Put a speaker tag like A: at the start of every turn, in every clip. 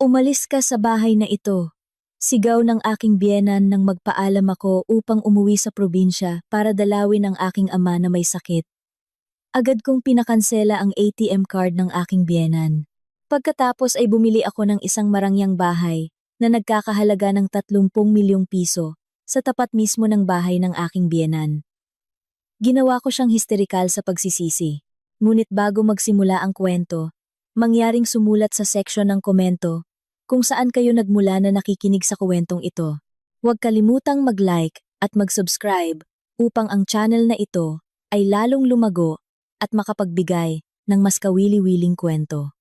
A: Umalis ka sa bahay na ito. Sigaw ng aking biyenan nang magpaalam ako upang umuwi sa probinsya para dalawin ang aking ama na may sakit. Agad kong pinakansela ang ATM card ng aking biyenan. Pagkatapos ay bumili ako ng isang marangyang bahay na nagkakahalaga ng 30 milyong piso sa tapat mismo ng bahay ng aking biyenan. Ginawa ko siyang histerikal sa pagsisisi. Ngunit bago magsimula ang kwento, mangyaring sumulat sa section ng komento kung saan kayo nagmula na nakikinig sa kwentong ito. Huwag kalimutang mag-like at mag-subscribe upang ang channel na ito ay lalong lumago at makapagbigay ng mas kawili-wiling kwento.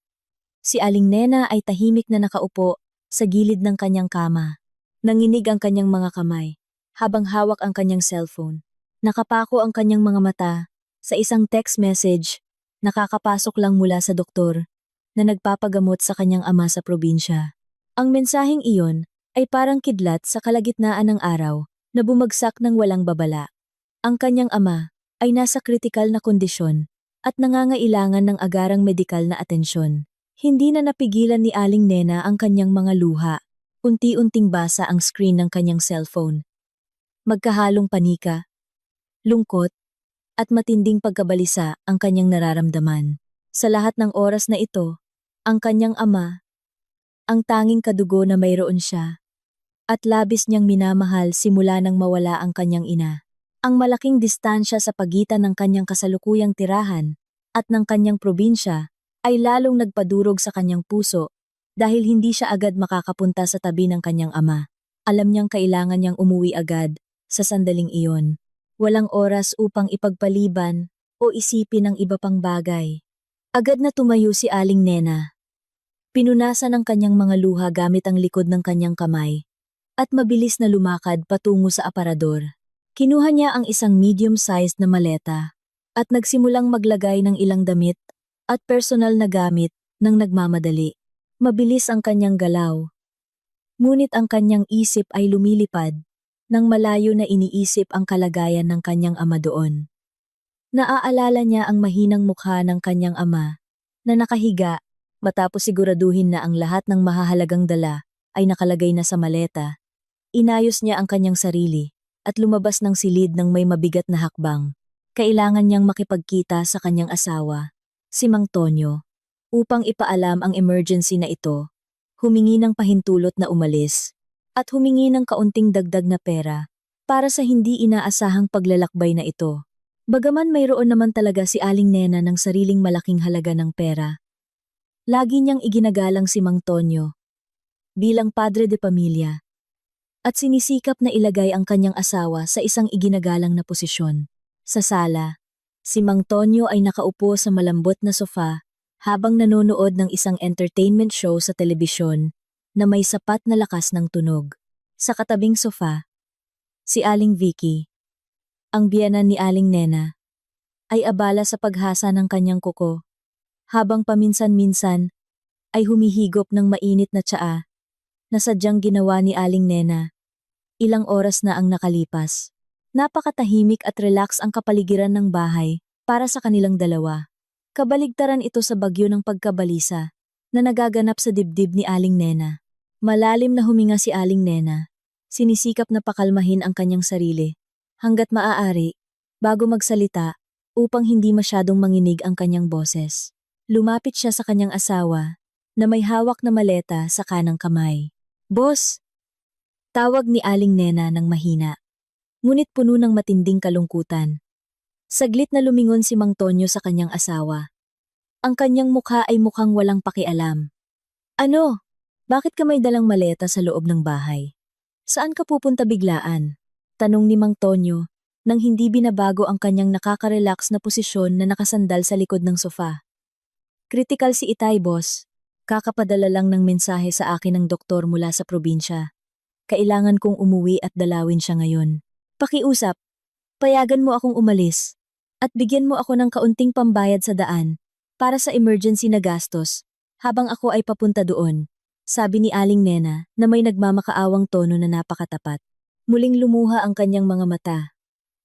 A: Si Aling Nena ay tahimik na nakaupo sa gilid ng kanyang kama. Nanginig ang kanyang mga kamay habang hawak ang kanyang cellphone. Nakapako ang kanyang mga mata sa isang text message na kakapasok lang mula sa doktor na nagpapagamot sa kanyang ama sa probinsya. Ang mensaheng iyon ay parang kidlat sa kalagitnaan ng araw na bumagsak ng walang babala. Ang kanyang ama ay nasa kritikal na kondisyon at nangangailangan ng agarang medikal na atensyon. Hindi na napigilan ni Aling Nena ang kanyang mga luha. Unti-unting basa ang screen ng kanyang cellphone. Magkahalong panika, lungkot, at matinding pagkabalisa ang kanyang nararamdaman. Sa lahat ng oras na ito, ang kanyang ama, ang tanging kadugo na mayroon siya, at labis niyang minamahal simula nang mawala ang kanyang ina. Ang malaking distansya sa pagitan ng kanyang kasalukuyang tirahan at ng kanyang probinsya ay lalong nagpadurog sa kanyang puso dahil hindi siya agad makakapunta sa tabi ng kanyang ama. Alam niyang kailangan niyang umuwi agad sa sandaling iyon. Walang oras upang ipagpaliban o isipin ang iba pang bagay. Agad na tumayo si Aling Nena. Pinunasan ang kanyang mga luha gamit ang likod ng kanyang kamay at mabilis na lumakad patungo sa aparador. Kinuha niya ang isang medium-sized na maleta at nagsimulang maglagay ng ilang damit at personal na gamit nang nagmamadali. Mabilis ang kanyang galaw. Ngunit ang kanyang isip ay lumilipad nang malayo na iniisip ang kalagayan ng kanyang ama doon. Naaalala niya ang mahinang mukha ng kanyang ama na nakahiga matapos siguraduhin na ang lahat ng mahahalagang dala ay nakalagay na sa maleta. Inayos niya ang kanyang sarili at lumabas ng silid ng may mabigat na hakbang. Kailangan niyang makipagkita sa kanyang asawa, si Mang Tonyo, upang ipaalam ang emergency na ito, humingi ng pahintulot na umalis, at humingi ng kaunting dagdag na pera para sa hindi inaasahang paglalakbay na ito. Bagaman mayroon naman talaga si Aling Nena ng sariling malaking halaga ng pera, lagi niyang iginagalang si Mang Tonyo bilang padre de pamilya at sinisikap na ilagay ang kanyang asawa sa isang iginagalang na posisyon. Sa sala, si Mang Tonyo ay nakaupo sa malambot na sofa habang nanonood ng isang entertainment show sa telebisyon na may sapat na lakas ng tunog. Sa katabing sofa, si Aling Vicky, ang biyenan ni Aling Nena, ay abala sa paghasa ng kanyang kuko, habang paminsan-minsan ay humihigop ng mainit na tsaa na sadyang ginawa ni Aling Nena. Ilang oras na ang nakalipas. Napakatahimik at relax ang kapaligiran ng bahay para sa kanilang dalawa. Kabaligtaran ito sa bagyo ng pagkabalisa na nagaganap sa dibdib ni Aling Nena. Malalim na huminga si Aling Nena. Sinisikap na pakalmahin ang kanyang sarili hanggat maaari bago magsalita upang hindi masyadong manginig ang kanyang boses. Lumapit siya sa kanyang asawa na may hawak na maleta sa kanang kamay. "Boss!" Tawag ni Aling Nena ng mahina, ngunit puno ng matinding kalungkutan. Saglit na lumingon si Mang Tonyo sa kanyang asawa. Ang kanyang mukha ay mukhang walang pakialam. "Ano? Bakit ka may dalang maleta sa loob ng bahay? Saan ka pupunta biglaan?" Tanong ni Mang Tonyo nang hindi binabago ang kanyang nakaka-relax na posisyon na nakasandal sa likod ng sofa. "Kritikal si Itay, boss. Kakapadala lang ng mensahe sa akin ng doktor mula sa probinsya. Kailangan kong umuwi at dalawin siya ngayon. Pakiusap, payagan mo akong umalis at bigyan mo ako ng kaunting pambayad sa daan para sa emergency na gastos habang ako ay papunta doon," sabi ni Aling Nena na may nagmamakaawang tono na napakatapat. Muling lumuha ang kanyang mga mata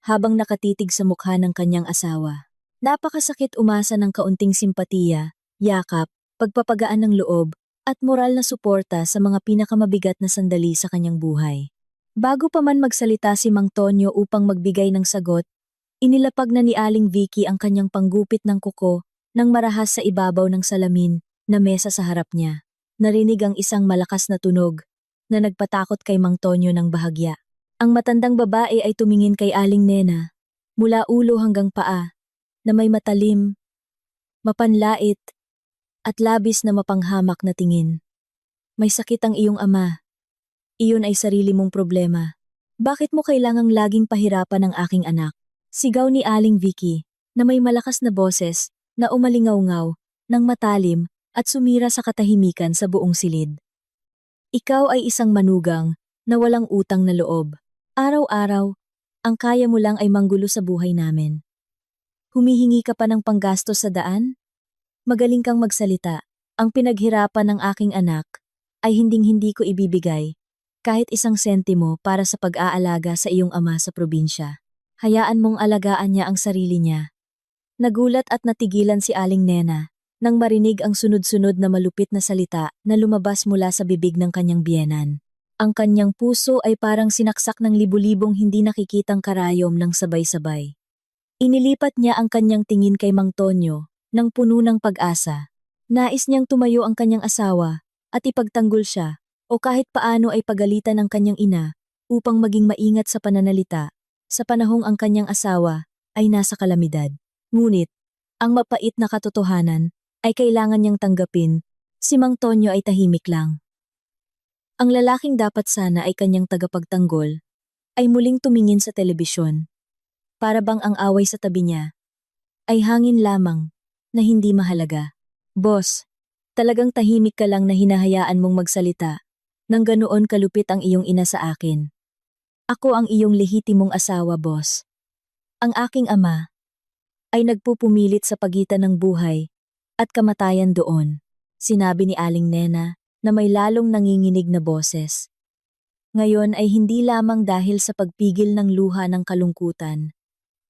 A: habang nakatitig sa mukha ng kanyang asawa. Napakasakit umasa ng kaunting simpatiya, yakap, pagpapagaan ng loob at moral na suporta sa mga pinakamabigat na sandali sa kanyang buhay. Bago pa man magsalita si Mang Tonyo upang magbigay ng sagot, inilapag na ni Aling Vicky ang kanyang panggupit ng kuko nang marahas sa ibabaw ng salamin na mesa sa harap niya. Narinig ang isang malakas na tunog na nagpatakot kay Mang Tonyo ng bahagya. Ang matandang babae ay tumingin kay Aling Nena, mula ulo hanggang paa, na may matalim, mapanlait, at labis na mapanghamak na tingin. May sakit ang iyong ama. Iyon ay sarili mong problema. Bakit mo kailangang laging pahirapan ang aking anak? Sigaw ni Aling Vicky, na may malakas na boses, na umalingaw-ngaw, ng matalim, at sumira sa katahimikan sa buong silid. Ikaw ay isang manugang, na walang utang na loob. Araw-araw, ang kaya mo lang ay manggulo sa buhay namin. Humihingi ka pa ng panggastos sa daan? Magaling kang magsalita. Ang pinaghirapan ng aking anak ay hinding-hindi ko ibibigay kahit isang sentimo para sa pag-aalaga sa iyong ama sa probinsya. Hayaan mong alagaan niya ang sarili niya. Nagulat at natigilan si Aling Nena nang marinig ang sunod-sunod na malupit na salita na lumabas mula sa bibig ng kanyang biyenan. Ang kanyang puso ay parang sinaksak ng libu-libong hindi nakikitang karayom ng sabay-sabay. Inilipat niya ang kanyang tingin kay Mang Tonyo nang puno ng pag-asa. Nais niyang tumayo ang kanyang asawa at ipagtanggol siya o kahit paano ay pagalitan ang kanyang ina upang maging maingat sa pananalita sa panahong ang kanyang asawa ay nasa kalamidad. Ngunit, ang mapait na katotohanan ay kailangan niyang tanggapin, si Mang Tonyo ay tahimik lang. Ang lalaking dapat sana ay kanyang tagapagtanggol ay muling tumingin sa telebisyon. Para bang ang away sa tabi niya ay hangin lamang na hindi mahalaga. Boss, talagang tahimik ka lang na hinahayaan mong magsalita nang ganoon kalupit ang iyong ina sa akin. Ako ang iyong lehitimong asawa, boss. Ang aking ama ay nagpupumilit sa pagitan ng buhay at kamatayan doon, sinabi ni Aling Nena na may lalong nanginginig na boses. Ngayon ay hindi lamang dahil sa pagpigil ng luha ng kalungkutan,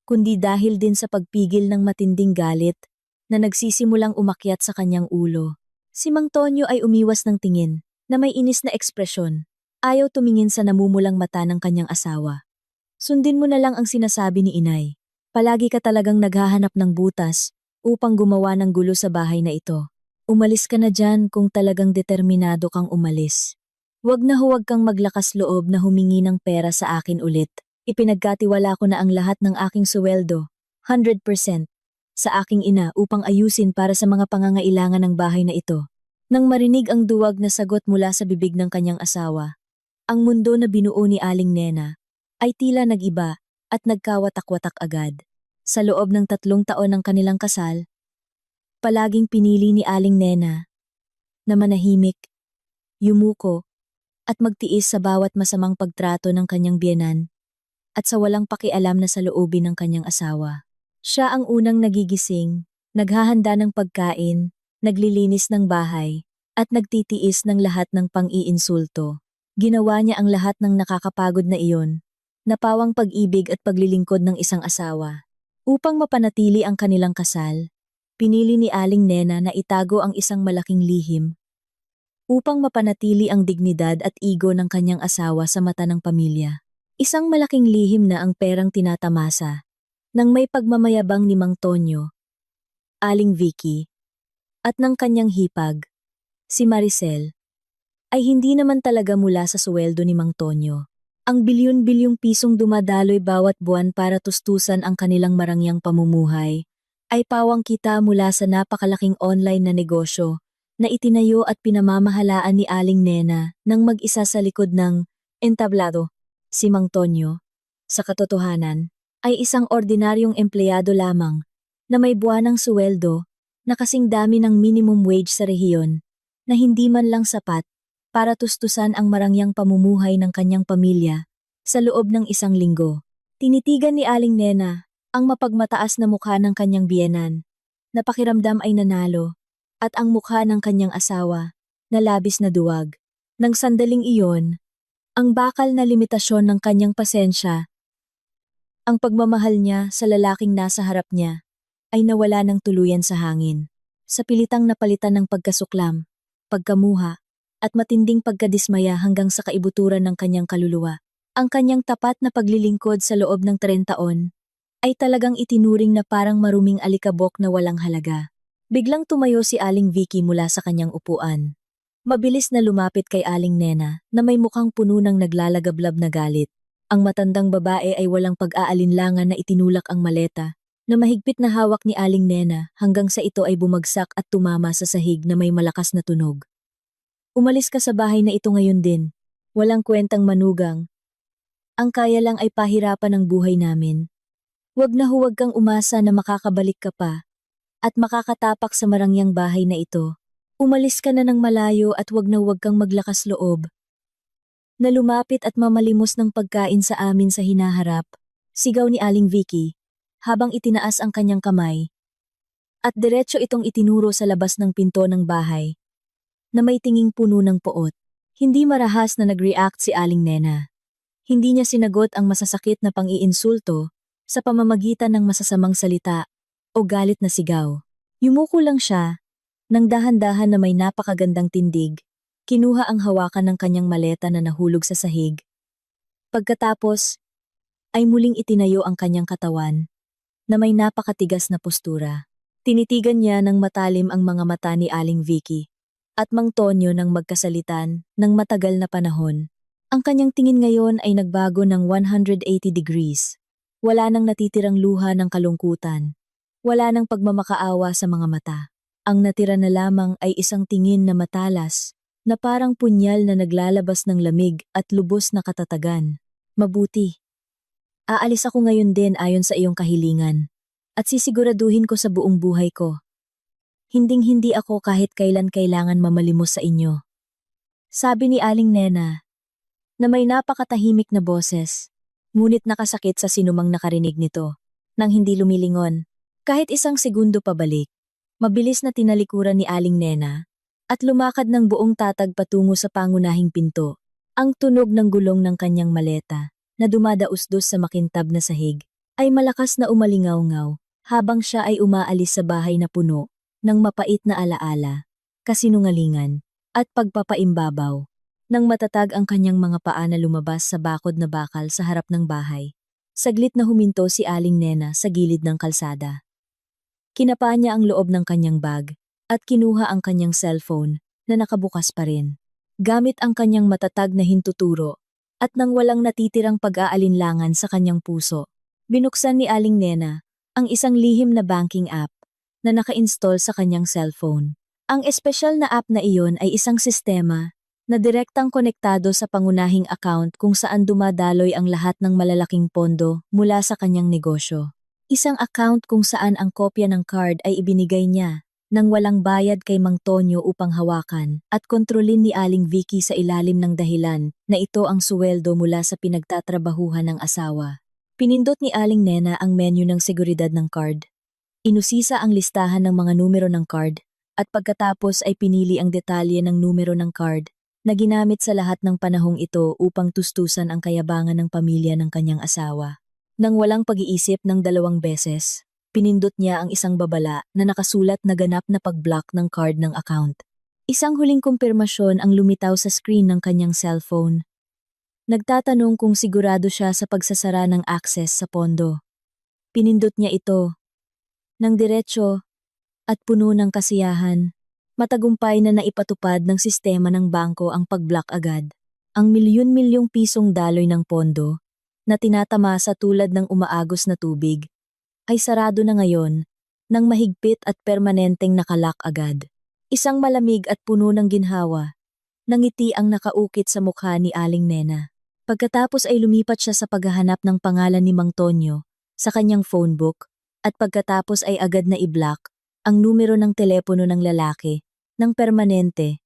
A: kundi dahil din sa pagpigil ng matinding galit na nagsisimulang umakyat sa kanyang ulo. Si Mang Tonyo ay umiwas ng tingin na may inis na ekspresyon. Ayaw tumingin sa namumulang mata ng kanyang asawa. Sundin mo na lang ang sinasabi ni inay. Palagi ka talagang naghahanap ng butas upang gumawa ng gulo sa bahay na ito. Umalis ka na dyan kung talagang determinado kang umalis. Huwag kang maglakas loob na humingi ng pera sa akin ulit. Ipinagkatiwala ko na ang lahat ng aking suweldo, 100%, sa aking ina upang ayusin para sa mga pangangailangan ng bahay na ito. Nang marinig ang duwag na sagot mula sa bibig ng kanyang asawa, ang mundo na binuo ni Aling Nena ay tila nag-iba at nagkawatak-watak agad. Sa loob ng 3 taon ng kanilang kasal, palaging pinili ni Aling Nena na manahimik, yumuko, at magtiis sa bawat masamang pagtrato ng kanyang biyenan at sa walang pakialam na saloobin ng kanyang asawa. Siya ang unang nagigising, naghahanda ng pagkain, naglilinis ng bahay, at nagtitiis ng lahat ng pang-iinsulto. Ginawa niya ang lahat ng nakakapagod na iyon, napawang pag-ibig at paglilingkod ng isang asawa. Upang mapanatili ang kanilang kasal, pinili ni Aling Nena na itago ang isang malaking lihim. Upang mapanatili ang dignidad at ego ng kanyang asawa sa mata ng pamilya. Isang malaking lihim na ang perang tinatamasa, ng may pagmamayabang ni Mang Tonyo, Aling Vicky, at ng kanyang hipag, si Maricel, ay hindi naman talaga mula sa suweldo ni Mang Tonyo. Ang bilyon-bilyong pisong dumadaloy bawat buwan para tustusan ang kanilang marangyang pamumuhay, ay pawang kita mula sa napakalaking online na negosyo na itinayo at pinamamahalaan ni Aling Nena nang mag-isa sa likod ng entablado. Si Mang Tonyo, sa katotohanan, ay isang ordinaryong empleyado lamang na may buwanang suweldo na kasing dami ng minimum wage sa rehiyon na hindi man lang sapat para tustusan ang marangyang pamumuhay ng kanyang pamilya sa loob ng 1 linggo. Tinitigan ni Aling Nena ang mapagmataas na mukha ng kanyang biyenan, na pakiramdam ay nanalo, at ang mukha ng kanyang asawa, na labis na duwag. Nang sandaling iyon, ang bakal na limitasyon ng kanyang pasensya, ang pagmamahal niya sa lalaking nasa harap niya, ay nawala ng tuluyan sa hangin. Sa pilitang napalitan ng pagkasuklam, pagkamuha, at matinding pagkadismaya hanggang sa kaibuturan ng kanyang kaluluwa. Ang kanyang tapat na paglilingkod sa loob ng 30 taon ay talagang itinuring na parang maruming alikabok na walang halaga. Biglang tumayo si Aling Vicky mula sa kanyang upuan. Mabilis na lumapit kay Aling Nena na may mukhang puno ng naglalagablab na galit. Ang matandang babae ay walang pag-aalinlangan na itinulak ang maleta na mahigpit na hawak ni Aling Nena hanggang sa ito ay bumagsak at tumama sa sahig na may malakas na tunog. Umalis ka sa bahay na ito ngayon din. Walang kwentang manugang. Ang kaya lang ay pahirapan ng buhay namin. Huwag kang umasa na makakabalik ka pa at makakatapak sa marangyang bahay na ito. Umalis ka na ng malayo at huwag kang maglakas loob. Na lumapit at mamalimos ng pagkain sa amin sa hinaharap, sigaw ni Aling Vicky, habang itinaas ang kanyang kamay. At diretso itong itinuro sa labas ng pinto ng bahay, na may tinging puno ng poot. Hindi marahas na nag-react si Aling Nena. Hindi niya sinagot ang masasakit na pang-iinsulto sa pamamagitan ng masasamang salita o galit na sigaw. Yumuko lang siya, nang dahan-dahan na may napakagandang tindig, kinuha ang hawakan ng kanyang maleta na nahulog sa sahig. Pagkatapos, ay muling itinayo ang kanyang katawan, na may napakatigas na postura. Tinitigan niya ng matalim ang mga mata ni Aling Vicky, at Mang Tonyo nang magkasalitan ng matagal na panahon. Ang kanyang tingin ngayon ay nagbago ng 180 degrees. Wala nang natitirang luha ng kalungkutan. Wala nang pagmamakaawa sa mga mata. Ang natira na lamang ay isang tingin na matalas, na parang punyal na naglalabas ng lamig at lubos na katatagan. Mabuti. Aalis ako ngayon din ayon sa iyong kahilingan, at sisiguraduhin ko sa buong buhay ko. Hinding-hindi ako kahit kailan kailangan mamalimos sa inyo. Sabi ni Aling Nena, na may napakatahimik na boses, ngunit nakasakit sa sinumang nakarinig nito, nang hindi lumilingon. Kahit isang segundo pabalik, mabilis na tinalikuran ni Aling Nena, at lumakad ng buong tatag patungo sa pangunahing pinto. Ang tunog ng gulong ng kanyang maleta, na dumadausdos sa makintab na sahig, ay malakas na umalingaw-ngaw, habang siya ay umaalis sa bahay na puno ng mapait na alaala, kasinungalingan, at pagpapaimbabaw. Nang matatag ang kanyang mga paa na lumabas sa bakod na bakal sa harap ng bahay, saglit na huminto si Aling Nena sa gilid ng kalsada. Kinapa niya ang loob ng kanyang bag at kinuha ang kanyang cellphone na nakabukas pa rin. Gamit ang kanyang matatag na hintuturo at nang walang natitirang pag-aalinlangan sa kanyang puso, binuksan ni Aling Nena ang isang lihim na banking app na naka-install sa kanyang cellphone. Ang espesyal na app na iyon ay isang sistema na direktang konektado sa pangunahing account kung saan dumadaloy ang lahat ng malalaking pondo mula sa kanyang negosyo. Isang account kung saan ang kopya ng card ay ibinigay niya nang walang bayad kay Mang Tonyo upang hawakan at kontrolin ni Aling Vicky sa ilalim ng dahilan na ito ang suweldo mula sa pinagtatrabahuhan ng asawa. Pinindot ni Aling Nena ang menu ng seguridad ng card. Inusisa ang listahan ng mga numero ng card at pagkatapos ay pinili ang detalye ng numero ng card na ginamit sa lahat ng panahong ito upang tustusan ang kayabangan ng pamilya ng kanyang asawa. Nang walang pag-iisip ng 2 beses, pinindot niya ang isang babala na nakasulat na ganap na pag-block ng card ng account. Isang huling kumpirmasyon ang lumitaw sa screen ng kanyang cellphone. Nagtatanong kung sigurado siya sa pagsasara ng access sa pondo. Pinindot niya ito. Nang diretso at puno ng kasiyahan, matagumpay na naipatupad ng sistema ng bangko ang pag-block agad. Ang milyon-milyong pisong daloy ng pondo, na tinatamasa tulad ng umaagos na tubig, ay sarado na ngayon, nang mahigpit at permanenteng nakalak agad. Isang malamig at puno ng ginhawa, nangiti ang nakaukit sa mukha ni Aling Nena. Pagkatapos ay lumipat siya sa paghahanap ng pangalan ni Mang Tonyo sa kanyang phone book, at pagkatapos ay agad na i-block ang numero ng telepono ng lalaki ng permanente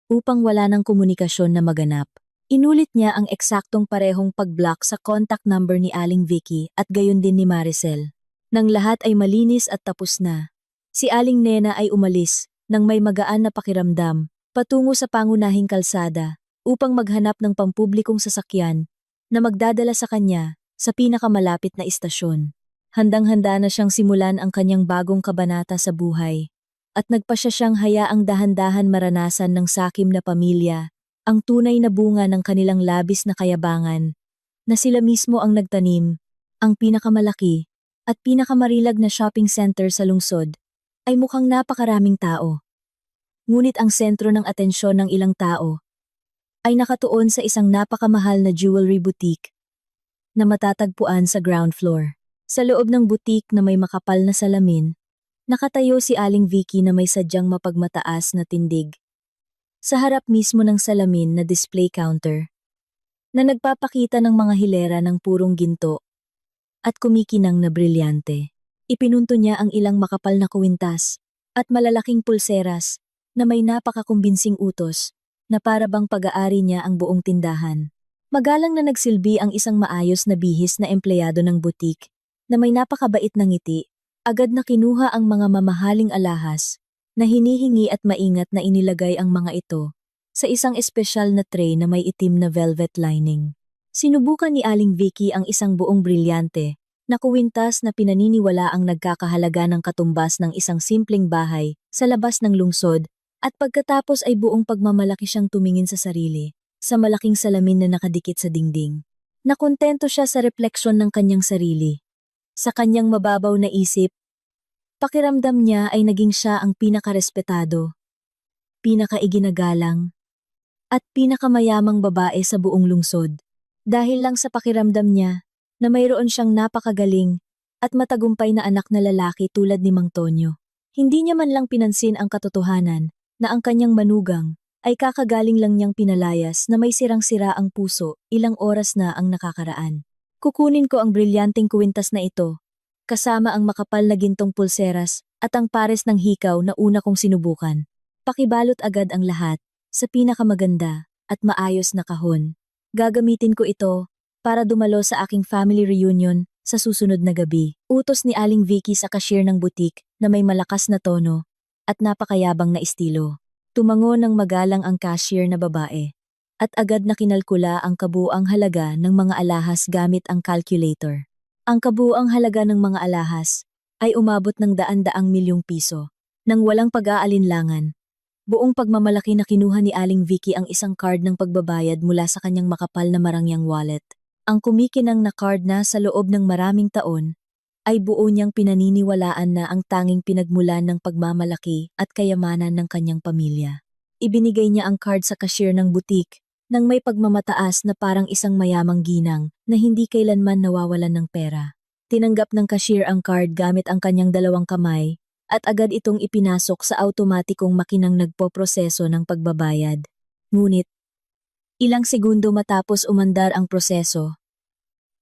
A: upang wala ng komunikasyon na maganap. Inulit niya ang eksaktong parehong pag-block sa contact number ni Aling Vicky at gayon din ni Maricel. Nang lahat ay malinis at tapos na, si Aling Nena ay umalis nang may magaan na pakiramdam patungo sa pangunahing kalsada upang maghanap ng pampublikong sasakyan na magdadala sa kanya sa pinakamalapit na istasyon. Handang-handa na siyang simulan ang kanyang bagong kabanata sa buhay. at nagpasya siyang hayaang dahan-dahan maranasan ng sakim na pamilya ang tunay na bunga ng kanilang labis na kayabangan, na sila mismo ang nagtanim. Ang pinakamalaki at pinakamarilag na shopping center sa lungsod ay mukhang napakaraming tao. Ngunit ang sentro ng atensyon ng ilang tao ay nakatuon sa isang napakamahal na jewelry boutique na matatagpuan sa ground floor. Sa loob ng boutique na may makapal na salamin, nakatayo si Aling Vicky na may sadyang mapagmataas na tindig. Sa harap mismo ng salamin na display counter, na nagpapakita ng mga hilera ng purong ginto at kumikinang na brilyante. Ipinunto niya ang ilang makapal na kuwintas at malalaking pulseras na may napakakumbinsing utos na para bang pag-aari niya ang buong tindahan. Magalang na nagsilbi ang isang maayos na bihis na empleyado ng boutique na may napakabait na ngiti, agad na kinuha ang mga mamahaling alahas na hinihingi at maingat na inilagay ang mga ito sa isang espesyal na tray na may itim na velvet lining. Sinubukan ni Aling Vicky ang isang buong brilyante na kuwintas na pinaniniwala ang nagkakahalaga ng katumbas ng isang simpleng bahay sa labas ng lungsod, at pagkatapos ay buong pagmamalaki siyang tumingin sa sarili sa malaking salamin na nakadikit sa dingding. Nakontento siya sa refleksyon ng kanyang sarili. Sa kanyang mababaw na isip, pakiramdam niya ay naging siya ang pinakarespetado, pinakaiginagalang, at pinakamayamang babae sa buong lungsod. Dahil lang sa pakiramdam niya na mayroon siyang napakagaling at matagumpay na anak na lalaki tulad ni Mang Tonyo. Hindi niya man lang pinansin ang katotohanan na ang kanyang manugang ay kakagaling lang niyang pinalayas na may sirang-sira ang puso, ilang oras na ang nakakaraan. Kukunin ko ang brilyanteng kuwintas na ito, kasama ang makapal na gintong pulseras at ang pares ng hikaw na una kong sinubukan. Pakibalot agad ang lahat sa pinakamaganda at maayos na kahon. Gagamitin ko ito para dumalo sa aking family reunion sa susunod na gabi. Utos ni Aling Vicky sa cashier ng boutique na may malakas na tono at napakayabang na estilo. Tumango ng magalang ang cashier na babae at agad na kinalkula ang kabuuang halaga ng mga alahas gamit ang calculator. Ang kabuuang halaga ng mga alahas ay umabot ng daan-daang milyong piso. Nang walang pag-aalinlangan, buong pagmamalaki na kinuha ni Aling Vicky ang isang card ng pagbabayad mula sa kanyang makapal na marangyang wallet. Ang kumikinang na card na sa loob ng maraming taon ay buo niyang pinaniniwalaan na ang tanging pinagmulan ng pagmamalaki at kayamanan ng kanyang pamilya. Ibinigay niya ang card sa cashier ng boutique nang may pagmamataas na parang isang mayamang ginang na hindi kailanman nawawalan ng pera. Tinanggap ng cashier ang card gamit ang kanyang dalawang kamay at agad itong ipinasok sa automatikong makinang nagpoproseso ng pagbabayad. Ngunit, ilang segundo matapos umandar ang proseso,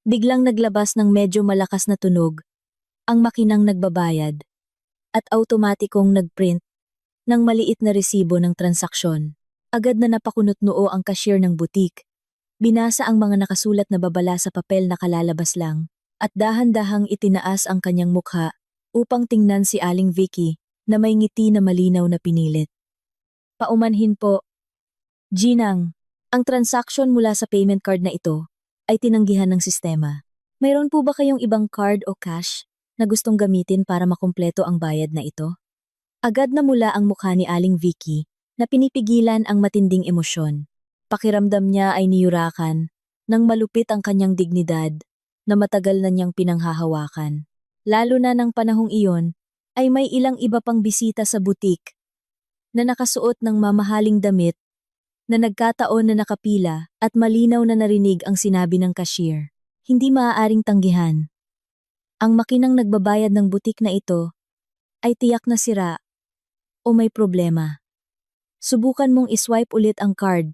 A: biglang naglabas ng medyo malakas na tunog ang makinang nagbabayad at automatikong nagprint ng maliit na resibo ng transaksyon. Agad na napakunot noo ang cashier ng boutique. Binasa ang mga nakasulat na babala sa papel na kalalabas lang at dahan-dahang itinaas ang kanyang mukha upang tingnan si Aling Vicky na may ngiti na malinaw na pinilit. Paumanhin po. Ginang, ang transaksyon mula sa payment card na ito ay tinanggihan ng sistema. Mayroon po ba kayong ibang card o cash na gustong gamitin para makumpleto ang bayad na ito? Agad na mula ang mukha ni Aling Vicky na pinipigilan ang matinding emosyon. Pakiramdam niya ay niyurakan nang malupit ang kanyang dignidad na matagal na niyang pinanghahawakan. Lalo na ng panahong iyon ay may ilang iba pang bisita sa butik na nakasuot ng mamahaling damit na nagkataon na nakapila at malinaw na narinig ang sinabi ng cashier. Hindi maaaring tanggihan. Ang makinang nagbabayad ng butik na ito ay tiyak na sira o may problema. Subukan mong iswipe ulit ang card.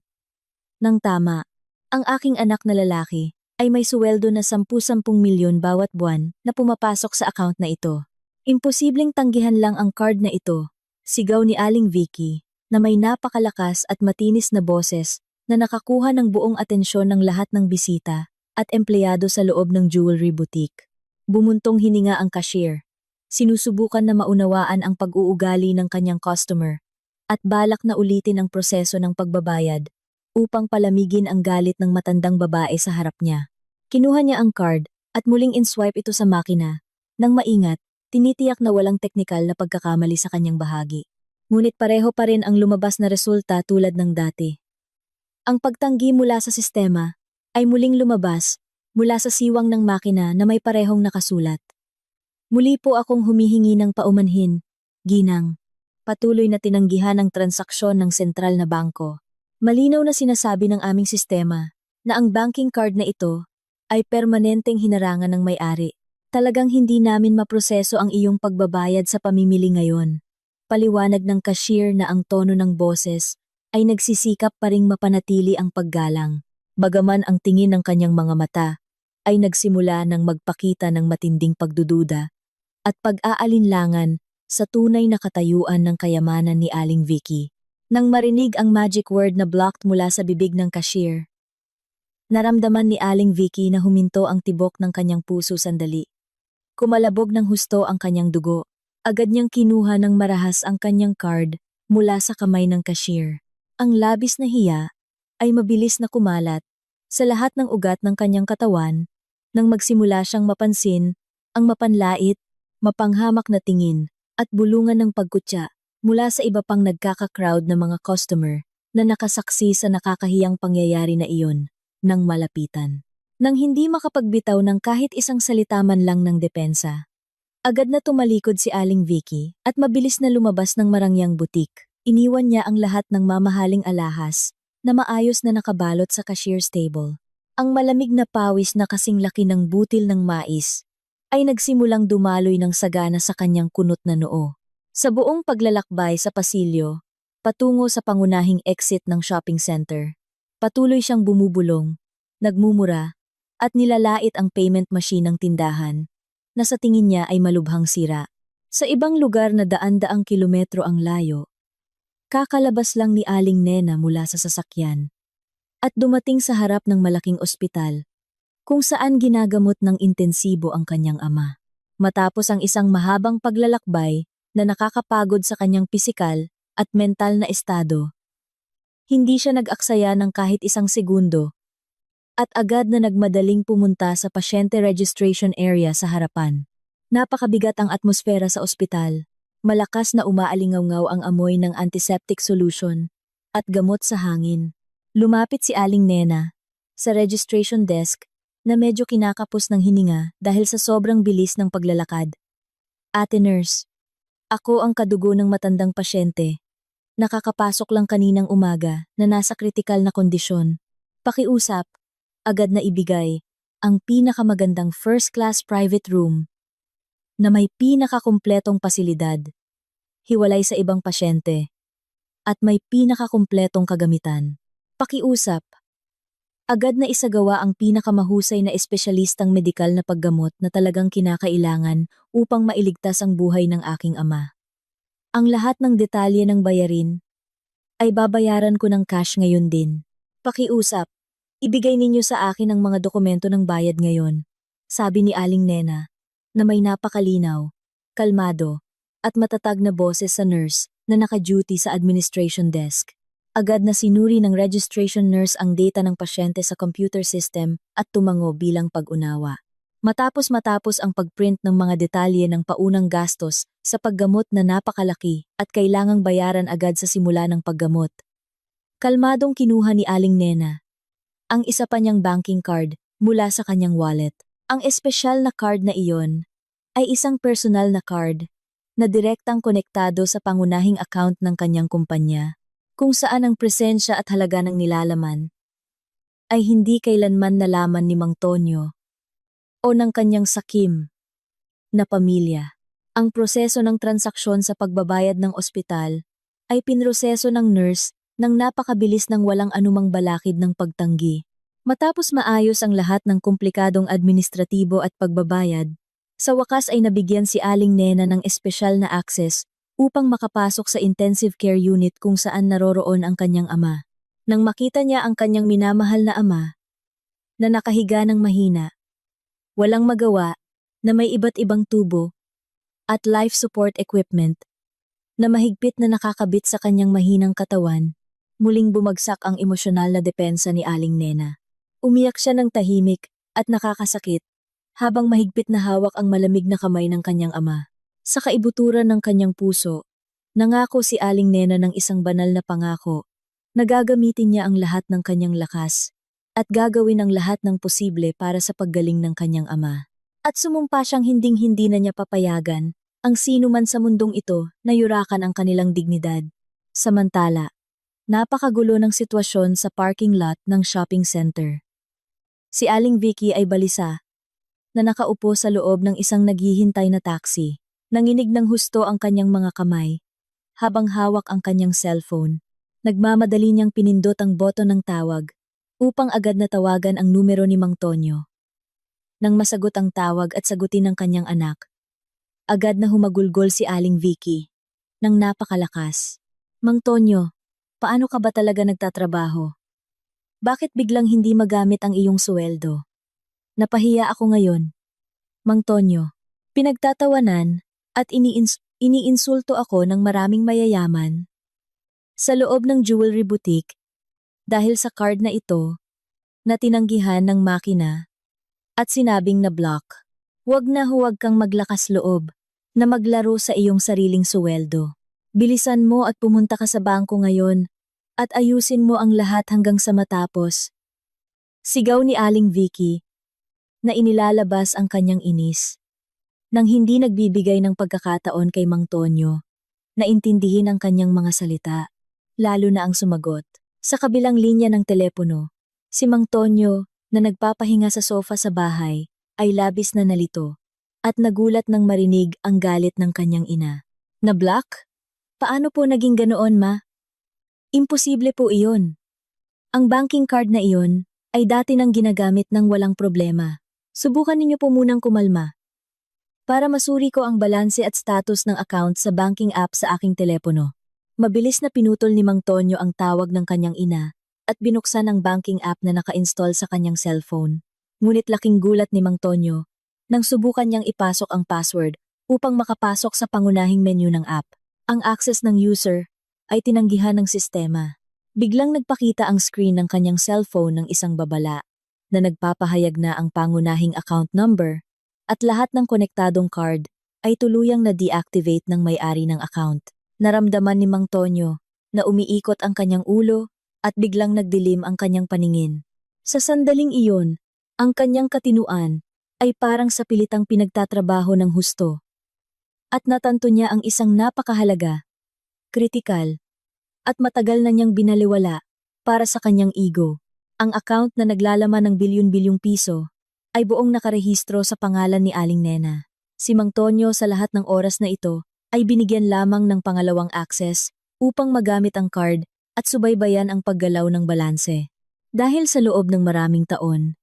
A: Nang tama, ang aking anak na lalaki ay may suweldo na 10-10 milyon bawat buwan na pumapasok sa account na ito. Imposibleng tanggihan lang ang card na ito, sigaw ni Aling Vicky na may napakalakas at matinis na boses na nakakuha ng buong atensyon ng lahat ng bisita at empleyado sa loob ng jewelry boutique. Bumuntong hininga ang cashier. Sinusubukan na maunawaan ang pag-uugali ng kanyang customer at balak na ulitin ang proseso ng pagbabayad upang palamigin ang galit ng matandang babae sa harap niya. Kinuha niya ang card at muling inswipe ito sa makina. Nang maingat, Tinitiyak na walang teknikal na pagkakamali sa kanyang bahagi. Ngunit pareho pa rin ang lumabas na resulta tulad ng dati. Ang pagtanggi mula sa sistema ay muling lumabas mula sa siwang ng makina na may parehong nakasulat. Muli po akong humihingi ng paumanhin, ginang. Patuloy na tinanggihan ang transaksyon ng sentral na bangko. Malinaw na sinasabi ng aming sistema na ang banking card na ito ay permanenteng hinarangan ng may-ari. Talagang hindi namin maproseso ang iyong pagbabayad sa pamimili ngayon. Paliwanag ng cashier na ang tono ng boses ay nagsisikap pa ring mapanatili ang paggalang. Bagaman ang tingin ng kanyang mga mata ay nagsimula ng magpakita ng matinding pagdududa at pag-aalinlangan sa tunay na katayuan ng kayamanan ni Aling Vicky. Nang marinig ang magic word na blocked mula sa bibig ng cashier, naramdaman ni Aling Vicky na huminto ang tibok ng kanyang puso sandali. Kumalabog ng husto ang kanyang dugo. Agad niyang kinuha ng marahas ang kanyang card mula sa kamay ng cashier. Ang labis na hiya ay mabilis na kumalat sa lahat ng ugat ng kanyang katawan nang magsimula siyang mapansin ang mapanlait, mapanghamak na tingin at bulungan ng pagkutya mula sa iba pang nagkaka-crowd na mga customer na nakasaksi sa nakakahiyang pangyayari na iyon nang malapitan. Nang hindi makapagbitaw ng kahit isang salita man lang ng depensa, agad na tumalikod si Aling Vicky at mabilis na lumabas ng marangyang butik. Iniwan niya ang lahat ng mamahaling alahas na maayos na nakabalot sa cashier's table. Ang malamig na pawis na kasing laki ng butil ng mais ay nagsimulang dumaloy ng sagana sa kanyang kunot na noo. Sa buong paglalakbay sa pasilyo, patungo sa pangunahing exit ng shopping center, patuloy siyang bumubulong, nagmumura, at nilalait ang payment machine ng tindahan na sa tingin niya ay malubhang sira. Sa ibang lugar na daan-daang kilometro ang layo, kakalabas lang ni Aling Nena mula sa sasakyan at dumating sa harap ng malaking ospital kung saan ginagamot ng intensibo ang kanyang ama. Matapos ang isang mahabang paglalakbay na nakakapagod sa kanyang pisikal at mental na estado, hindi siya nag-aksaya ng kahit isang segundo at agad na nagmadaling pumunta sa pasyente registration area sa harapan. Napakabigat ang atmosfera sa ospital. Malakas na umaalingaw-ngaw ang amoy ng antiseptic solution at gamot sa hangin. Lumapit si Aling Nena sa registration desk na medyo kinakapos ng hininga dahil sa sobrang bilis ng paglalakad. Ate nurse, ako ang kadugo ng matandang pasyente. Nakakapasok lang kaninang umaga na nasa kritikal na kondisyon. Pakiusap, agad na ibigay ang pinakamagandang first-class private room na may pinakakumpletong pasilidad, hiwalay sa ibang pasyente, at may pinakakumpletong kagamitan. Pakiusap, agad na isagawa ang pinakamahusay na espesyalistang medikal na paggamot na talagang kinakailangan upang mailigtas ang buhay ng aking ama. Ang lahat ng detalye ng bayarin ay babayaran ko ng cash ngayon din. Pakiusap, ibigay ninyo sa akin ang mga dokumento ng bayad ngayon, sabi ni Aling Nena, na may napakalinaw, kalmado, at matatag na boses sa nurse na naka-duty sa administration desk. Agad na sinuri ng registration nurse ang data ng pasyente sa computer system at tumango bilang pag-unawa. Matapos ang pagprint ng mga detalye ng paunang gastos sa paggamot na napakalaki at kailangang bayaran agad sa simula ng paggamot, kalmadong kinuha ni Aling Nena ang isa pa niyang banking card mula sa kanyang wallet. Ang espesyal na card na iyon ay isang personal na card na direktang konektado sa pangunahing account ng kanyang kumpanya, kung saan ang presensya at halaga ng nilalaman ay hindi kailanman nalaman ni Mang Tonyo o ng kanyang sakim na pamilya. Ang proseso ng transaksyon sa pagbabayad ng ospital ay pinroseso ng nurse nang napakabilis ng walang anumang balakid ng pagtanggi. Matapos maayos ang lahat ng komplikadong administratibo at pagbabayad, sa wakas ay nabigyan si Aling Nena ng espesyal na access upang makapasok sa intensive care unit kung saan naroroon ang kanyang ama. Nang makita niya ang kanyang minamahal na ama, na nakahiga ng mahina, walang magawa, na may iba't ibang tubo, at life support equipment, na mahigpit na nakakabit sa kanyang mahinang katawan, muling bumagsak ang emosyonal na depensa ni Aling Nena. Umiyak siya ng tahimik at nakakasakit, habang mahigpit na hawak ang malamig na kamay ng kanyang ama. Sa kaibuturan ng kanyang puso, nangako si Aling Nena ng isang banal na pangako na gagamitin niya ang lahat ng kanyang lakas at gagawin ang lahat ng posible para sa paggaling ng kanyang ama. At sumumpa siyang hinding-hindi na niya papayagan ang sino man sa mundong ito na yurakan ang kanilang dignidad. Samantala, napakagulo ng sitwasyon sa parking lot ng shopping center. Si Aling Vicky ay balisa na nakaupo sa loob ng isang naghihintay na taxi. Nanginig ng husto ang kanyang mga kamay habang hawak ang kanyang cellphone. Nagmamadali niyang pinindot ang boto ng tawag upang agad na tawagan ang numero ni Mang Tonyo. Nang masagot ang tawag at sagutin ng kanyang anak, agad na humagulgol si Aling Vicky nang napakalakas. Mang Tonyo, paano ka ba talaga nagtatrabaho? Bakit biglang hindi magamit ang iyong suweldo? Napahiya ako ngayon. Mang Tonyo, pinagtatawanan at iniinsulto ako ng maraming mayayaman sa loob ng jewelry boutique dahil sa card na ito na tinanggihan ng makina at sinabing na block. Huwag kang maglakas loob na maglaro sa iyong sariling suweldo. Bilisan mo at pumunta ka sa bangko ngayon at ayusin mo ang lahat hanggang sa matapos. Sigaw ni Aling Vicky na inilalabas ang kanyang inis. Nang hindi nagbibigay ng pagkakataon kay Mang Tonyo na intindihin ang kanyang mga salita, lalo na ang sumagot. Sa kabilang linya ng telepono, si Mang Tonyo na nagpapahinga sa sofa sa bahay ay labis na nalito at nagulat nang marinig ang galit ng kanyang ina. Na-block? Paano po naging ganoon, ma? Imposible po iyon. Ang banking card na iyon ay dati nang ginagamit ng walang problema. Subukan ninyo po munang kumalma para masuri ko ang balanse at status ng account sa banking app sa aking telepono. Mabilis na pinutol ni Mang Tonyo ang tawag ng kanyang ina at binuksan ang banking app na naka-install sa kanyang cellphone. Ngunit laking gulat ni Mang Tonyo nang subukan niyang ipasok ang password upang makapasok sa pangunahing menu ng app. Ang access ng user ay tinanggihan ng sistema. Biglang nagpakita ang screen ng kanyang cellphone ng isang babala na nagpapahayag na ang pangunahing account number at lahat ng konektadong card ay tuluyang na-deactivate ng may-ari ng account. Naramdaman ni Mang Tonyo na umiikot ang kanyang ulo at biglang nagdilim ang kanyang paningin. Sa sandaling iyon, ang kanyang katinuan ay parang sa pilitang pinagtatrabaho ng husto. At natanto niya ang isang napakahalaga, kritikal, at matagal na niyang binaliwala para sa kanyang ego. Ang account na naglalaman ng bilyon-bilyong piso ay buong nakarehistro sa pangalan ni Aling Nena. Si Mang Tonyo sa lahat ng oras na ito ay binigyan lamang ng pangalawang access upang magamit ang card at subaybayan ang paggalaw ng balanse. Dahil sa loob ng maraming taon,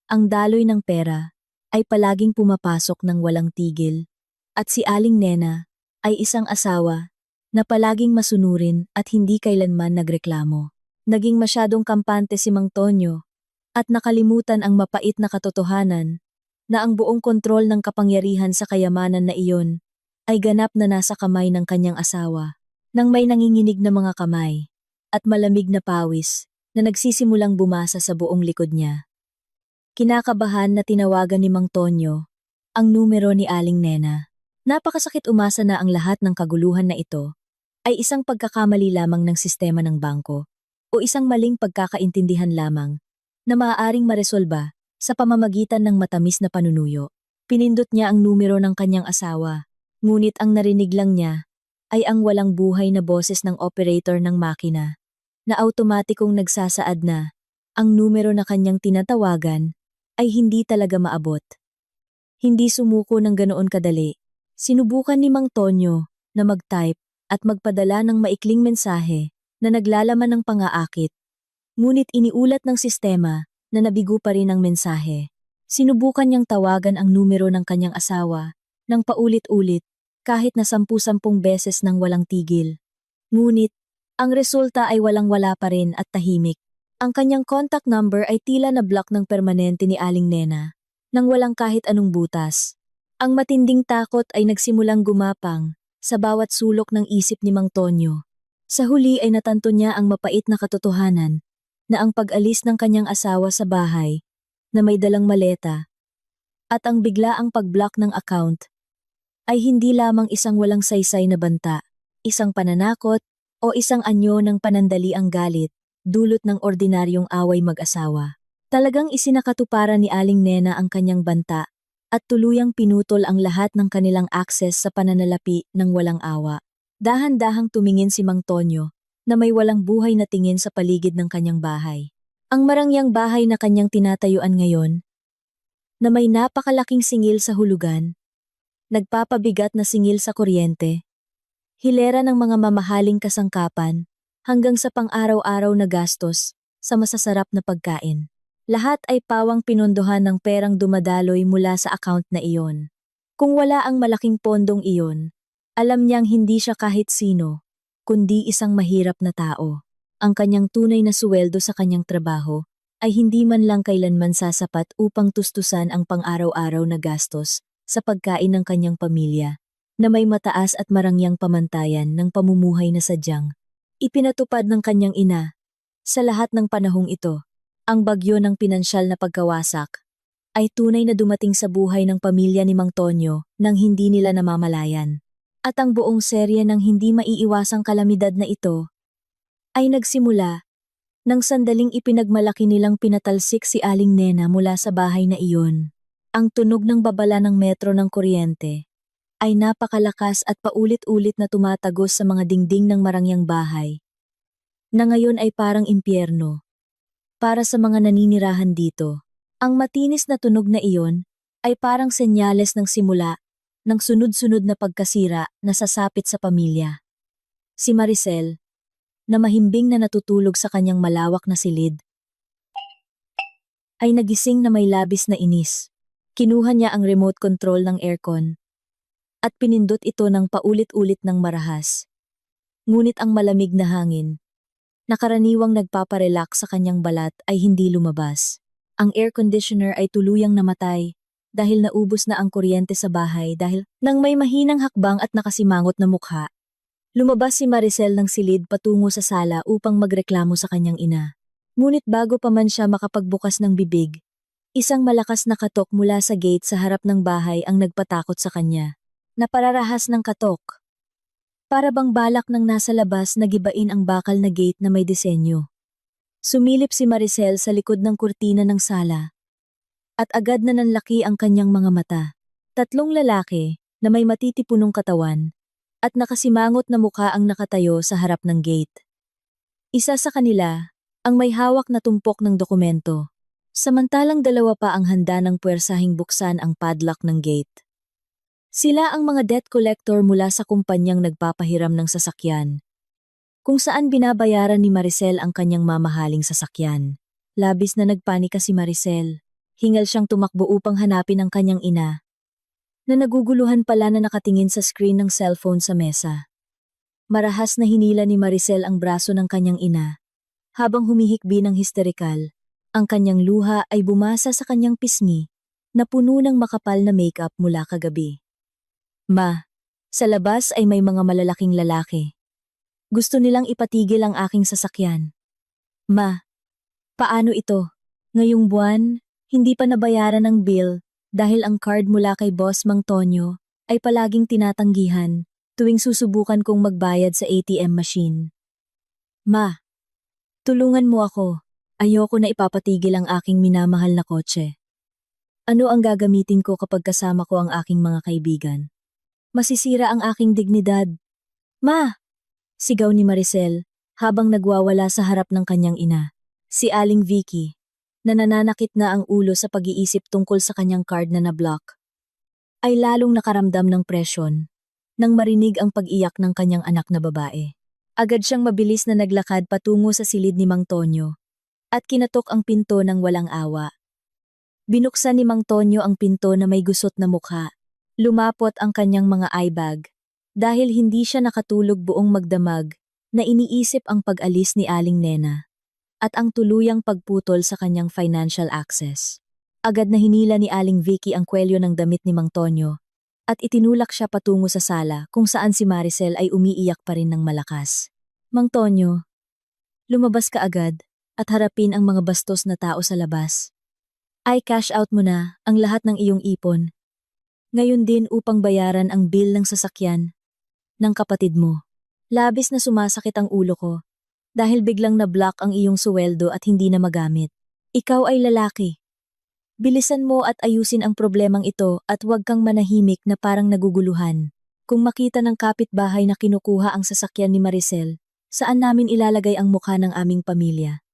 A: ang daloy ng pera ay palaging pumapasok ng walang tigil at si Aling Nena ay isang asawa na palaging masunurin at hindi kailanman nagreklamo. Naging masyadong kampante si Mang Tonyo at nakalimutan ang mapait na katotohanan na ang buong kontrol ng kapangyarihan sa kayamanan na iyon ay ganap na nasa kamay ng kanyang asawa. Nang may nanginginig na mga kamay at malamig na pawis na nagsisimulang bumasa sa buong likod niya. Kinakabahan na tinawagan ni Mang Tonyo ang numero ni Aling Nena. Napakasakit umasa na ang lahat ng kaguluhan na ito ay isang pagkakamali lamang ng sistema ng bangko o isang maling pagkakaintindihan lamang na maaaring maresolba sa pamamagitan ng matamis na panunuyo. Pinindot niya ang numero ng kanyang asawa, ngunit ang narinig lang niya ay ang walang buhay na boses ng operator ng makina na automatikong nagsasaad na ang numero na kanyang tinatawagan ay hindi talaga maabot. Hindi sumuko ng ganoon kadali. Sinubukan ni Mang Tonyo na mag-type at magpadala ng maikling mensahe na naglalaman ng pangaakit. Ngunit iniulat ng sistema na nabigo pa rin ang mensahe. Sinubukan niyang tawagan ang numero ng kanyang asawa ng paulit-ulit kahit na 10-10 beses nang walang tigil. Ngunit, ang resulta ay walang-wala pa rin at tahimik. Ang kanyang contact number ay tila na block ng permanente ni Aling Nena nang walang kahit anong butas. Ang matinding takot ay nagsimulang gumapang sa bawat sulok ng isip ni Mang Tonyo. Sa huli ay natanto niya ang mapait na katotohanan na ang pag-alis ng kanyang asawa sa bahay na may dalang maleta at ang biglaang pag-block ng account ay hindi lamang isang walang saysay na banta, isang pananakot, o isang anyo ng panandaliang galit, dulot ng ordinaryong away mag-asawa. Talagang isinakatuparan ni Aling Nena ang kanyang banta at tuluyang pinutol ang lahat ng kanilang akses sa pananalapi ng walang awa. Dahan-dahang tumingin si Mang Tonyo na may walang buhay na tingin sa paligid ng kanyang bahay. Ang marangyang bahay na kanyang tinatayuan ngayon, na may napakalaking singil sa hulugan, nagpapabigat na singil sa kuryente, hilera ng mga mamahaling kasangkapan, hanggang sa pang-araw-araw na gastos sa masasarap na pagkain. Lahat ay pawang pinondohan ng perang dumadaloy mula sa account na iyon. Kung wala ang malaking pondong iyon, alam niyang hindi siya kahit sino, kundi isang mahirap na tao. Ang kanyang tunay na suweldo sa kanyang trabaho ay hindi man lang kailanman sasapat upang tustusan ang pang-araw-araw na gastos sa pagkain ng kanyang pamilya, na may mataas at marangyang pamantayan ng pamumuhay na sadyang ipinatupad ng kanyang ina. Sa lahat ng panahong ito, ang bagyo ng pinansyal na pagkawasak ay tunay na dumating sa buhay ng pamilya ni Mang Tonyo nang hindi nila namamalayan. At ang buong serye ng hindi maiiwasang kalamidad na ito ay nagsimula nang sandaling ipinagmalaki nilang pinatalsik si Aling Nena mula sa bahay na iyon. Ang tunog ng babala ng metro ng kuryente ay napakalakas at paulit-ulit na tumatagos sa mga dingding ng marangyang bahay, na ngayon ay parang impyerno para sa mga naninirahan dito. Ang matinis na tunog na iyon ay parang senyales ng simula ng sunod-sunod na pagkasira na sasapit sa pamilya. Si Maricel, na mahimbing na natutulog sa kanyang malawak na silid, ay nagising na may labis na inis. Kinuha niya ang remote control ng aircon at pinindot ito ng paulit-ulit ng marahas. Ngunit ang malamig na hangin, na karaniwang nagpaparelax sa kanyang balat, ay hindi lumabas. Ang air conditioner ay tuluyang namatay dahil naubos na ang kuryente sa bahay dahil nang may mahinang hakbang at nakasimangot na mukha. Lumabas si Maricel ng silid patungo sa sala upang magreklamo sa kanyang ina. Ngunit bago pa man siya makapagbukas ng bibig, isang malakas na katok mula sa gate sa harap ng bahay ang nagpatakot sa kanya. Napararahas ng katok, para bang balak ng nasa labas na gibain ang bakal na gate na may disenyo. Sumilip si Maricel sa likod ng kurtina ng sala, at agad na nanlaki ang kanyang mga mata. Tatlong lalaki na may matitipunong katawan at nakasimangot na mukha ang nakatayo sa harap ng gate. Isa sa kanila ang may hawak na tumpok ng dokumento, samantalang dalawa pa ang handa ng puwersahing buksan ang padlock ng gate. Sila ang mga debt collector mula sa kumpanyang nagpapahiram ng sasakyan, kung saan binabayaran ni Maricel ang kanyang mamahaling sasakyan. Labis na nagpanika si Maricel. Hingal siyang tumakbo upang hanapin ang kanyang ina, na naguguluhan pala na nakatingin sa screen ng cellphone sa mesa. Marahas na hinila ni Maricel ang braso ng kanyang ina, habang humihikbi ng histerikal. Ang kanyang luha ay bumasa sa kanyang pisngi, na puno ng makapal na makeup mula kagabi. Ma, sa labas ay may mga malalaking lalaki. Gusto nilang ipatigil ang aking sasakyan. Ma, paano ito? Ngayong buwan, hindi pa nabayaran ang bill dahil ang card mula kay Boss Mang Tonyo ay palaging tinatanggihan tuwing susubukan kong magbayad sa ATM machine. Ma, tulungan mo ako. Ayoko na ipapatigil ang aking minamahal na kotse. Ano ang gagamitin ko kapag kasama ko ang aking mga kaibigan? Masisira ang aking dignidad. Ma! Sigaw ni Maricel habang nagwawala sa harap ng kanyang ina. Si Aling Vicky, na nananakit na ang ulo sa pag-iisip tungkol sa kanyang card na na-block, ay lalong nakaramdam ng presyon nang marinig ang pag-iyak ng kanyang anak na babae. Agad siyang mabilis na naglakad patungo sa silid ni Mang Tonyo at kinatok ang pinto ng walang awa. Binuksan ni Mang Tonyo ang pinto na may gusot na mukha. Lumapot ang kanyang mga eyebag dahil hindi siya nakatulog buong magdamag na iniisip ang pag-alis ni Aling Nena at ang tuluyang pagputol sa kanyang financial access. Agad na hinila ni Aling Vicky ang kwelyo ng damit ni Mang Tonyo at itinulak siya patungo sa sala kung saan si Maricel ay umiiyak pa rin ng malakas. Mang Tonyo, lumabas ka agad at harapin ang mga bastos na tao sa labas. Ay cash out mo na ang lahat ng iyong ipon. Ngayon din upang bayaran ang bill ng sasakyan ng kapatid mo. Labis na sumasakit ang ulo ko dahil biglang na-block ang iyong suweldo at hindi na magamit. Ikaw ay lalaki. Bilisan mo at ayusin ang problemang ito at huwag kang manahimik na parang naguguluhan. Kung makita ng kapitbahay na kinukuha ang sasakyan ni Maricel, saan namin ilalagay ang mukha ng aming pamilya?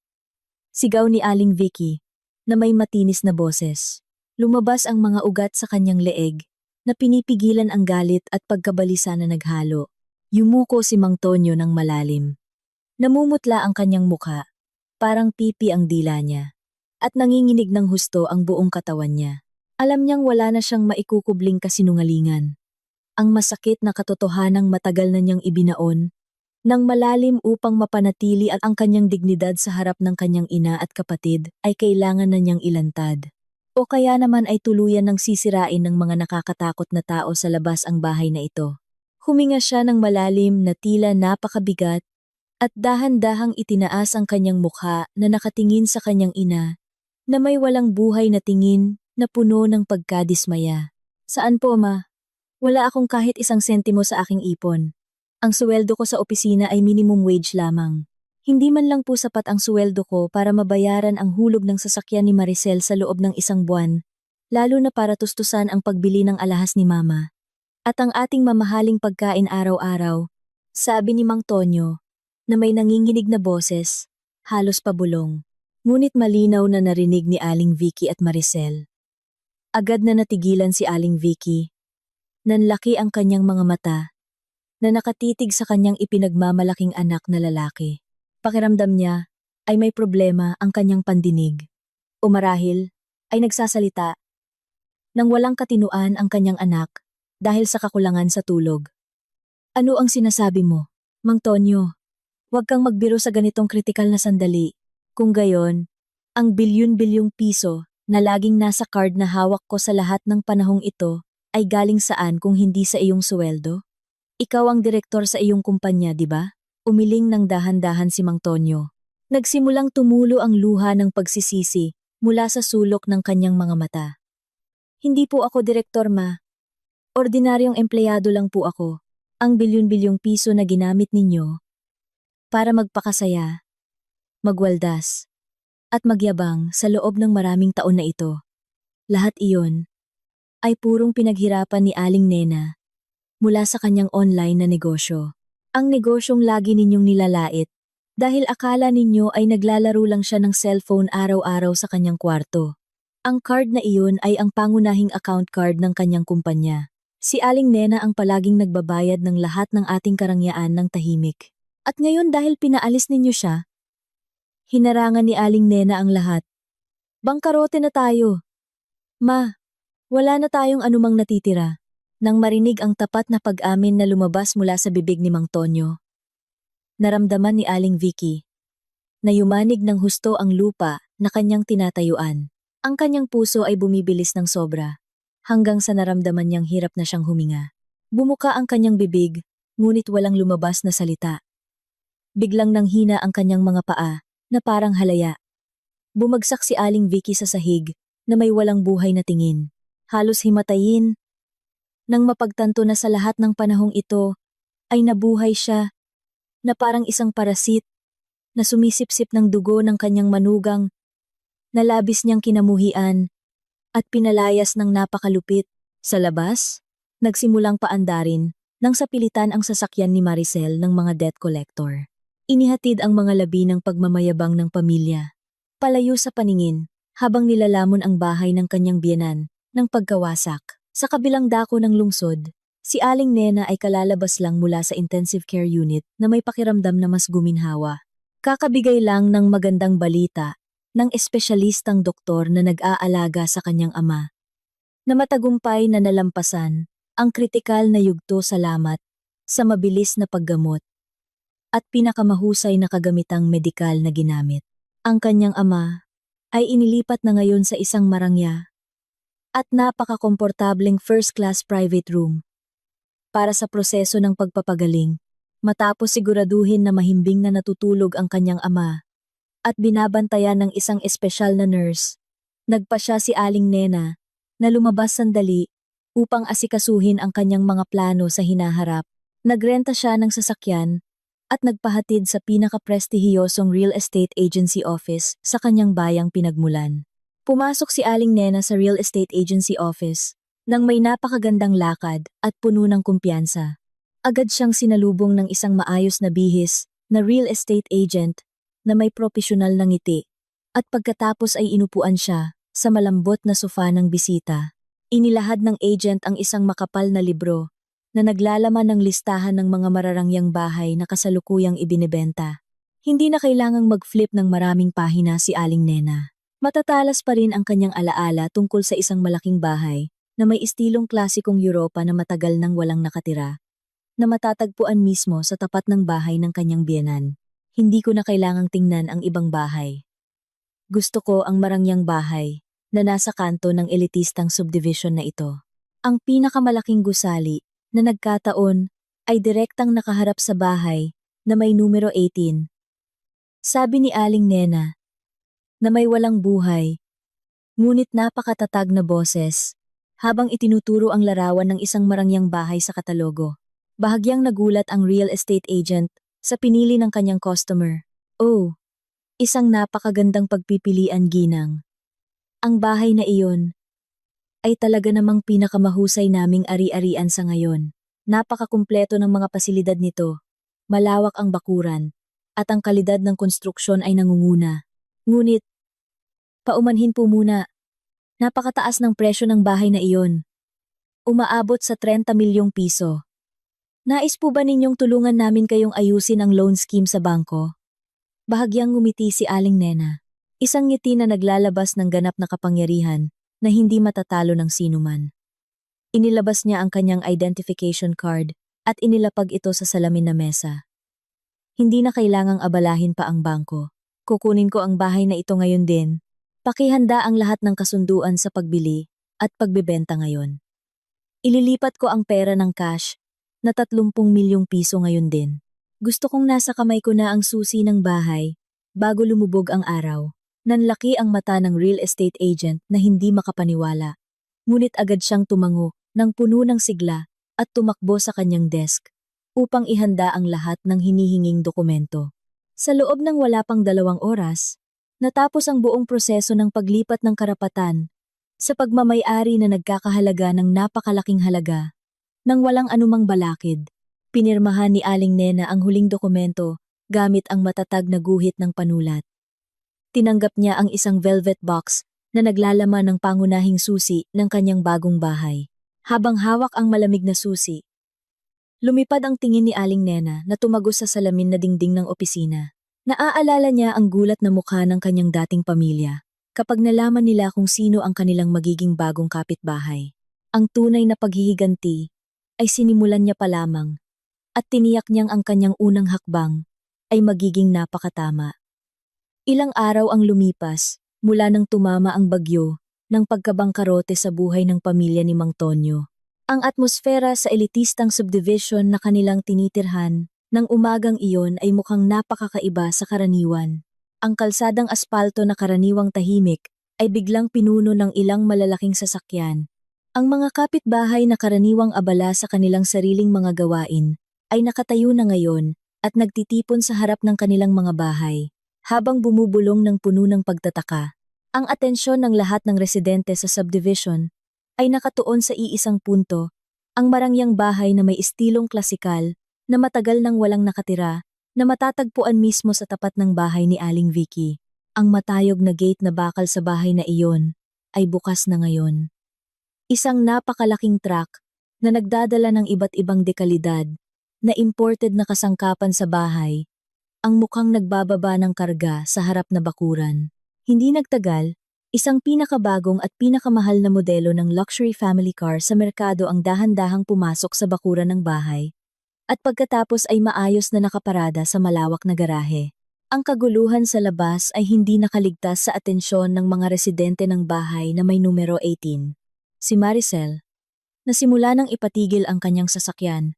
A: Sigaw ni Aling Vicky, na may matinis na boses. Lumabas ang mga ugat sa kanyang leeg, na pinipigilan ang galit at pagkabalisa na naghalo. Yumuko si Mang Tonyo ng malalim. Namumutla ang kanyang mukha, parang pipi ang dila niya. At nanginginig ng husto ang buong katawan niya. Alam niyang wala na siyang maikukubling kasinungalingan. Ang masakit na katotohanang matagal na niyang ibinaon, nang malalim upang mapanatili at ang kanyang dignidad sa harap ng kanyang ina at kapatid ay kailangan na niyang ilantad. O kaya naman ay tuluyan ng sisirain ng mga nakakatakot na tao sa labas ang bahay na ito. Huminga siya ng malalim na tila napakabigat at dahan-dahang itinaas ang kanyang mukha na nakatingin sa kanyang ina na may walang buhay na tingin na puno ng pagkadismaya. Saan po, ma? Wala akong kahit isang sentimo sa aking ipon. Ang suweldo ko sa opisina ay minimum wage lamang. Hindi man lang po sapat ang suweldo ko para mabayaran ang hulog ng sasakyan ni Maricel sa loob ng isang buwan, lalo na para tustusan ang pagbili ng alahas ni Mama. At ang ating mamahaling pagkain araw-araw, sabi ni Mang Tonyo, na may nanginginig na boses, halos pabulong. Ngunit malinaw na narinig ni Aling Vicky at Maricel. Agad na natigilan si Aling Vicky. Nanlaki ang kanyang mga mata, na nakatitig sa kanyang ipinagmamalaking anak na lalaki. Pakiramdam niya ay may problema ang kanyang pandinig. O marahil ay nagsasalita nang walang katinuan ang kanyang anak dahil sa kakulangan sa tulog. Ano ang sinasabi mo, Mang Tonyo? Huwag kang magbiro sa ganitong kritikal na sandali. Kung gayon, ang bilyon-bilyong piso na laging nasa card na hawak ko sa lahat ng panahong ito ay galing saan kung hindi sa iyong suweldo? Ikaw ang direktor sa iyong kumpanya, di ba? Umiling ng dahan-dahan si Mang Tonyo. Nagsimulang tumulo ang luha ng pagsisisi mula sa sulok ng kanyang mga mata. Hindi po ako direktor, ma. Ordinaryong empleyado lang po ako. Ang bilyon-bilyong piso na ginamit ninyo para magpakasaya, magwaldas, at magyabang sa loob ng maraming taon na ito. Lahat iyon ay purong pinaghirapan ni Aling Nena mula sa kanyang online na negosyo. Ang negosyong lagi ninyong nilalait dahil akala ninyo ay naglalaro lang siya ng cellphone araw-araw sa kanyang kwarto. Ang card na iyon ay ang pangunahing account card ng kanyang kumpanya. Si Aling Nena ang palaging nagbabayad ng lahat ng ating karangyaan ng tahimik. At ngayon dahil pinaalis ninyo siya, hinarangan ni Aling Nena ang lahat. Bangkarote na tayo. Ma, wala na tayong anumang natitira. Nang marinig ang tapat na pag-amin na lumabas mula sa bibig ni Mang Tonyo, naramdaman ni Aling Vicky na yumanig ng husto ang lupa na kanyang tinatayuan. Ang kanyang puso ay bumibilis ng sobra, hanggang sa naramdaman niyang hirap na siyang huminga. Bumuka ang kanyang bibig, ngunit walang lumabas na salita. Biglang nanghina ang kanyang mga paa, na parang halaya. Bumagsak si Aling Vicky sa sahig, na may walang buhay na tingin. Halos himatayin. Nang mapagtanto na sa lahat ng panahong ito, ay nabuhay siya, na parang isang parasit, na sumisipsip ng dugo ng kanyang manugang, na labis niyang kinamuhian, at pinalayas ng napakalupit. Sa labas, nagsimulang paandarin, nang sapilitan ang sasakyan ni Maricel ng mga debt collector. Inihatid ang mga labi ng pagmamayabang ng pamilya. Palayo sa paningin, habang nilalamon ang bahay ng kanyang biyenan, ng pagkawasak. Sa kabilang dako ng lungsod, si Aling Nena ay kalalabas lang mula sa intensive care unit na may pakiramdam na mas guminhawa. Kakabigay lang ng magandang balita ng espesyalistang doktor na nag-aalaga sa kanyang ama, na matagumpay na nalampasan ang kritikal na yugto salamat sa mabilis na paggamot at pinakamahusay na kagamitang medikal na ginamit. Ang kanyang ama ay inilipat na ngayon sa isang marangya at napaka-komportableng first-class private room para sa proseso ng pagpapagaling, matapos siguraduhin na mahimbing na natutulog ang kanyang ama at binabantayan ng isang espesyal na nurse. Nagpa siya si Aling Nena na lumabas sandali upang asikasuhin ang kanyang mga plano sa hinaharap. Nagrenta siya ng sasakyan at nagpahatid sa pinaka-prestihiyosong real estate agency office sa kanyang bayang pinagmulan. Pumasok si Aling Nena sa real estate agency office nang may napakagandang lakad at puno ng kumpiyansa. Agad siyang sinalubong ng isang maayos na bihis na real estate agent na may propesyonal na ngiti, at pagkatapos ay inupuan siya sa malambot na sofa ng bisita. Inilahad ng agent ang isang makapal na libro na naglalaman ng listahan ng mga mararangyang bahay na kasalukuyang ibinebenta. Hindi na kailangang mag-flip ng maraming pahina si Aling Nena. Matatalas pa rin ang kanyang alaala tungkol sa isang malaking bahay na may istilong klasikong Europa na matagal nang walang nakatira, na matatagpuan mismo sa tapat ng bahay ng kanyang biyenan. Hindi ko na kailangang tingnan ang ibang bahay. Gusto ko ang marangyang bahay na nasa kanto ng elitistang subdivision na ito. Ang pinakamalaking gusali na nagkataon ay direktang nakaharap sa bahay na may numero 18. Sabi ni Aling Nena, na may walang buhay, ngunit napakatatag na boses, habang itinuturo ang larawan ng isang marangyang bahay sa katalogo. Bahagyang nagulat ang real estate agent sa pinili ng kanyang customer. Oh, isang napakagandang pagpipilian, ginang. Ang bahay na iyon ay talaga namang pinakamahusay naming ari-arian sa ngayon. Napakakumpleto ng mga pasilidad nito, malawak ang bakuran, at ang kalidad ng konstruksyon ay nangunguna. Ngunit, paumanhin po muna, napakataas ng presyo ng bahay na iyon. Umaabot sa 30 milyong piso. Nais po ba ninyong tulungan namin kayong ayusin ang loan scheme sa bangko? Bahagyang ngumiti si Aling Nena. Isang ngiti na naglalabas ng ganap na kapangyarihan na hindi matatalo ng sinuman. Inilabas niya ang kanyang identification card at inilapag ito sa salamin na mesa. Hindi na kailangang abalahin pa ang bangko. Kukunin ko ang bahay na ito ngayon din. Pakihanda ang lahat ng kasunduan sa pagbili at pagbebenta ngayon. Ililipat ko ang pera ng cash na 30 milyong piso ngayon din. Gusto kong nasa kamay ko na ang susi ng bahay bago lumubog ang araw. Nanlaki ang mata ng real estate agent na hindi makapaniwala. Ngunit agad siyang tumango ng puno ng sigla at tumakbo sa kanyang desk upang ihanda ang lahat ng hinihinging dokumento. Sa loob ng wala pang 2 oras, natapos ang buong proseso ng paglipat ng karapatan sa pagmamay-ari na nagkakahalaga ng napakalaking halaga. Nang walang anumang balakid, pinirmahan ni Aling Nena ang huling dokumento gamit ang matatag na guhit ng panulat. Tinanggap niya ang isang velvet box na naglalaman ng pangunahing susi ng kanyang bagong bahay. Habang hawak ang malamig na susi, lumipad ang tingin ni Aling Nena na tumagos sa salamin na dingding ng opisina. Naaalala niya ang gulat na mukha ng kanyang dating pamilya kapag nalaman nila kung sino ang kanilang magiging bagong kapitbahay. Ang tunay na paghihiganti ay sinimulan niya pa lamang, at tiniyak niyang ang kanyang unang hakbang ay magiging napakatama. Ilang araw ang lumipas mula nang tumama ang bagyo ng pagkabangkarote sa buhay ng pamilya ni Mang Tonyo. Ang atmosfera sa elitistang subdivision na kanilang tinitirhan ng umagang iyon ay mukhang napakakaiba sa karaniwan. Ang kalsadang aspalto na karaniwang tahimik ay biglang pinuno ng ilang malalaking sasakyan. Ang mga kapitbahay na karaniwang abala sa kanilang sariling mga gawain ay nakatayo na ngayon at nagtitipon sa harap ng kanilang mga bahay, habang bumubulong ng puno ng pagtataka. Ang atensyon ng lahat ng residente sa subdivision ay nakatuon sa iisang punto, ang marangyang bahay na may estilong klasikal na matagal nang walang nakatira, na matatagpuan mismo sa tapat ng bahay ni Aling Vicky. Ang matayog na gate na bakal sa bahay na iyon ay bukas na ngayon. Isang napakalaking truck na nagdadala ng iba't ibang dekalidad na imported na kasangkapan sa bahay, ang mukhang nagbababa ng karga sa harap na bakuran. Hindi nagtagal, isang pinakabagong at pinakamahal na modelo ng luxury family car sa merkado ang dahan-dahang pumasok sa bakuran ng bahay, at pagkatapos ay maayos na nakaparada sa malawak na garahe. Ang kaguluhan sa labas ay hindi nakaligtas sa atensyon ng mga residente ng bahay na may numero 18. Si Maricel, na simula nang ipatigil ang kanyang sasakyan,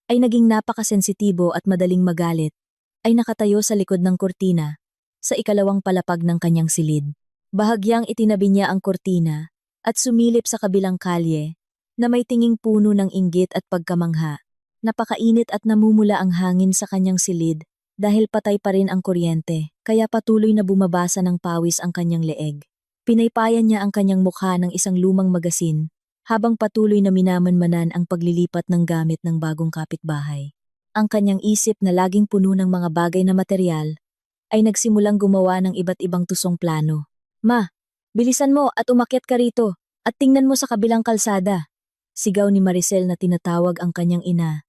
A: ay naging napakasensitibo at madaling magalit, ay nakatayo sa likod ng kurtina, sa ikalawang palapag ng kanyang silid. Bahagyang itinabi niya ang kurtina, at sumilip sa kabilang kalye, na may tinging puno ng inggit at pagkamangha. Napakainit at namumula ang hangin sa kanyang silid dahil patay pa rin ang kuryente, kaya patuloy na bumabasa ng pawis ang kanyang leeg. Pinaypayan niya ang kanyang mukha ng isang lumang magasin habang patuloy na minamanmanan ang paglilipat ng gamit ng bagong kapitbahay. Ang kanyang isip na laging puno ng mga bagay na materyal ay nagsimulang gumawa ng iba't ibang tusong plano. Ma, bilisan mo at umakyat ka rito at tingnan mo sa kabilang kalsada. Sigaw ni Maricel na tinatawag ang kanyang ina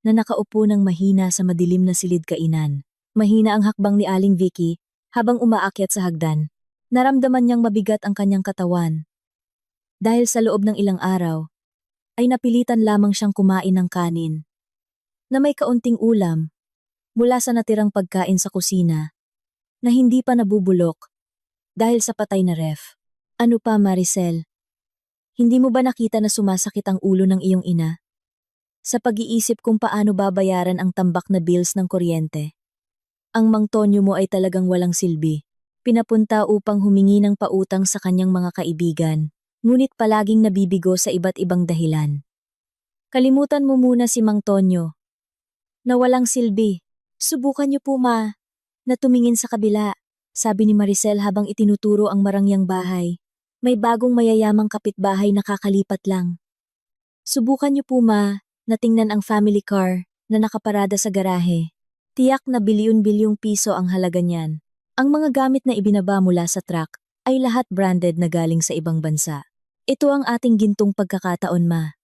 A: na nakaupo ng mahina sa madilim na silid kainan. Mahina ang hakbang ni Aling Vicky habang umaakyat sa hagdan. Naramdaman niyang mabigat ang kanyang katawan. Dahil sa loob ng ilang araw, ay napilitan lamang siyang kumain ng kanin na may kaunting ulam mula sa natirang pagkain sa kusina na hindi pa nabubulok dahil sa patay na ref. Ano pa, Maricel? Hindi mo ba nakita na sumasakit ang ulo ng iyong ina sa pag-iisip kung paano babayaran ang tambak na bills ng kuryente? Ang Mang Tonyo mo ay talagang walang silbi. Pinapunta upang humingi ng pautang sa kanyang mga kaibigan, ngunit palaging nabibigo sa iba't ibang dahilan. Kalimutan mo muna si Mang Tonyo na walang silbi. Subukan niyo po, ma, na tumingin sa kabila, sabi ni Maricel habang itinuturo ang marangyang bahay. May bagong mayayamang kapitbahay na kakalipat lang. Subukan niyo po, ma, na tingnan ang family car na nakaparada sa garahe. Tiyak na bilyon-bilyong piso ang halaga niyan. Ang mga gamit na ibinaba mula sa truck ay lahat branded na galing sa ibang bansa. Ito ang ating gintong pagkakataon, ma.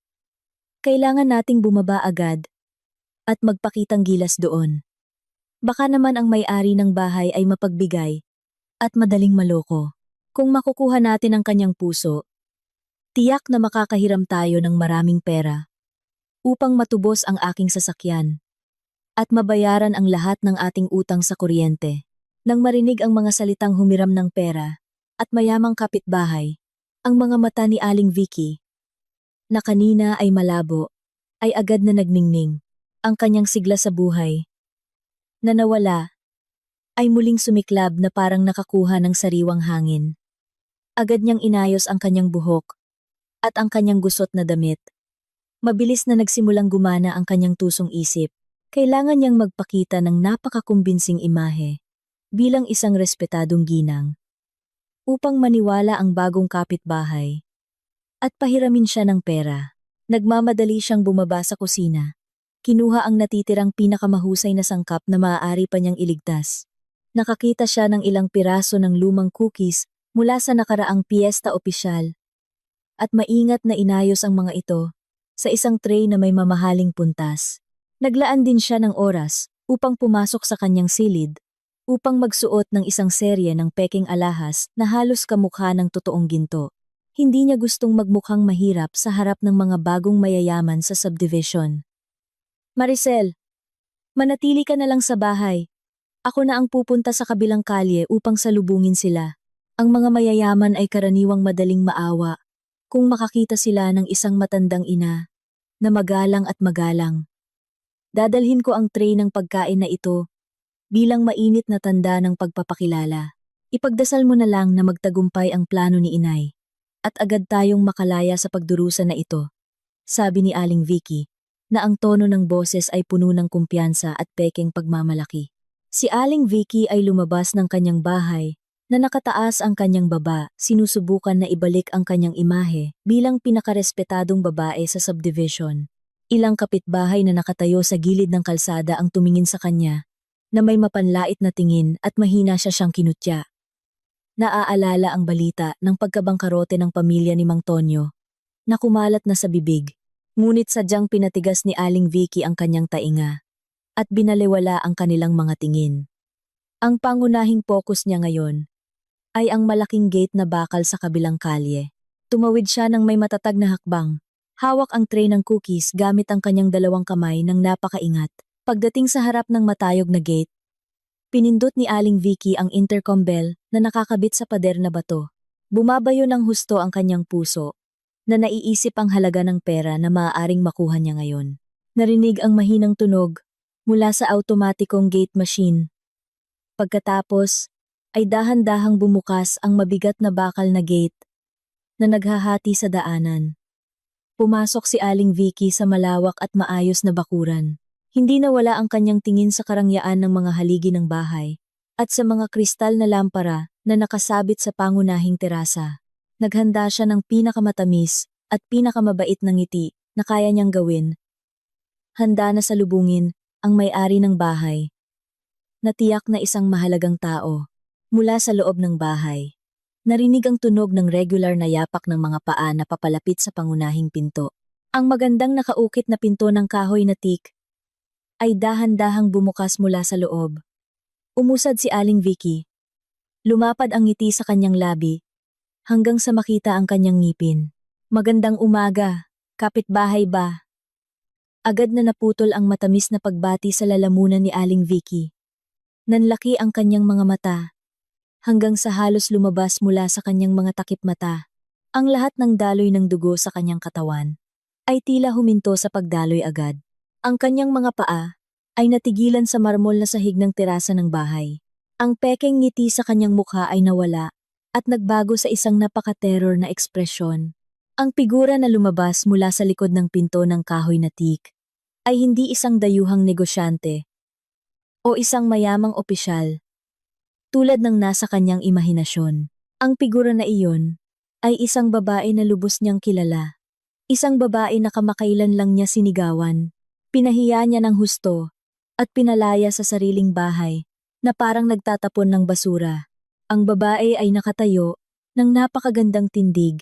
A: Kailangan nating bumaba agad at magpakitang gilas doon. Baka naman ang may-ari ng bahay ay mapagbigay at madaling maloko. Kung makukuha natin ang kanyang puso, tiyak na makakahiram tayo ng maraming pera upang matubos ang aking sasakyan at mabayaran ang lahat ng ating utang sa kuryente. Nang marinig ang mga salitang humiram ng pera at mayamang kapitbahay, ang mga mata ni Aling Vicky, na kanina ay malabo, ay agad na nagningning. Ang kanyang sigla sa buhay na nawala ay muling sumiklab na parang nakakuha ng sariwang hangin. Agad niyang inayos ang kanyang buhok at ang kanyang gusot na damit. Mabilis na nagsimulang gumana ang kanyang tusong isip. Kailangan niyang magpakita ng napakakumbinsing imahe bilang isang respetadong ginang upang maniwala ang bagong kapitbahay at pahiramin siya ng pera. Nagmamadali siyang bumaba sa kusina. Kinuha ang natitirang pinakamahusay na sangkap na maaari pa niyang iligtas. Nakakita siya ng ilang piraso ng lumang cookies mula sa nakaraang piyesta opisyal at maingat na inayos ang mga ito sa isang tray na may mamahaling puntas. Naglaan din siya ng oras upang pumasok sa kanyang silid upang magsuot ng isang serye ng peking alahas na halos kamukha ng totoong ginto. Hindi niya gustong magmukhang mahirap sa harap ng mga bagong mayayaman sa subdivision. Maricel, manatili ka na lang sa bahay. Ako na ang pupunta sa kabilang kalye upang salubungin sila. Ang mga mayayaman ay karaniwang madaling maawa kung makakita sila ng isang matandang ina na magalang at magalang. Dadalhin ko ang tray ng pagkain na ito bilang mainit na tanda ng pagpapakilala. Ipagdasal mo na lang na magtagumpay ang plano ni inay at agad tayong makalaya sa pagdurusa na ito, sabi ni Aling Vicky, na ang tono ng boses ay puno ng kumpiyansa at pekeng pagmamalaki. Si Aling Vicky ay lumabas ng kanyang bahay na nakataas ang kanyang baba, sinusubukan na ibalik ang kanyang imahe bilang pinakarespetadong babae sa subdivision. Ilang kapitbahay na nakatayo sa gilid ng kalsada ang tumingin sa kanya, na may mapanlait na tingin at mahina siyang kinutya. Naaalala ang balita ng pagkabangkarote ng pamilya ni Mang Tonyo, na kumalat na sa bibig, ngunit sadyang pinatigas ni Aling Vicky ang kanyang tainga, at binaliwala ang kanilang mga tingin. Ang pangunahing focus niya ngayon ay ang malaking gate na bakal sa kabilang kalye. Tumawid siya ng may matatag na hakbang. Hawak ang tray ng cookies gamit ang kanyang dalawang kamay ng napakaingat. Pagdating sa harap ng matayog na gate, pinindot ni Aling Vicky ang intercom bell na nakakabit sa pader na bato. Bumabayo ng husto ang kanyang puso, na naiisip ang halaga ng pera na maaaring makuha niya ngayon. Narinig ang mahinang tunog mula sa automatikong gate machine. Pagkatapos, ay dahan-dahang bumukas ang mabigat na bakal na gate na naghahati sa daanan. Pumasok si Aling Vicky sa malawak at maayos na bakuran. Hindi nawala ang kanyang tingin sa karangyaan ng mga haligi ng bahay at sa mga kristal na lampara na nakasabit sa pangunahing terasa. Naghanda siya ng pinakamatamis at pinakamabait na ngiti na kaya niyang gawin. Handa na salubungin ang may-ari ng bahay. Natiyak na isang mahalagang tao mula sa loob ng bahay. Narinig ang tunog ng regular na yapak ng mga paa na papalapit sa pangunahing pinto. Ang magandang nakaukit na pinto ng kahoy na teak ay dahan-dahang bumukas mula sa loob. Umusad si Aling Vicky. Lumapad ang ngiti sa kanyang labi hanggang sa makita ang kanyang ngipin. Magandang umaga, kapitbahay ba? Agad na naputol ang matamis na pagbati sa lalamunan ni Aling Vicky. Nanlaki ang kanyang mga mata hanggang sa halos lumabas mula sa kanyang mga takip mata. Ang lahat ng daloy ng dugo sa kanyang katawan ay tila huminto sa pagdaloy agad. Ang kanyang mga paa ay natigilan sa marmol na sahig ng terasa ng bahay. Ang pekeng ngiti sa kanyang mukha ay nawala at nagbago sa isang napaka-terror na ekspresyon. Ang figura na lumabas mula sa likod ng pinto ng kahoy na teak ay hindi isang dayuhang negosyante o isang mayamang opisyal tulad ng nasa kanyang imahinasyon. Ang figura na iyon ay isang babae na lubos niyang kilala. Isang babae na kamakailan lang niya sinigawan, pinahiya niya ng husto at pinalaya sa sariling bahay na parang nagtatapon ng basura. Ang babae ay nakatayo ng napakagandang tindig,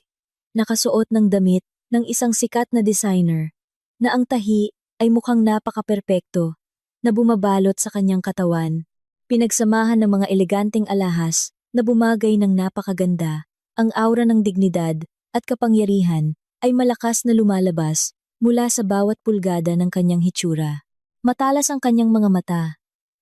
A: nakasuot ng damit ng isang sikat na designer na ang tahi ay mukhang napaka-perpekto na bumabalot sa kanyang katawan. Pinagsamahan ng mga eleganteng alahas na bumagay ng napakaganda, ang aura ng dignidad at kapangyarihan ay malakas na lumalabas mula sa bawat pulgada ng kanyang hitsura. Matalas ang kanyang mga mata,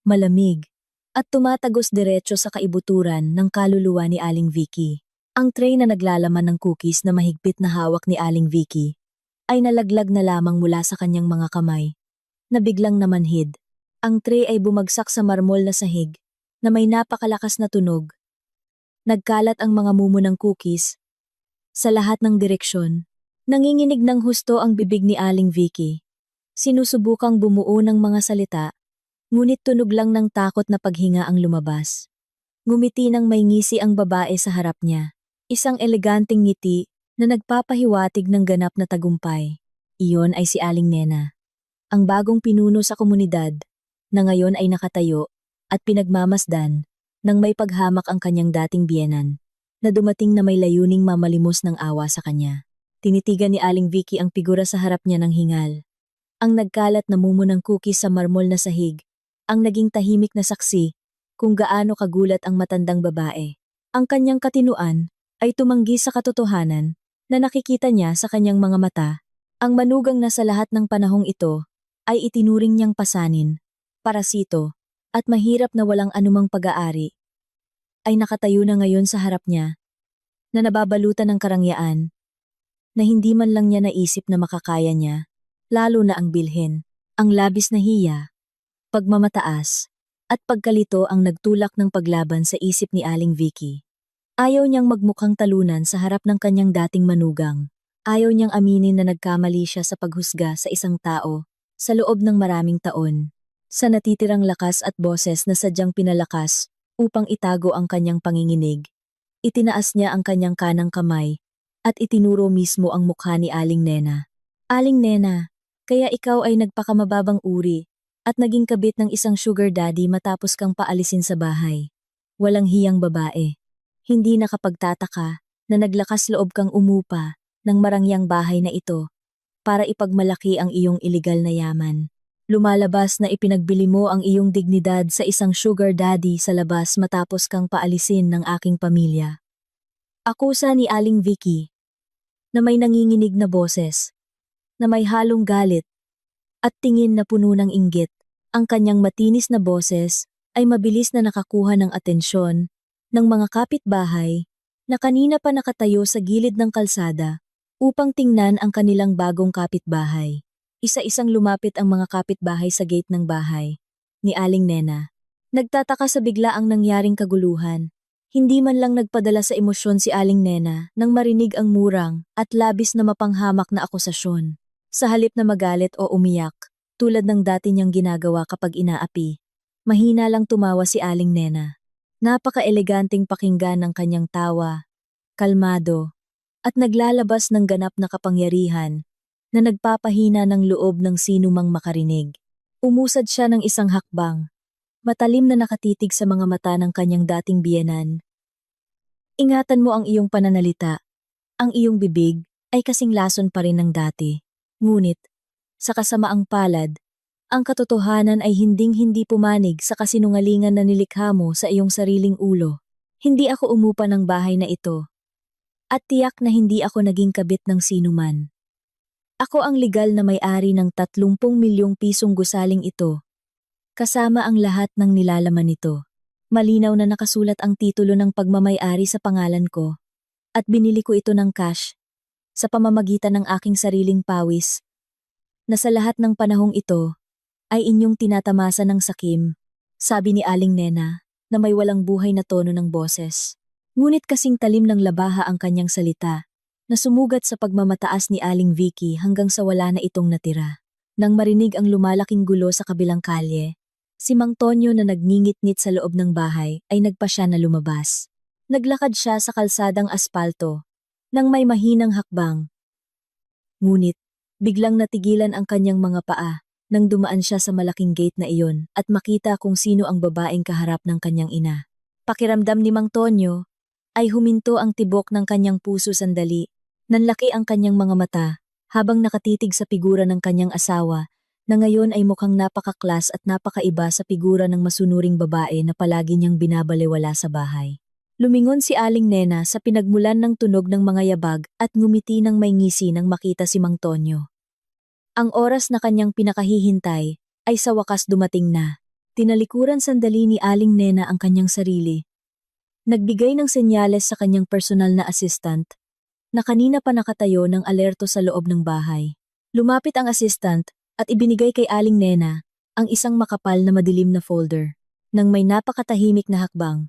A: malamig, at tumatagos diretso sa kaibuturan ng kaluluwa ni Aling Vicky. Ang tray na naglalaman ng cookies na mahigpit na hawak ni Aling Vicky ay nalaglag na lamang mula sa kanyang mga kamay, na biglang namanhid. Ang tray ay bumagsak sa marmol na sahig na may napakalakas na tunog. Nagkalat ang mga mumo ng cookies sa lahat ng direksyon. Nanginginig ng husto ang bibig ni Aling Vicky. Sinusubukang bumuo ng mga salita, ngunit tunog lang ng takot na paghinga ang lumabas. Ngumiti ng may ngisi ang babae sa harap niya. Isang eleganteng ngiti na nagpapahiwatig ng ganap na tagumpay. Iyon ay si Aling Nena, ang bagong pinuno sa komunidad, na ngayon ay nakatayo at pinagmamasdan nang may paghamak ang kanyang dating biyenan, na dumating na may layuning mamalimos ng awa sa kanya. Tinitigan ni Aling Vicky ang figura sa harap niya ng hingal. Ang nagkalat na mumo ng cookies sa marmol na sahig, ang naging tahimik na saksi kung gaano kagulat ang matandang babae. Ang kanyang katinuan ay tumanggi sa katotohanan na nakikita niya sa kanyang mga mata. Ang manugang na sa lahat ng panahong ito ay itinuring niyang pasanin, parasito, at mahirap na walang anumang pag-aari, ay nakatayo na ngayon sa harap niya, na nababalutan ng karangyaan, na hindi man lang niya naisip na makakaya niya, lalo na ang bilhin. Ang labis na hiya, pagmamataas, at pagkalito ang nagtulak ng paglaban sa isip ni Aling Vicky. Ayaw niyang magmukhang talunan sa harap ng kanyang dating manugang. Ayaw niyang aminin na nagkamali siya sa paghusga sa isang tao sa loob ng maraming taon. Sa natitirang lakas at boses na sadyang pinalakas upang itago ang kanyang panginginig, itinaas niya ang kanyang kanang kamay at itinuro mismo ang mukha ni Aling Nena. Aling Nena, kaya ikaw ay nagpakamababang uri at naging kabit ng isang sugar daddy matapos kang paalisin sa bahay. Walang hiyang babae. Hindi nakapagtataka na naglakas loob kang umupa ng marangyang bahay na ito para ipagmalaki ang iyong iligal na yaman. Lumalabas na ipinagbili mo ang iyong dignidad sa isang sugar daddy sa labas matapos kang paalisin ng aking pamilya. Akusa ni Aling Vicky, na may nanginginig na boses, na may halong galit, at tingin na puno ng inggit. Ang kanyang matinis na boses ay mabilis na nakakuha ng atensyon ng mga kapitbahay na kanina pa nakatayo sa gilid ng kalsada upang tingnan ang kanilang bagong kapitbahay. Isa-isang lumapit ang mga kapitbahay sa gate ng bahay ni Aling Nena. Nagtataka sa biglaang nangyaring kaguluhan Hindi man lang nagpadala sa emosyon si Aling Nena nang marinig ang murang at labis na mapanghamak na akusasyon. Sa halip na magalit o umiyak, tulad ng dati niyang ginagawa kapag inaapi, mahina lang tumawa si Aling Nena. Napaka-eleganting pakinggan ng kanyang tawa, kalmado, at naglalabas ng ganap na kapangyarihan na nagpapahina ng loob ng sinumang makarinig. Umusad siya ng isang hakbang, matalim na nakatitig sa mga mata ng kanyang dating biyenan. Ingatan mo ang iyong pananalita. Ang iyong bibig ay kasing lason pa rin ng dati. Ngunit, sa kasamaang palad, ang katotohanan ay hinding-hindi pumanig sa kasinungalingan na nilikha mo sa iyong sariling ulo. Hindi ako umupa ng bahay na ito. At tiyak na hindi ako naging kabit ng sinuman. Ako ang legal na may-ari ng 30 milyong pisong gusaling ito. Kasama ang lahat ng nilalaman nito. Malinaw na nakasulat ang titulo ng pagmamay-ari sa pangalan ko. At binili ko ito ng cash. Sa pamamagitan ng aking sariling pawis. Na sa lahat ng panahong ito, ay inyong tinatamasa ng sakim. Sabi ni Aling Nena, na may walang buhay na tono ng boses. Ngunit kasing talim ng labaha ang kanyang salita, na sumugat sa pagmamataas ni Aling Vicky hanggang sa wala na itong natira. Nang marinig ang lumalaking gulo sa kabilang kalye, si Mang Tonyo na nagngingit-ngit sa loob ng bahay ay nagpa siya na lumabas. Naglakad siya sa kalsadang aspalto, nang may mahinang hakbang. Ngunit, biglang natigilan ang kanyang mga paa, nang dumaan siya sa malaking gate na iyon at makita kung sino ang babaeng kaharap ng kanyang ina. Pakiramdam ni Mang Tonyo, ay huminto ang tibok ng kanyang puso sandali. Nanlaki ang kanyang mga mata, habang nakatitig sa figura ng kanyang asawa, na ngayon ay mukhang napakaklas at napakaiba sa figura ng masunuring babae na palagi niyang binabalewala sa bahay. Lumingon si Aling Nena sa pinagmulan ng tunog ng mga yabag at ngumiti ng may ngisi nang makita si Mang Tonyo. Ang oras na kanyang pinakahihintay ay sa wakas dumating na. Tinalikuran sandali ni Aling Nena ang kanyang sarili. Nagbigay ng senyales sa kanyang personal na assistant na kanina pa nakatayo ng alerto sa loob ng bahay. Lumapit ang assistant at ibinigay kay Aling Nena ang isang makapal na madilim na folder. Nang may napakatahimik na hakbang,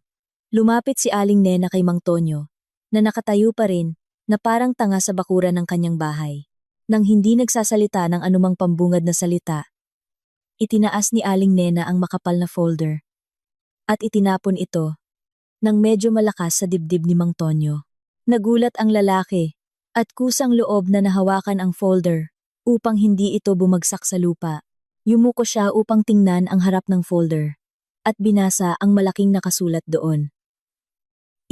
A: lumapit si Aling Nena kay Mang Tonyo na nakatayo pa rin na parang tanga sa bakuran ng kanyang bahay. Nang hindi nagsasalita ng anumang pambungad na salita, itinaas ni Aling Nena ang makapal na folder at itinapon ito nang medyo malakas sa dibdib ni Mang Tonyo. Nagulat ang lalaki at kusang loob na nahawakan ang folder upang hindi ito bumagsak sa lupa. Yumuko siya upang tingnan ang harap ng folder at binasa ang malaking nakasulat doon.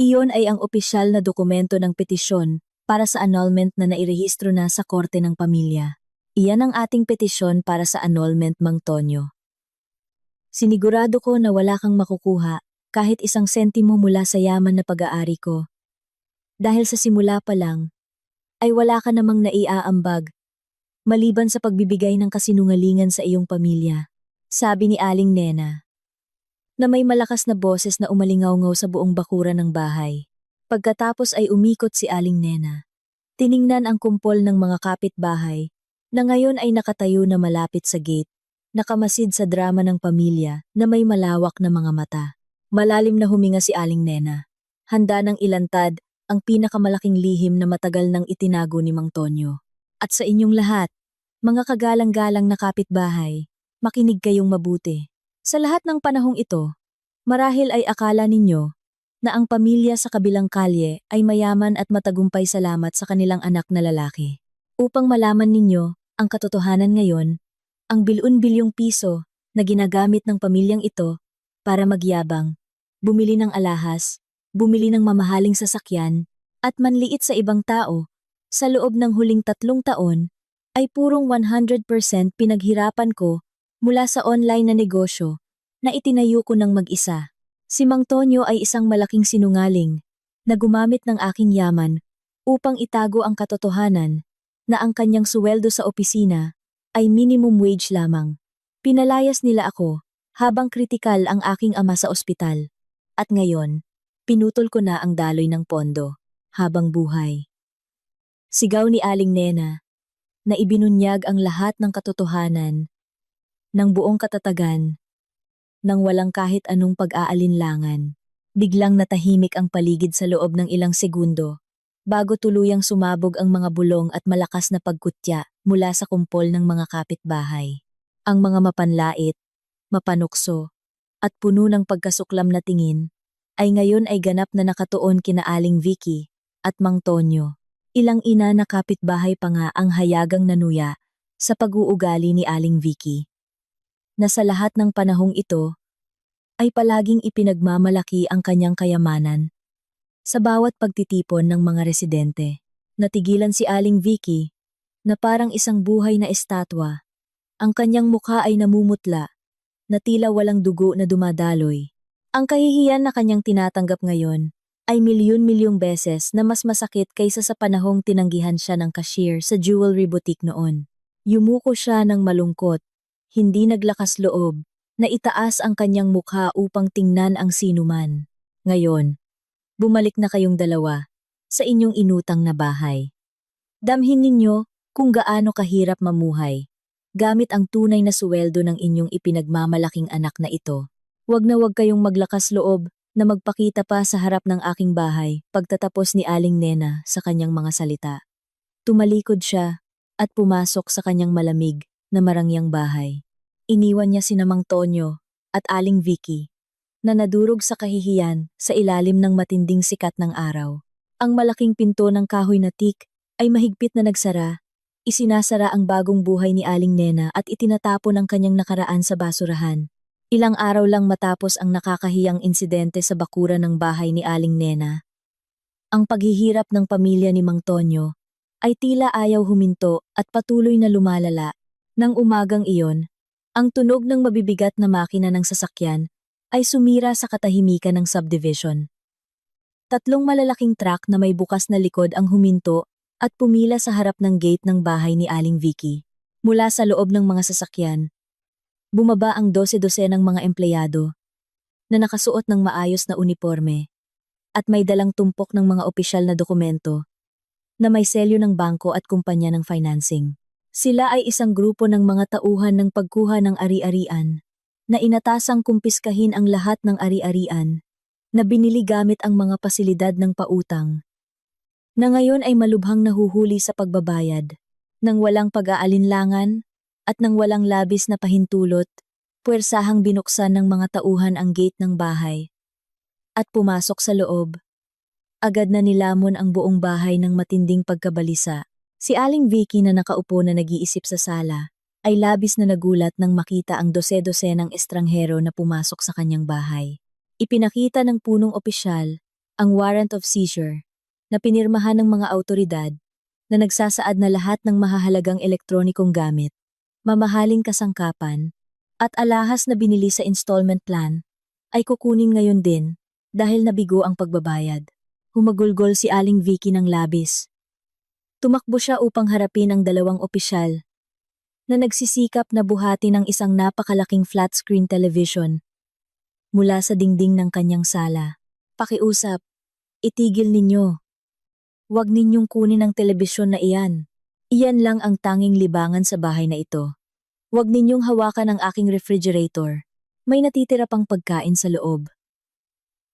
A: Iyon ay ang opisyal na dokumento ng petisyon para sa annulment na nairehistro na sa Korte ng Pamilya. Iyan ang ating petisyon para sa annulment, Mang Tonyo. Sinigurado ko na wala kang makukuha kahit isang sentimo mula sa yaman na pag-aari ko. Dahil sa simula pa lang, ay wala ka namang naiaambag, maliban sa pagbibigay ng kasinungalingan sa iyong pamilya. Sabi ni Aling Nena, na may malakas na boses na umalingaw-ngaw sa buong bakuran ng bahay. Pagkatapos ay umikot si Aling Nena. Tiningnan ang kumpol ng mga kapitbahay, na ngayon ay nakatayo na malapit sa gate, nakamasid sa drama ng pamilya na may malawak na mga mata. Malalim na huminga si Aling Nena. Handa ng ilantad ang pinakamalaking lihim na matagal nang itinago ni Mang Tonyo. At sa inyong lahat, mga kagalang-galang na kapitbahay, makinig kayong mabuti. Sa lahat ng panahong ito, marahil ay akala ninyo na ang pamilya sa kabilang kalye ay mayaman at matagumpay salamat sa kanilang anak na lalaki. Upang malaman ninyo ang katotohanan ngayon, ang bilyon-bilyong piso na ginagamit ng pamilyang ito para magyabang, bumili ng alahas, bumili ng mamahaling sasakyan, at manliit sa ibang tao, sa loob ng huling 3 taon, ay purong 100% pinaghirapan ko mula sa online na negosyo na itinayo ko ng mag-isa. Si Mang Tonyo ay isang malaking sinungaling na gumamit ng aking yaman upang itago ang katotohanan na ang kanyang suweldo sa opisina ay minimum wage lamang. Pinalayas nila ako habang kritikal ang aking ama sa ospital. At ngayon, pinutol ko na ang daloy ng pondo habang buhay. Sigaw ni Aling Nena na ibinunyag ang lahat ng katotohanan ng buong katatagan nang walang kahit anong pag-aalinlangan. Biglang natahimik ang paligid sa loob ng ilang segundo, bago tuluyang sumabog ang mga bulong at malakas na pagkutya mula sa kumpol ng mga kapitbahay. Ang mga mapanlait, mapanukso, at puno ng pagkasuklam na tingin, ay ngayon ay ganap na nakatuon kina Aling Vicky at Mang Tonyo. Ilang ina na kapitbahay pa nga ang hayagang nanuya sa pag-uugali ni Aling Vicky, na sa lahat ng panahong ito ay palaging ipinagmamalaki ang kanyang kayamanan. Sa bawat pagtitipon ng mga residente, natigilan si Aling Vicky na parang isang buhay na estatwa. Ang kanyang mukha ay namumutla, na tila walang dugo na dumadaloy. Ang kahihiyan na kanyang tinatanggap ngayon ay milyon-milyong beses na mas masakit kaysa sa panahong tinanggihan siya ng cashier sa jewelry boutique noon. Yumuko siya ng malungkot, hindi naglakas loob, na itaas ang kanyang mukha upang tingnan ang sinuman. Ngayon, bumalik na kayong dalawa sa inyong inutang na bahay. Damhin ninyo kung gaano kahirap mamuhay gamit ang tunay na suweldo ng inyong ipinagmamalaking anak na ito. Huwag na huwag kayong maglakas loob na magpakita pa sa harap ng aking bahay pagtatapos ni Aling Nena sa kanyang mga salita. Tumalikod siya at pumasok sa kanyang malamig na marangyang bahay. Iniwan niya sina Mang Tonyo at Aling Vicky na nadurog sa kahihiyan sa ilalim ng matinding sikat ng araw. Ang malaking pinto ng kahoy na teak ay mahigpit na nagsara. Isinasara ang bagong buhay ni Aling Nena at itinatapon ang kanyang nakaraan sa basurahan. Ilang araw lang matapos ang nakakahiyang insidente sa bakuran ng bahay ni Aling Nena, ang paghihirap ng pamilya ni Mang Tonyo ay tila ayaw huminto at patuloy na lumalala. Nang umagang iyon, ang tunog ng mabibigat na makina ng sasakyan ay sumira sa katahimikan ng subdivision. Tatlong malalaking truck na may bukas na likod ang huminto at pumila sa harap ng gate ng bahay ni Aling Vicky. Mula sa loob ng mga sasakyan, bumaba ang 12 ng mga empleyado na nakasuot ng maayos na uniforme at may dalang tumpok ng mga opisyal na dokumento na may selyo ng bangko at kumpanya ng financing. Sila ay isang grupo ng mga tauhan ng pagkuha ng ari-arian na inatasang kumpiskahin ang lahat ng ari-arian na binili gamit ang mga pasilidad ng pautang, na ngayon ay malubhang nahuhuli sa pagbabayad, nang walang pag-aalinlangan at nang walang labis na pahintulot. Puwersahang binuksan ng mga tauhan ang gate ng bahay at pumasok sa loob. Agad na nilamon ang buong bahay ng matinding pagkabalisa. Si Aling Vicky na nakaupo na nag-iisip sa sala ay labis na nagulat nang makita ang 12 ng estranghero na pumasok sa kanyang bahay. Ipinakita ng punong opisyal ang warrant of seizure na pinirmahan ng mga awtoridad na nagsasaad na lahat ng mahahalagang elektronikong gamit, mamahaling kasangkapan, at alahas na binili sa installment plan ay kukunin ngayon din dahil nabigo ang pagbabayad. Humagulgol si Aling Vicky ng labis. Tumakbo siya upang harapin ang dalawang opisyal na nagsisikap na buhati ng isang napakalaking flat-screen television mula sa dingding ng kanyang sala. Pakiusap, itigil ninyo. Huwag ninyong kunin ang telebisyon na iyan. Iyan lang ang tanging libangan sa bahay na ito. Huwag ninyong hawakan ang aking refrigerator. May natitira pang pagkain sa loob.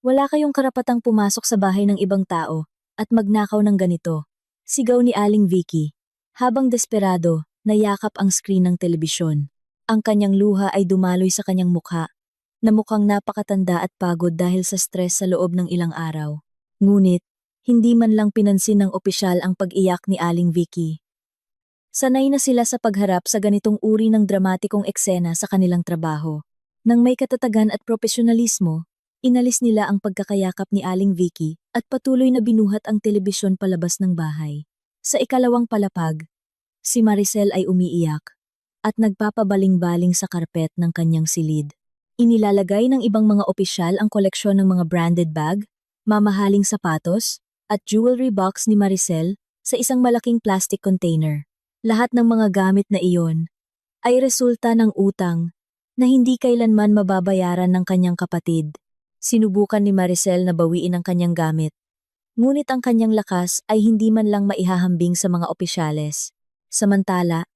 A: Wala kayong karapatang pumasok sa bahay ng ibang tao at magnakaw ng ganito. Sigaw ni Aling Vicky, habang desperado, nayakap ang screen ng telebisyon. Ang kanyang luha ay dumaloy sa kanyang mukha, na mukhang napakatanda at pagod dahil sa stress sa loob ng ilang araw. Ngunit, hindi man lang pinansin ng opisyal ang pag-iyak ni Aling Vicky. Sanay na sila sa pagharap sa ganitong uri ng dramatikong eksena sa kanilang trabaho. Nang may katatagan at profesionalismo, inalis nila ang pagkakayakap ni Aling Vicky at patuloy na binuhat ang telebisyon palabas ng bahay. Sa ikalawang palapag, si Maricel ay umiiyak at nagpapabaling-baling sa karpet ng kanyang silid. Inilalagay ng ibang mga opisyal ang koleksyon ng mga branded bag, mamahaling sapatos, at jewelry box ni Maricel sa isang malaking plastic container. Lahat ng mga gamit na iyon ay resulta ng utang na hindi kailanman mababayaran ng kanyang kapatid. Sinubukan ni Maricel na bawiin ang kanyang gamit, ngunit ang kanyang lakas ay hindi man lang maihahambing sa mga opisyales. Samantala,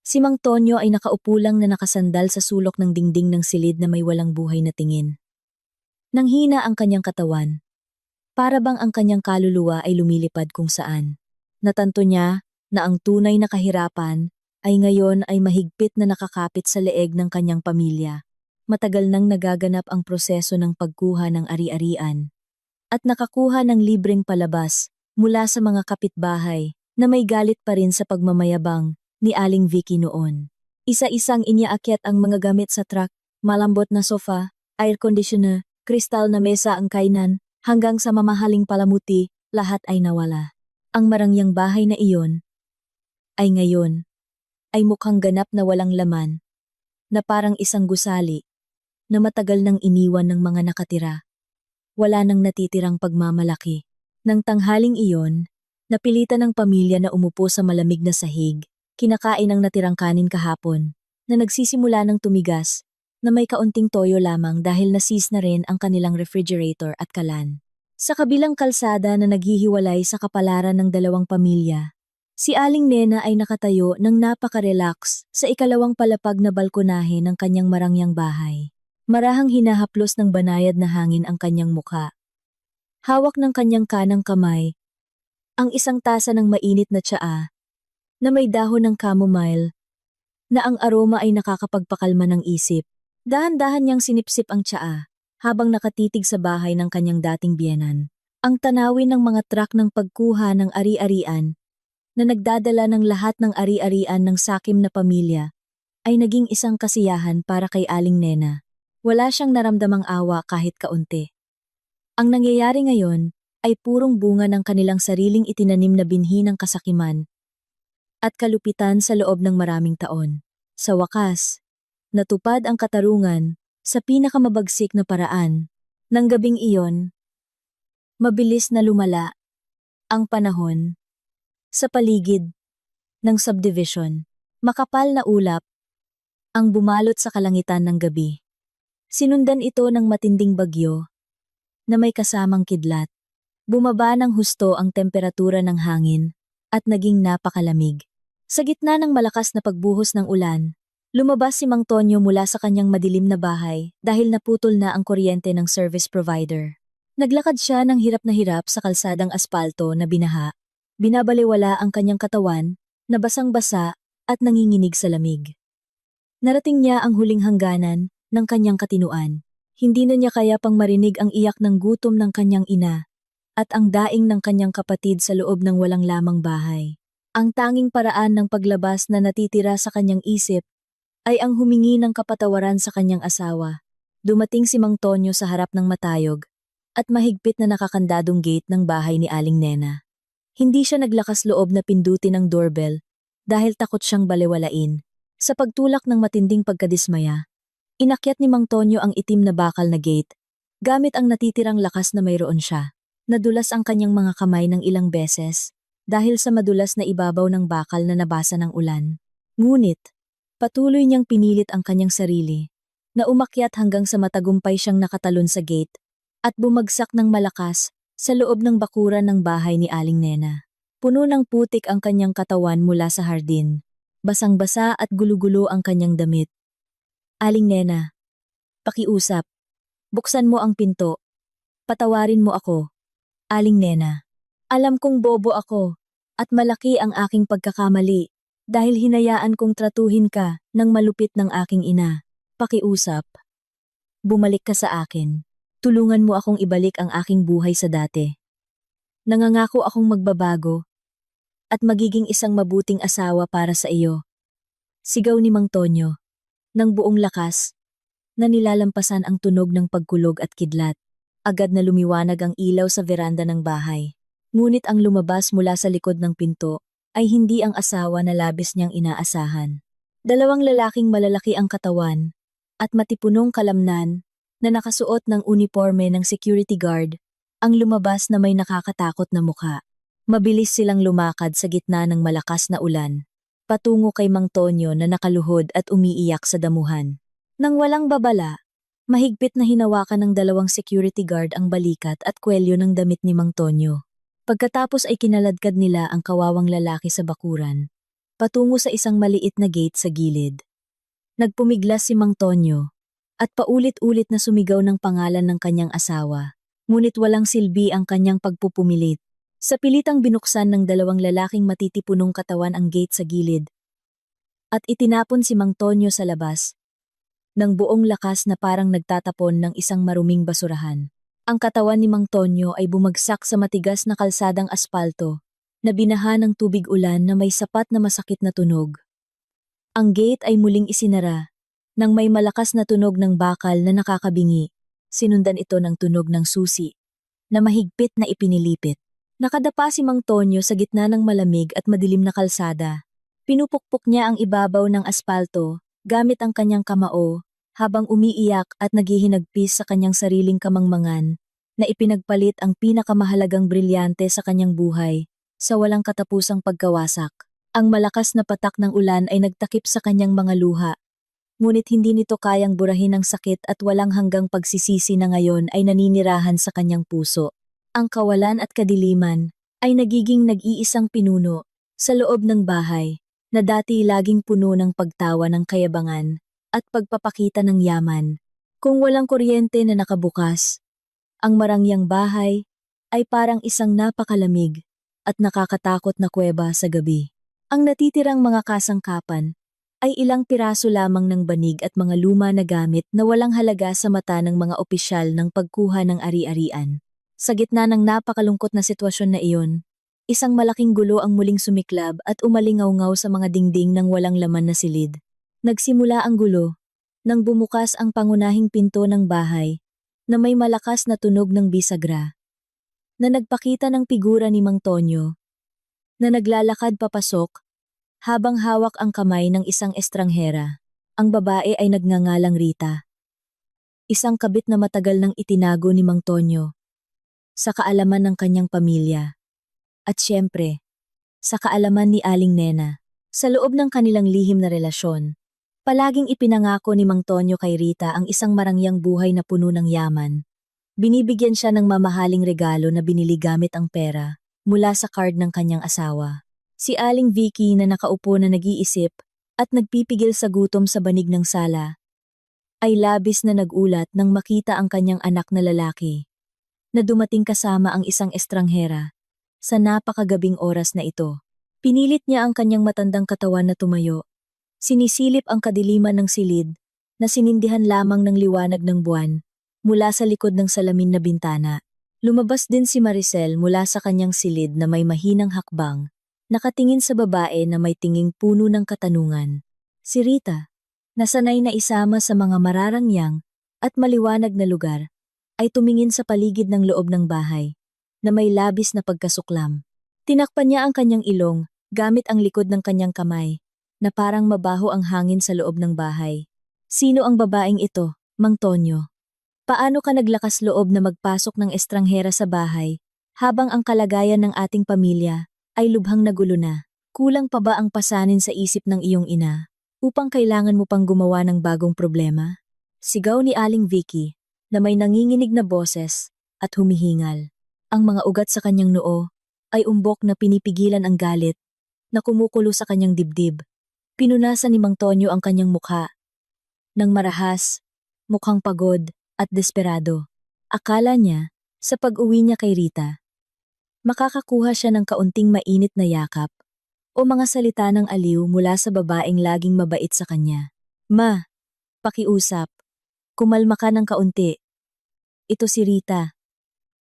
A: si Mang Tonyo ay nakaupo lang na nakasandal sa sulok ng dingding ng silid na may walang buhay na tingin. Nanghina ang kanyang katawan. Para bang ang kanyang kaluluwa ay lumilipad kung saan. Natanto niya na ang tunay na kahirapan ay ngayon ay mahigpit na nakakapit sa leeg ng kanyang pamilya. Matagal nang nagaganap ang proseso ng pagkuha ng ari-arian at nakakuha ng libreng palabas mula sa mga kapitbahay na may galit pa rin sa pagmamayabang ni Aling Vicky noon. Isa-isang iniaakyat ang mga gamit sa truck, malambot na sofa, air conditioner, kristal na mesa ang kainan, hanggang sa mamahaling palamuti, lahat ay nawala. Ang marangyang bahay na iyon ay ngayon ay mukhang ganap na walang laman, na parang isang gusali na matagal nang iniwan ng mga nakatira. Wala nang natitirang pagmamalaki. Nang tanghaling iyon, napilitan ng pamilya na umupo sa malamig na sahig, kinakain ang natirang kanin kahapon, na nagsisimula ng tumigas, na may kaunting toyo lamang dahil nasis na rin ang kanilang refrigerator at kalan. Sa kabilang kalsada na naghihiwalay sa kapalaran ng dalawang pamilya, si Aling Nena ay nakatayo ng napaka-relax sa ikalawang palapag na balkonahe ng kanyang marangyang bahay. Marahang hinahaplos ng banayad na hangin ang kanyang mukha. Hawak ng kanyang kanang kamay ang isang tasa ng mainit na tsaa na may dahon ng chamomile na ang aroma ay nakakapagpakalma ng isip. Dahan-dahan niyang sinipsip ang tsaa habang nakatitig sa bahay ng kanyang dating biyenan. Ang tanawin ng mga truck ng pagkuha ng ari-arian na nagdadala ng lahat ng ari-arian ng sakim na pamilya ay naging isang kasiyahan para kay Aling Nena. Wala siyang naramdamang awa kahit kaunti. Ang nangyayari ngayon ay purong bunga ng kanilang sariling itinanim na binhi ng kasakiman at kalupitan sa loob ng maraming taon. Sa wakas, natupad ang katarungan sa pinakamabagsik na paraan. Nang gabing iyon, mabilis na lumala ang panahon sa paligid ng subdivision. Makapal na ulap ang bumalot sa kalangitan ng gabi. Sinundan ito ng matinding bagyo na may kasamang kidlat. Bumaba ng husto ang temperatura ng hangin at naging napakalamig. Sa gitna ng malakas na pagbuhos ng ulan, lumabas si Mang Tonyo mula sa kanyang madilim na bahay dahil naputol na ang kuryente ng service provider. Naglakad siya ng hirap na hirap sa kalsadang aspalto na binaha. Binabalewala ang kanyang katawan na basang-basa at nanginginig sa lamig. Narating niya ang huling hangganan ng kanyang katinuan. Hindi na niya kaya pang marinig ang iyak ng gutom ng kanyang ina at ang daing ng kanyang kapatid sa loob ng walang lamang bahay. Ang tanging paraan ng paglabas na natitira sa kanyang isip ay ang humingi ng kapatawaran sa kanyang asawa. Dumating si Mang Tonyo sa harap ng matayog at mahigpit na nakakandadong gate ng bahay ni Aling Nena. Hindi siya naglakas loob na pindutin ang doorbell dahil takot siyang balewalain. Sa pagtulak ng matinding pagkadismaya, inakyat ni Mang Tonyo ang itim na bakal na gate gamit ang natitirang lakas na mayroon siya. Nadulas ang kanyang mga kamay ng ilang beses dahil sa madulas na ibabaw ng bakal na nabasa ng ulan. Ngunit, patuloy niyang pinilit ang kanyang sarili na umakyat hanggang sa matagumpay siyang nakatalon sa gate at bumagsak ng malakas sa loob ng bakuran ng bahay ni Aling Nena. Puno ng putik ang kanyang katawan mula sa hardin. Basang-basa at gulo-gulo ang kanyang damit. Aling Nena, pakiusap. Buksan mo ang pinto. Patawarin mo ako. Aling Nena, alam kong bobo ako at malaki ang aking pagkakamali dahil hinayaan kong tratuhin ka ng malupit ng aking ina. Pakiusap. Bumalik ka sa akin. Tulungan mo akong ibalik ang aking buhay sa dati. Nangangako akong magbabago at magiging isang mabuting asawa para sa iyo. Sigaw ni Mang Tonyo, ng buong lakas, na nilalampasan ang tunog ng pagkulog at kidlat. Agad na lumiwanag ang ilaw sa veranda ng bahay. Ngunit ang lumabas mula sa likod ng pinto ay hindi ang asawa na labis niyang inaasahan. Dalawang lalaking malalaki ang katawan at matipunong kalamnan na nakasuot ng uniforme ng security guard ang lumabas na may nakakatakot na mukha. Mabilis silang lumakad sa gitna ng malakas na ulan, patungo kay Mang Tonyo na nakaluhod at umiiyak sa damuhan. Nang walang babala, mahigpit na hinawakan ng dalawang security guard ang balikat at kwelyo ng damit ni Mang Tonyo. Pagkatapos ay kinaladkad nila ang kawawang lalaki sa bakuran, patungo sa isang maliit na gate sa gilid. Nagpumiglas si Mang Tonyo at paulit-ulit na sumigaw ng pangalan ng kanyang asawa. Ngunit walang silbi ang kanyang pagpupumilit. Sa pilitang binuksan ng dalawang lalaking matitipunong katawan ang gate sa gilid at itinapon si Mang Tonyo sa labas ng buong lakas na parang nagtatapon ng isang maruming basurahan. Ang katawan ni Mang Tonyo ay bumagsak sa matigas na kalsadang aspalto na binaha ng tubig ulan na may sapat na masakit na tunog. Ang gate ay muling isinara nang may malakas na tunog ng bakal na nakakabingi. Sinundan ito ng tunog ng susi na mahigpit na ipinilipit. Nakadapa si Mang Tonyo sa gitna ng malamig at madilim na kalsada. Pinupukpok niya ang ibabaw ng aspalto gamit ang kanyang kamao habang umiiyak at naghihinagpis sa kanyang sariling kamangmangan na ipinagpalit ang pinakamahalagang brilyante sa kanyang buhay sa walang katapusang pagkawasak. Ang malakas na patak ng ulan ay nagtakip sa kanyang mga luha, ngunit hindi nito kayang burahin ang sakit at walang hanggang pagsisisi na ngayon ay naninirahan sa kanyang puso. Ang kawalan at kadiliman ay nagiging nag-iisang pinuno sa loob ng bahay na dati laging puno ng pagtawa ng kayabangan at pagpapakita ng yaman. Kung walang kuryente na nakabukas, ang marangyang bahay ay parang isang napakalamig at nakakatakot na kuweba sa gabi. Ang natitirang mga kasangkapan ay ilang piraso lamang ng banig at mga luma na gamit na walang halaga sa mata ng mga opisyal ng pagkuha ng ari-arian. Sa gitna ng napakalungkot na sitwasyon na iyon, isang malaking gulo ang muling sumiklab at umalingaw-ngaw sa mga dingding ng walang laman na silid. Nagsimula ang gulo nang bumukas ang pangunahing pinto ng bahay na may malakas na tunog ng bisagra na nagpakita ng figura ni Mang Tonyo na naglalakad papasok habang hawak ang kamay ng isang estranghera. Ang babae ay nagngangalang Rita, isang kabit na matagal nang itinago ni Mang Tonyo sa kaalaman ng kanyang pamilya. At siyempre, sa kaalaman ni Aling Nena. Sa loob ng kanilang lihim na relasyon, palaging ipinangako ni Mang Tonyo kay Rita ang isang marangyang buhay na puno ng yaman. Binibigyan siya ng mamahaling regalo na binili gamit ang pera mula sa card ng kanyang asawa. Si Aling Vicky na nakaupo na nag-iisip at nagpipigil sa gutom sa banig ng sala, ay labis na nagulat nang makita ang kanyang anak na lalaki na dumating kasama ang isang estranghera. Sa napakagabing oras na ito, pinilit niya ang kanyang matandang katawan na tumayo. Sinisilip ang kadiliman ng silid na sinindihan lamang ng liwanag ng buwan mula sa likod ng salamin na bintana. Lumabas din si Maricel mula sa kanyang silid na may mahinang hakbang, nakatingin sa babae na may tinging puno ng katanungan. Si Rita, nasanay na isama sa mga mararangyang at maliwanag na lugar, ay tumingin sa paligid ng loob ng bahay na may labis na pagkasuklam. Tinakpan niya ang kanyang ilong gamit ang likod ng kanyang kamay na parang mabaho ang hangin sa loob ng bahay. Sino ang babaeng ito, Mang Tonyo? Paano ka naglakas loob na magpasok ng estranghera sa bahay habang ang kalagayan ng ating pamilya ay lubhang nagulo na? Kulang pa ba ang pasanin sa isip ng iyong ina upang kailangan mo pang gumawa ng bagong problema? Sigaw ni Aling Vicky na may nanginginig na boses at humihingal. Ang mga ugat sa kanyang noo ay umbok na pinipigilan ang galit na kumukulo sa kanyang dibdib. Pinunasan ni Mang Tonyo ang kanyang mukha nang marahas, mukhang pagod at desperado. Akala niya, sa pag-uwi niya kay Rita, makakakuha siya ng kaunting mainit na yakap o mga salita ng aliw mula sa babaeng laging mabait sa kanya. Ma, pakiusap. Kumalma ka ng kaunti. Ito si Rita,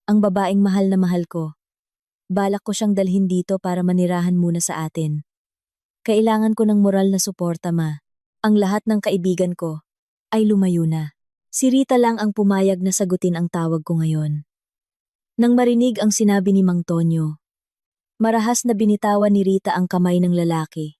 A: ang babaeng mahal na mahal ko. Balak ko siyang dalhin dito para manirahan muna sa atin. Kailangan ko ng moral na suporta, ma. Ang lahat ng kaibigan ko ay lumayo na. Si Rita lang ang pumayag na sagutin ang tawag ko ngayon. Nang marinig ang sinabi ni Mang Tonyo, marahas na binitawan ni Rita ang kamay ng lalaki,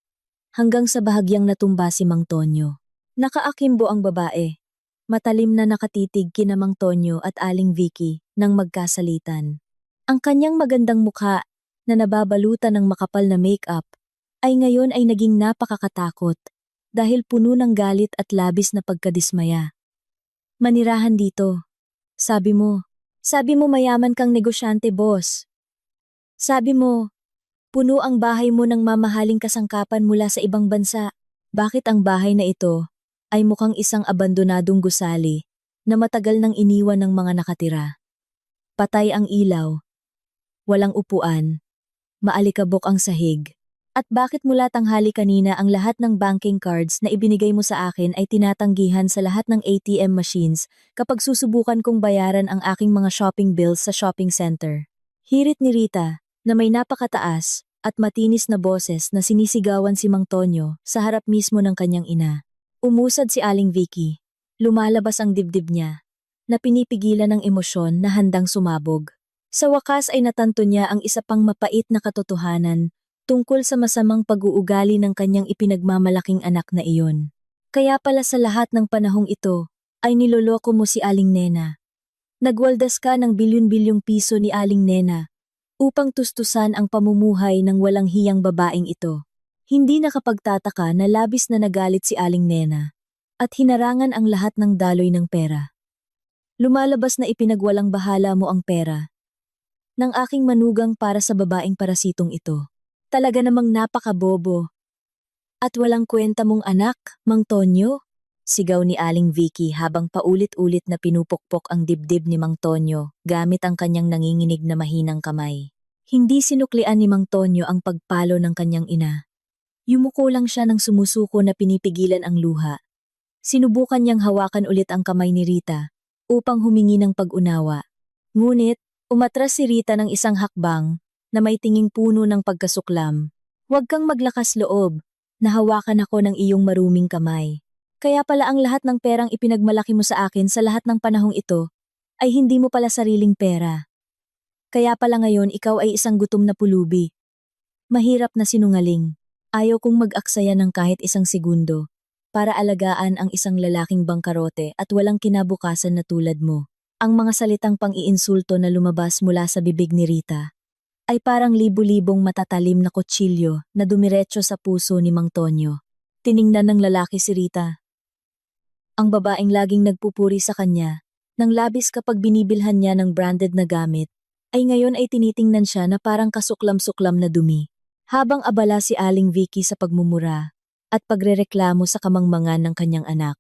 A: hanggang sa bahagyang natumba si Mang Tonyo. Nakaakimbo ang babae. Matalim na nakatitig kina Mang Tonyo at Aling Vicky nang magkasalitan. Ang kanyang magandang mukha na nababalutan ng makapal na make-up ay ngayon ay naging napakakatakot dahil puno ng galit at labis na pagkadismaya. Manirahan dito. Sabi mo mayaman kang negosyante, boss. Sabi mo, puno ang bahay mo ng mamahaling kasangkapan mula sa ibang bansa. Bakit ang bahay na ito ay mukhang isang abandonadong gusali na matagal nang iniwan ng mga nakatira. Patay ang ilaw, walang upuan, maalikabok ang sahig. At bakit mula tanghali kanina ang lahat ng banking cards na ibinigay mo sa akin ay tinatanggihan sa lahat ng ATM machines kapag susubukan kong bayaran ang aking mga shopping bills sa shopping center? Hirit ni Rita na may napakataas at matinis na boses na sinisigawan si Mang Tonyo sa harap mismo ng kanyang ina. Umusad si Aling Vicky. Lumalabas ang dibdib niya na pinipigilan ng emosyon na handang sumabog. Sa wakas ay natanto niya ang isa pang mapait na katotohanan tungkol sa masamang pag-uugali ng kanyang ipinagmamalaking anak na iyon. Kaya pala sa lahat ng panahong ito, ay niloloko mo si Aling Nena. Nagwaldas ka ng bilyon-bilyong piso ni Aling Nena upang tustusan ang pamumuhay ng walang hiyang babaeng ito. Hindi nakapagtataka na labis na nagalit si Aling Nena at hinarangan ang lahat ng daloy ng pera. Lumalabas na ipinagwalang bahala mo ang pera ng aking manugang para sa babaeng parasitong ito. Talaga namang napakabobo. At walang kwenta mong anak, Mang Tonyo? Sigaw ni Aling Vicky habang paulit-ulit na pinupukpok ang dibdib ni Mang Tonyo gamit ang kanyang nanginginig na mahinang kamay. Hindi sinuklian ni Mang Tonyo ang pagpalo ng kanyang ina. Yumuko lang siya ng sumusuko na pinipigilan ang luha. Sinubukan niyang hawakan ulit ang kamay ni Rita upang humingi ng pag-unawa. Ngunit, umatras si Rita ng isang hakbang na may tinging puno ng pagkasuklam. Huwag kang maglakas loob, nahawakan ako ng iyong maruming kamay. Kaya pala ang lahat ng perang ipinagmalaki mo sa akin sa lahat ng panahong ito, ay hindi mo pala sariling pera. Kaya pala ngayon ikaw ay isang gutom na pulubi. Mahirap na sinungaling. Ayaw kong mag-aksaya ng kahit isang segundo para alagaan ang isang lalaking bangkarote at walang kinabukasan na tulad mo. Ang mga salitang pang-iinsulto na lumabas mula sa bibig ni Rita ay parang libu-libong matatalim na kutsilyo na dumiretso sa puso ni Mang Tonyo. Tiningnan ng lalaki si Rita. Ang babaeng laging nagpupuri sa kanya, nang labis kapag binibilhan niya ng branded na gamit, ay ngayon ay tinitingnan siya na parang kasuklam-suklam na dumi. Habang abala si Aling Vicky sa pagmumura at pagrereklamo sa kamangmangan ng kanyang anak,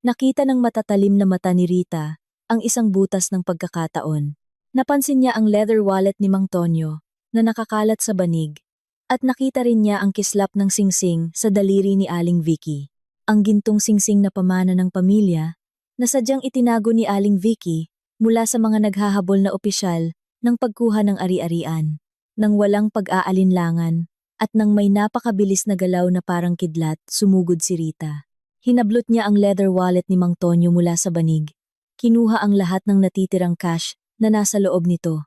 A: nakita ng matatalim na mata ni Rita ang isang butas ng pagkakataon. Napansin niya ang leather wallet ni Mang Tonyo na nakakalat sa banig at nakita rin niya ang kislap ng singsing sa daliri ni Aling Vicky. Ang gintong singsing na pamana ng pamilya na sadyang itinago ni Aling Vicky mula sa mga naghahabol na opisyal ng pagkuha ng ari-arian, nang walang pag-aalinlangan at nang may napakabilis na galaw na parang kidlat, sumugod si Rita. Hinablot niya ang leather wallet ni Mang Tonyo mula sa banig. Kinuha ang lahat ng natitirang cash na nasa loob nito,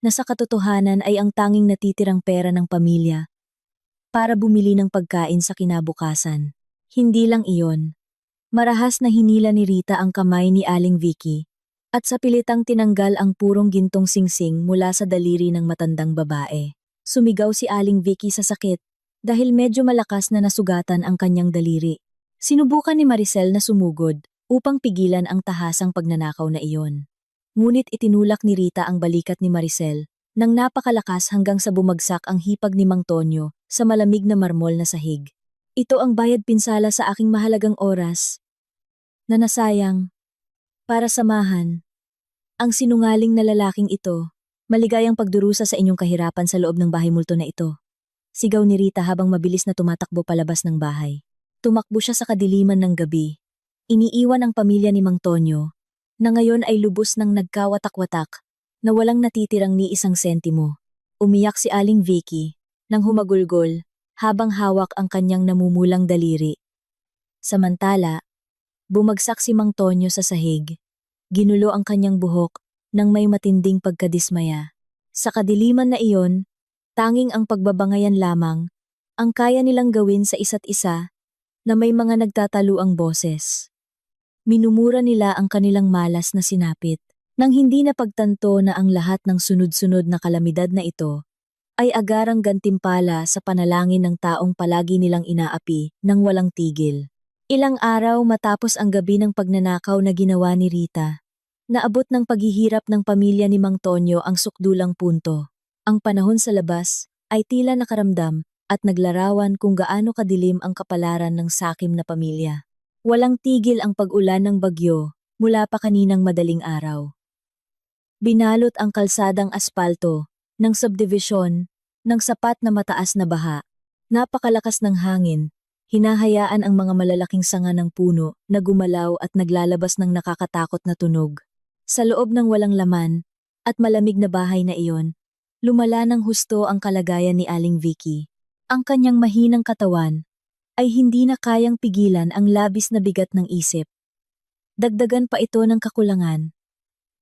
A: na sa katotohanan ay ang tanging natitirang pera ng pamilya para bumili ng pagkain sa kinabukasan. Hindi lang iyon. Marahas na hinila ni Rita ang kamay ni Aling Vicky at sa pilitang tinanggal ang purong gintong singsing mula sa daliri ng matandang babae. Sumigaw si Aling Vicky sa sakit dahil medyo malakas na nasugatan ang kanyang daliri. Sinubukan ni Maricel na sumugod upang pigilan ang tahasang pagnanakaw na iyon. Ngunit itinulak ni Rita ang balikat ni Maricel nang napakalakas hanggang sa bumagsak ang hipag ni Mang Tonyo sa malamig na marmol na sahig. Ito ang bayad pinsala sa aking mahalagang oras na nasayang para samahan ang sinungaling na lalaking ito. Maligayang pagdurusa sa inyong kahirapan sa loob ng bahay multo na ito. Sigaw ni Rita habang mabilis na tumatakbo palabas ng bahay. Tumakbo siya sa kadiliman ng gabi. Iniiwan ang pamilya ni Mang Tonyo na ngayon ay lubos ng nagkawatak-watak na walang natitirang ni isang sentimo. Umiyak si Aling Vicky nang humagulgol habang hawak ang kanyang namumulang daliri. Samantala, bumagsak si Mang Tonyo sa sahig. Ginulo ang kanyang buhok nang may matinding pagkadismaya. Sa kadiliman na iyon, tanging ang pagbabangayan lamang ang kaya nilang gawin sa isa't isa na may mga nagtataluang boses. Minumura nila ang kanilang malas na sinapit, nang hindi napagtanto na ang lahat ng sunod-sunod na kalamidad na ito ay agarang gantimpala sa panalangin ng taong palagi nilang inaapi nang walang tigil. Ilang araw matapos ang gabi ng pagnanakaw na ginawa ni Rita, naabot ng paghihirap ng pamilya ni Mang Tonyo ang sukdulang punto. Ang panahon sa labas ay tila nakaramdam at naglarawan kung gaano kadilim ang kapalaran ng sakim na pamilya. Walang tigil ang pag-ulan ng bagyo mula pa kaninang madaling araw. Binalot ang kalsadang aspalto ng subdivision ng sapat na mataas na baha. Napakalakas ng hangin, hinahayaan ang mga malalaking sanga ng puno na gumalaw at naglalabas ng nakakatakot na tunog. Sa loob ng walang laman at malamig na bahay na iyon, lumala ng husto ang kalagayan ni Aling Vicky. Ang kanyang mahinang katawan ay hindi na kayang pigilan ang labis na bigat ng isip. Dagdagan pa ito ng kakulangan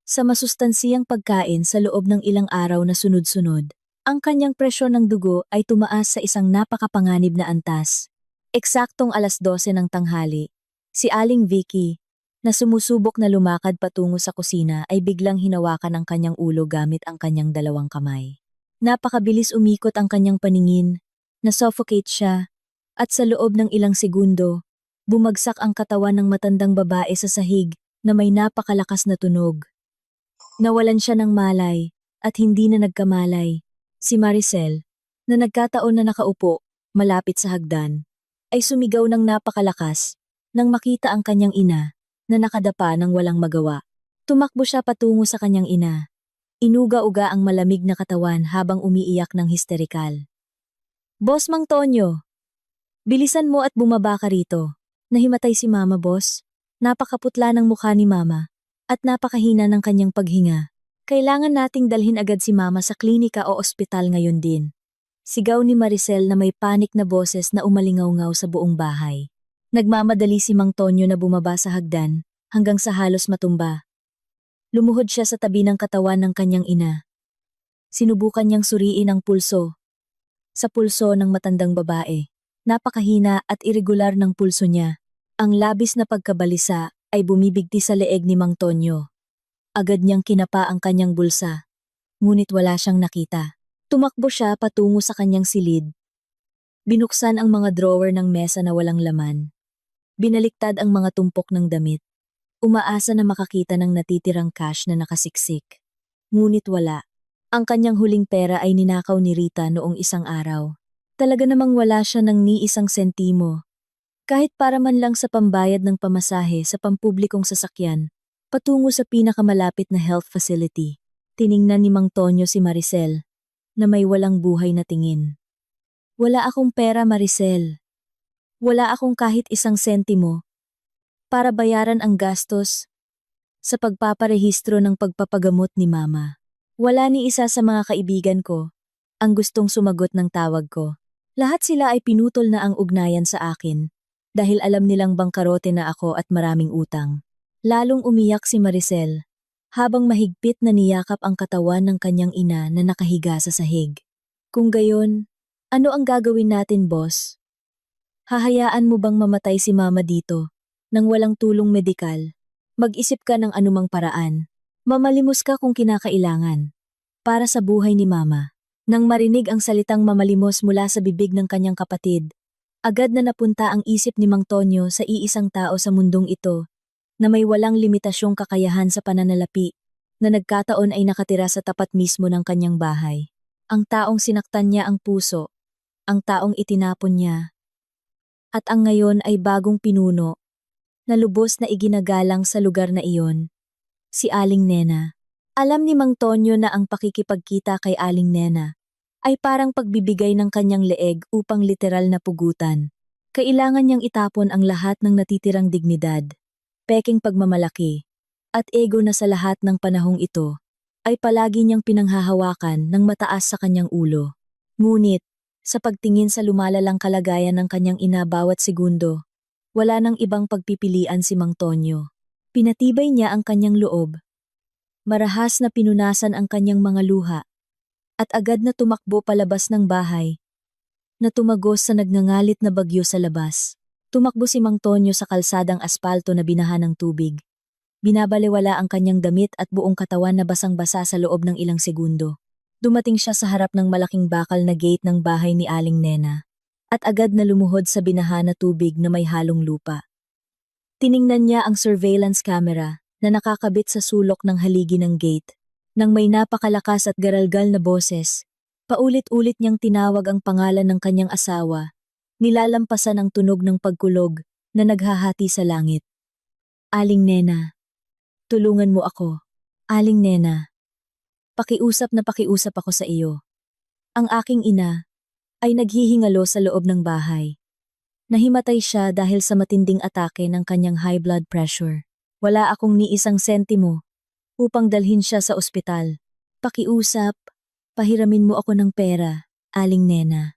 A: sa masustansiyang pagkain sa loob ng ilang araw na sunod-sunod. Ang kanyang presyon ng dugo ay tumaas sa isang napakapanganib na antas. Eksaktong 12:00 ng tanghali, si Aling Vicky, na sumusubok na lumakad patungo sa kusina ay biglang hinawakan ang kanyang ulo gamit ang kanyang dalawang kamay. Napakabilis umikot ang kanyang paningin, na-suffocate siya, at sa loob ng ilang segundo, bumagsak ang katawan ng matandang babae sa sahig na may napakalakas na tunog. Nawalan siya ng malay at hindi na nagkamalay. Si Maricel, na nagkataon na nakaupo, malapit sa hagdan, ay sumigaw ng napakalakas nang makita ang kanyang ina na nakadapa ng walang magawa. Tumakbo siya patungo sa kanyang ina. Inuga-uga ang malamig na katawan habang umiiyak ng histerikal. "Boss Mang Tonyo, bilisan mo at bumaba ka rito. Nahimatay si Mama, boss. Napakaputla ng mukha ni Mama at napakahina ng kanyang paghinga. Kailangan nating dalhin agad si Mama sa klinika o ospital ngayon din." Sigaw ni Maricel na may panik na boses na umalingaw-ngaw sa buong bahay. Nagmamadali si Mang Tonyo na bumaba sa hagdan hanggang sa halos matumba. Lumuhod siya sa tabi ng katawan ng kanyang ina. Sinubukan niyang suriin ang pulso. Sa pulso ng matandang babae, napakahina at irregular ng pulso niya. Ang labis na pagkabalisa ay bumibigti sa leeg ni Mang Tonyo. Agad niyang kinapa ang kanyang bulsa, ngunit wala siyang nakita. Tumakbo siya patungo sa kanyang silid. Binuksan ang mga drawer ng mesa na walang laman. Binaliktad ang mga tumpok ng damit. Umaasa na makakita ng natitirang cash na nakasiksik. Ngunit wala. Ang kanyang huling pera ay ninakaw ni Rita noong isang araw. Talaga namang wala siya ng ni isang sentimo. Kahit para man lang sa pambayad ng pamasahe sa pampublikong sasakyan, patungo sa pinakamalapit na health facility. Tiningnan ni Mang Tonyo si Maricel, na may walang buhay na tingin. "Wala akong pera, Maricel. Wala akong kahit isang sentimo para bayaran ang gastos sa pagpaparehistro ng pagpapagamot ni Mama. Wala ni isa sa mga kaibigan ko ang gustong sumagot ng tawag ko. Lahat sila ay pinutol na ang ugnayan sa akin dahil alam nilang bangkarote na ako at maraming utang." Lalong umiyak si Maricel habang mahigpit na niyakap ang katawan ng kanyang ina na nakahiga sa sahig. "Kung gayon, ano ang gagawin natin, boss? Hahayaan mo bang mamatay si Mama dito nang walang tulong medikal? Mag-isip ka ng anumang paraan. Mamalimos ka kung kinakailangan. Para sa buhay ni Mama." Nang marinig ang salitang mamalimos mula sa bibig ng kanyang kapatid, agad na napunta ang isip ni Mang Tonyo sa iisang tao sa mundong ito na may walang limitasyong kakayahan sa pananalapi, na nagkataon ay nakatira sa tapat mismo ng kanyang bahay. Ang taong sinaktan niya ang puso, ang taong itinapon niya, at ang ngayon ay bagong pinuno, na lubos na iginagalang sa lugar na iyon, si Aling Nena. Alam ni Mang Tonyo na ang pakikipagkita kay Aling Nena ay parang pagbibigay ng kanyang leeg upang literal na pugutan. Kailangan niyang itapon ang lahat ng natitirang dignidad, peking pagmamalaki, at ego na sa lahat ng panahong ito, ay palagi niyang pinanghahawakan ng mataas sa kanyang ulo. Ngunit, sa pagtingin sa lumalalang kalagayan ng kanyang ina bawat segundo, wala nang ibang pagpipilian si Mang Tonyo. Pinatibay niya ang kanyang loob. Marahas na pinunasan ang kanyang mga luha, at agad na tumakbo palabas ng bahay, na tumagos sa nagngangalit na bagyo sa labas. Tumakbo si Mang Tonyo sa kalsadang aspalto na binaha ng tubig. Binabalewala ang kanyang damit at buong katawan na basang-basa sa loob ng ilang segundo. Dumating siya sa harap ng malaking bakal na gate ng bahay ni Aling Nena, at agad na lumuhod sa binaha na tubig na may halong lupa. Tiningnan niya ang surveillance camera na nakakabit sa sulok ng haligi ng gate. Nang may napakalakas at garalgal na boses, paulit-ulit niyang tinawag ang pangalan ng kanyang asawa. Nilalampasan ang tunog ng pagkulog na naghahati sa langit. Aling Nena, tulungan mo ako. Aling Nena, pakiusap na pakiusap ako sa iyo. Ang aking ina ay naghihingalo sa loob ng bahay. Nahimatay siya dahil sa matinding atake ng kanyang high blood pressure. Wala akong ni isang sentimo upang dalhin siya sa ospital. Pakiusap, pahiramin mo ako ng pera, Aling Nena.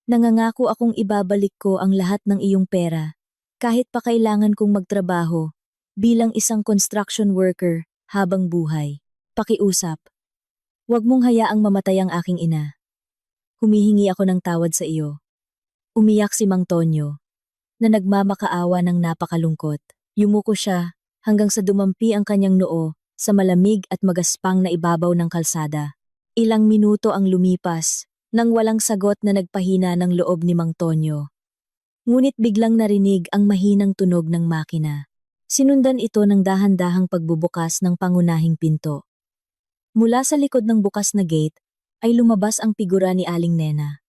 A: Nangangako akong ibabalik ko ang lahat ng iyong pera, kahit pa kailangan kong magtrabaho bilang isang construction worker habang buhay. Pakiusap, huwag mong hayaang mamatay ang aking ina. Humihingi ako ng tawad sa iyo. Umiyak si Mang Tonyo, na nagmamakaawa ng napakalungkot. Yumuko siya hanggang sa dumampi ang kanyang noo sa malamig at magaspang na ibabaw ng kalsada. Ilang minuto ang lumipas nang walang sagot na nagpahina ng loob ni Mang Tonyo. Ngunit biglang narinig ang mahinang tunog ng makina. Sinundan ito ng dahan-dahang pagbubukas ng pangunahing pinto. Mula sa likod ng bukas na gate ay lumabas ang figura ni Aling Nena.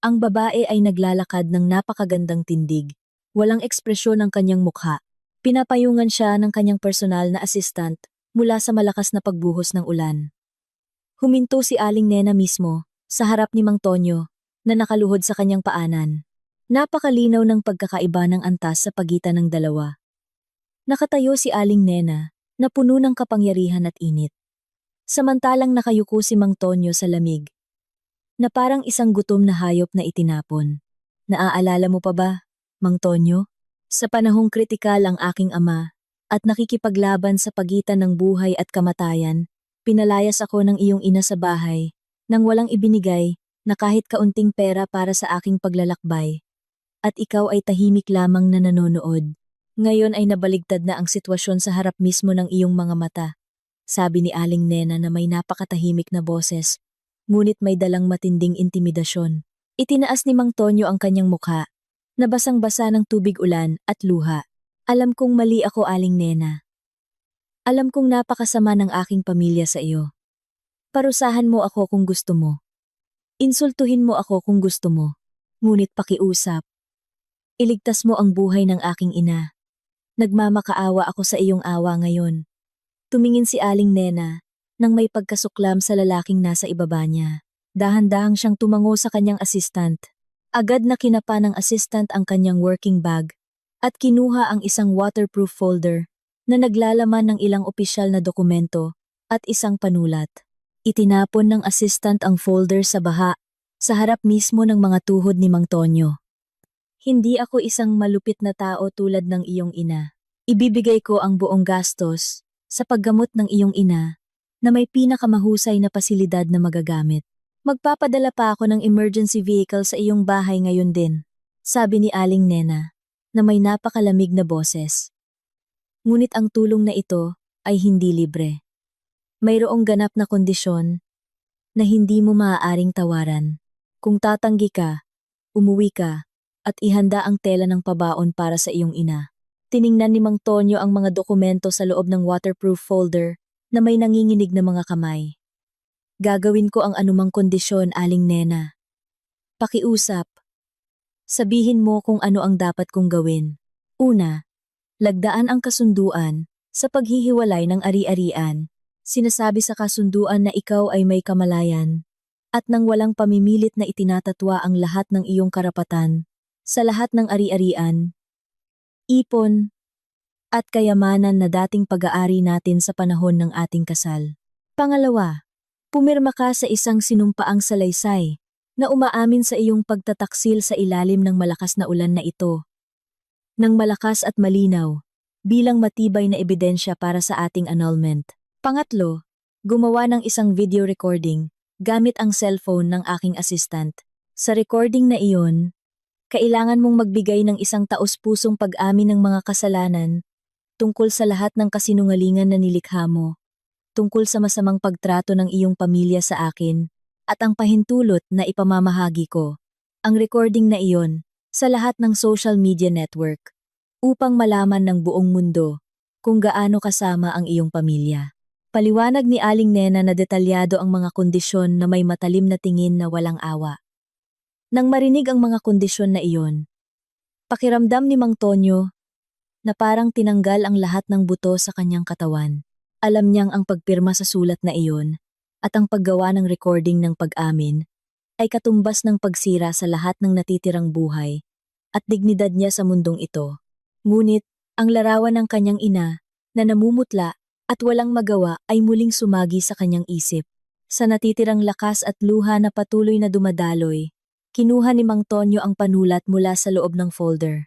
A: Ang babae ay naglalakad ng napakagandang tindig, walang ekspresyon ang kanyang mukha. Pinapayungan siya ng kanyang personal na assistant mula sa malakas na pagbuhos ng ulan. Huminto si Aling Nena mismo sa harap ni Mang Tonyo na nakaluhod sa kanyang paanan. Napakalinaw ng pagkakaiba ng antas sa pagitan ng dalawa. Nakatayo si Aling Nena na puno ng kapangyarihan at init. Samantalang nakayuko si Mang Tonyo sa lamig, na parang isang gutom na hayop na itinapon. Naaalala mo pa ba, Mang Tonyo? Sa panahong kritikal ang aking ama at nakikipaglaban sa pagitan ng buhay at kamatayan, pinalayas ako ng iyong ina sa bahay nang walang ibinigay na kahit kaunting pera para sa aking paglalakbay. At ikaw ay tahimik lamang na nanonood. Ngayon ay nabaligtad na ang sitwasyon sa harap mismo ng iyong mga mata. Sabi ni Aling Nena na may napakatahimik na boses, ngunit may dalang matinding intimidasyon. Itinaas ni Mang Tonyo ang kanyang mukha, na basang-basa ng tubig ulan at luha. Alam kong mali ako, Aling Nena. Alam kong napakasama ng aking pamilya sa iyo. Parusahan mo ako kung gusto mo. Insultuhin mo ako kung gusto mo. Ngunit pakiusap. Iligtas mo ang buhay ng aking ina. Nagmamakaawa ako sa iyong awa ngayon. Tumingin si Aling Nena nang may pagkasuklam sa lalaking nasa ibaba niya. Dahan-dahang siyang tumango sa kanyang assistant. Agad na kinapa ng assistant ang kanyang working bag at kinuha ang isang waterproof folder na naglalaman ng ilang opisyal na dokumento at isang panulat. Itinapon ng assistant ang folder sa baha sa harap mismo ng mga tuhod ni Mang Tonyo. Hindi ako isang malupit na tao tulad ng iyong ina. Ibibigay ko ang buong gastos sa paggamot ng iyong ina na may pinakamahusay na pasilidad na magagamit. Magpapadala pa ako ng emergency vehicle sa iyong bahay ngayon din, sabi ni Aling Nena na may napakalamig na boses. Ngunit ang tulong na ito ay hindi libre. Mayroong ganap na kondisyon na hindi mo maaaring tawaran. Kung tatanggi ka, umuwi ka, at ihanda ang tela ng pabaon para sa iyong ina. Tiningnan ni Mang Tonyo ang mga dokumento sa loob ng waterproof folder na may nanginginig na mga kamay. Gagawin ko ang anumang kondisyon, Aling Nena. Pakiusap. Sabihin mo kung ano ang dapat kong gawin. Una, lagdaan ang kasunduan sa paghihiwalay ng ari-arian. Sinasabi sa kasunduan na ikaw ay may kamalayan at nang walang pamimilit na itinatatwa ang lahat ng iyong karapatan sa lahat ng ari-arian, ipon, at kayamanan na dating pag-aari natin sa panahon ng ating kasal. Pangalawa, pumirma ka sa isang sinumpaang salaysay na umaamin sa iyong pagtataksil sa ilalim ng malakas na ulan na ito, ng malakas at malinaw, bilang matibay na ebidensya para sa ating annulment. Pangatlo, gumawa ng isang video recording gamit ang cellphone ng aking assistant. Sa recording na iyon, kailangan mong magbigay ng isang taos-pusong pag-amin ng mga kasalanan tungkol sa lahat ng kasinungalingan na nilikha mo, tungkol sa masamang pagtrato ng iyong pamilya sa akin, at ang pahintulot na ipamamahagi ko, ang recording na iyon, sa lahat ng social media network, upang malaman ng buong mundo kung gaano kasama ang iyong pamilya. Paliwanag ni Aling Nena na detalyado ang mga kondisyon na may matalim na tingin na walang awa. Nang marinig ang mga kondisyon na iyon, Pakiramdam ni Mang Tonyo na parang tinanggal ang lahat ng buto sa kanyang katawan. Alam niyang ang pagpirma sa sulat na iyon at ang paggawa ng recording ng pag-amin ay katumbas ng pagsira sa lahat ng natitirang buhay at dignidad niya sa mundong ito. Ngunit, ang larawan ng kanyang ina na namumutla at walang magawa ay muling sumagi sa kanyang isip. Sa natitirang lakas at luha na patuloy na dumadaloy, kinuha ni Mang Tonyo ang panulat mula sa loob ng folder.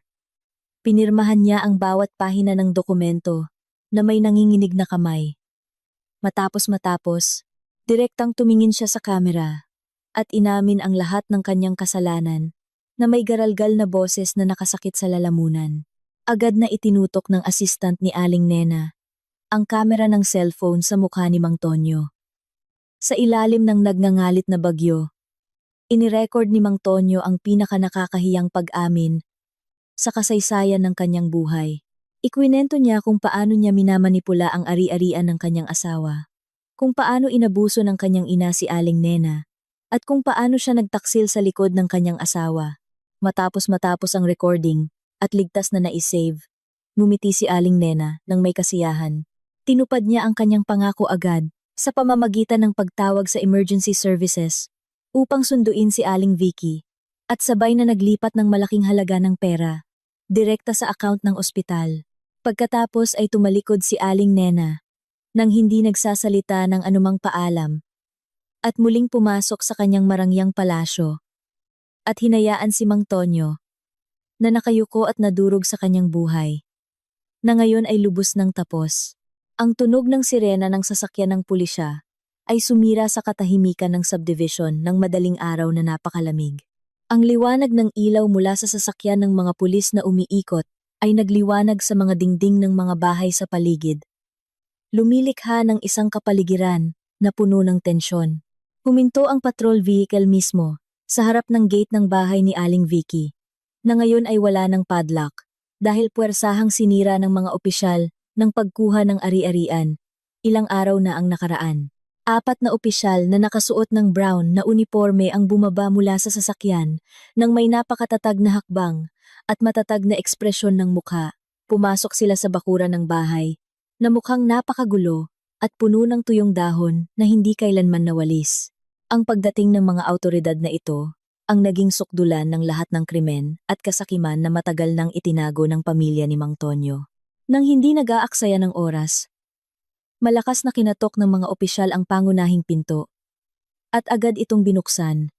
A: Pinirmahan niya ang bawat pahina ng dokumento na may nanginginig na kamay. Matapos, direktang tumingin siya sa kamera at inamin ang lahat ng kanyang kasalanan na may garalgal na boses na nakasakit sa lalamunan. Agad na itinutok ng assistant ni Aling Nena ang kamera ng cellphone sa mukha ni Mang Tonyo. Sa ilalim ng nagngangalit na bagyo, inirecord ni Mang Tonyo ang pinakanakakahiyang pag-amin sa kasaysayan ng kanyang buhay. Ikwinento niya kung paano niya minamanipula ang ari-arian ng kanyang asawa, kung paano inabuso ng kanyang ina si Aling Nena, at kung paano siya nagtaksil sa likod ng kanyang asawa. Matapos ang recording at ligtas na naisave, ngumiti si Aling Nena ng may kasiyahan. Tinupad niya ang kanyang pangako agad sa pamamagitan ng pagtawag sa emergency services upang sunduin si Aling Vicky at sabay na naglipat ng malaking halaga ng pera direkta sa account ng ospital. Pagkatapos ay tumalikod si Aling Nena nang hindi nagsasalita ng anumang paalam at muling pumasok sa kanyang marangyang palasyo at hinayaan si Mang Tonyo na nakayuko at nadurog sa kanyang buhay na ngayon ay lubos ng tapos. Ang tunog ng sirena ng sasakyan ng pulisya ay sumira sa katahimikan ng subdivision ng madaling araw na napakalamig. Ang liwanag ng ilaw mula sa sasakyan ng mga pulis na umiikot ay nagliwanag sa mga dingding ng mga bahay sa paligid. Lumilikha ng isang kapaligiran na puno ng tensyon. Huminto ang patrol vehicle mismo sa harap ng gate ng bahay ni Aling Vicky, na ngayon ay wala ng padlock dahil puwersahang sinira ng mga opisyal ng pagkuha ng ari-arian. Ilang araw na ang nakaraan. 4 na opisyal na nakasuot ng brown na uniforme ang bumaba mula sa sasakyan nang may napakatatag na hakbang at matatag na ekspresyon ng mukha. Pumasok sila sa bakuran ng bahay na mukhang napakagulo at puno ng tuyong dahon na hindi kailanman nawalis. Ang pagdating ng mga awtoridad na ito ang naging sukdulan ng lahat ng krimen at kasakiman na matagal nang itinago ng pamilya ni Mang Tonyo. Nang hindi nag-aaksaya ng oras, malakas na kinatok ng mga opisyal ang pangunahing pinto at agad itong binuksan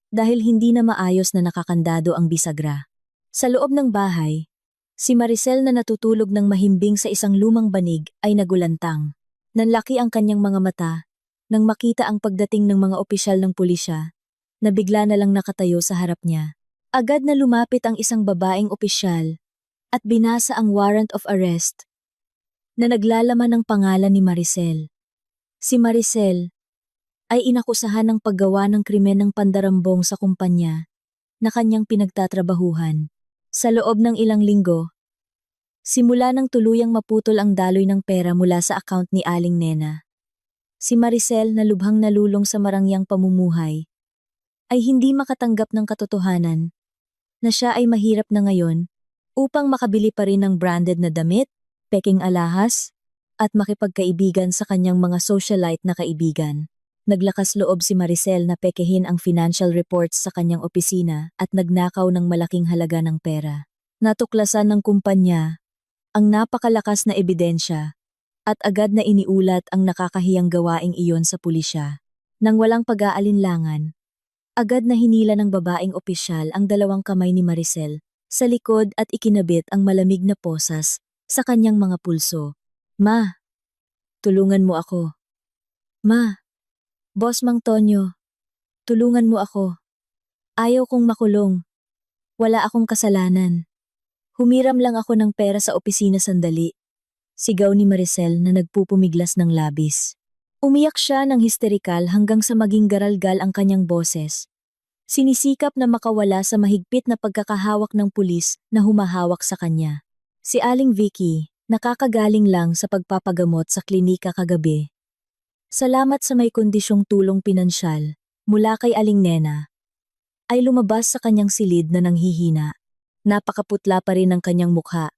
A: dahil hindi na maayos na nakakandado ang bisagra. Sa loob ng bahay, si Maricel na natutulog ng mahimbing sa isang lumang banig ay nagulantang. Nanlaki ang kanyang mga mata nang makita ang pagdating ng mga opisyal ng pulisya na bigla na lang nakatayo sa harap niya. Agad na lumapit ang isang babaeng opisyal at binasa ang warrant of arrest na naglalaman ng pangalan ni Maricel. Si Maricel ay inakusahan ng paggawa ng krimen ng pandarambong sa kumpanya na kanyang pinagtatrabahuhan. Sa loob ng ilang linggo, simula nang tuluyang maputol ang daloy ng pera mula sa account ni Aling Nena, si Maricel na lubhang nalulong sa marangyang pamumuhay ay hindi makatanggap ng katotohanan na siya ay mahirap na ngayon upang makabili pa rin ng branded na damit, peking alahas, at makipagkaibigan sa kanyang mga socialite na kaibigan. Naglakas loob si Maricel na pekehin ang financial reports sa kanyang opisina at nagnakaw ng malaking halaga ng pera. Natuklasan ng kumpanya ang napakalakas na ebidensya at agad na iniulat ang nakakahiyang gawaing iyon sa pulisya. Nang walang pag-aalinlangan, agad na hinila ng babaeng opisyal ang 2 kamay ni Maricel sa likod at ikinabit ang malamig na posas sa kanyang mga pulso. "Ma, tulungan mo ako. Ma, Boss Mang Tonyo, tulungan mo ako. Ayaw kong makulong. Wala akong kasalanan. Humiram lang ako ng pera sa opisina sandali." Sigaw ni Maricel na nagpupumiglas ng labis. Umiyak siya ng histerikal hanggang sa maging garalgal ang kanyang boses. Sinisikap na makawala sa mahigpit na pagkakahawak ng pulis na humahawak sa kanya. Si Aling Vicky, nakakagaling lang sa pagpapagamot sa klinika kagabi. Salamat sa may kondisyong tulong pinansyal mula kay Aling Nena, ay lumabas sa kanyang silid na nanghihina. Napakaputla pa rin ang kanyang mukha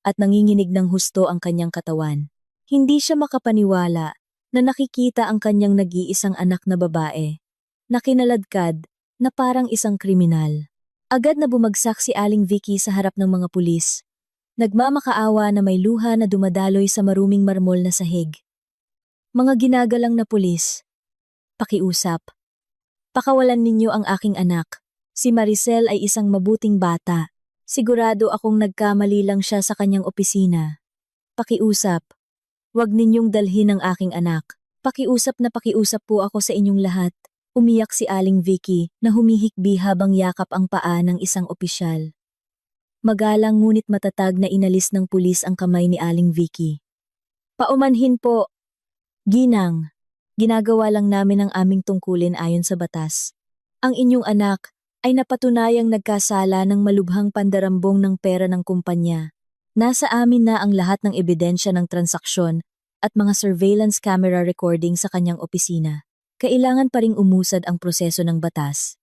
A: at nanginginig ng husto ang kanyang katawan. Hindi siya makapaniwala na nakikita ang kanyang nag-iisang anak na babae na kinaladkad na parang isang kriminal. Agad na bumagsak si Aling Vicky sa harap ng mga pulis. Nagmamakaawa na may luha na dumadaloy sa maruming marmol na sahig. Mga ginagalang na pulis, pakiusap. Pakawalan ninyo ang aking anak. Si Maricel ay isang mabuting bata. Sigurado akong nagkamali lang siya sa kanyang opisina. Pakiusap. Huwag ninyong dalhin ang aking anak. Pakiusap na pakiusap po ako sa inyong lahat. Umiyak si Aling Vicky na humihikbi habang yakap ang paa ng isang opisyal. Magalang ngunit matatag na inalis ng pulis ang kamay ni Aling Vicky. Paumanhin po. Ginang, ginagawa lang namin ang aming tungkulin ayon sa batas. Ang inyong anak ay napatunayang nagkasala ng malubhang pandarambong ng pera ng kumpanya. Nasa amin na ang lahat ng ebidensya ng transaksyon at mga surveillance camera recording sa kanyang opisina. Kailangan pa ring umusad ang proseso ng batas.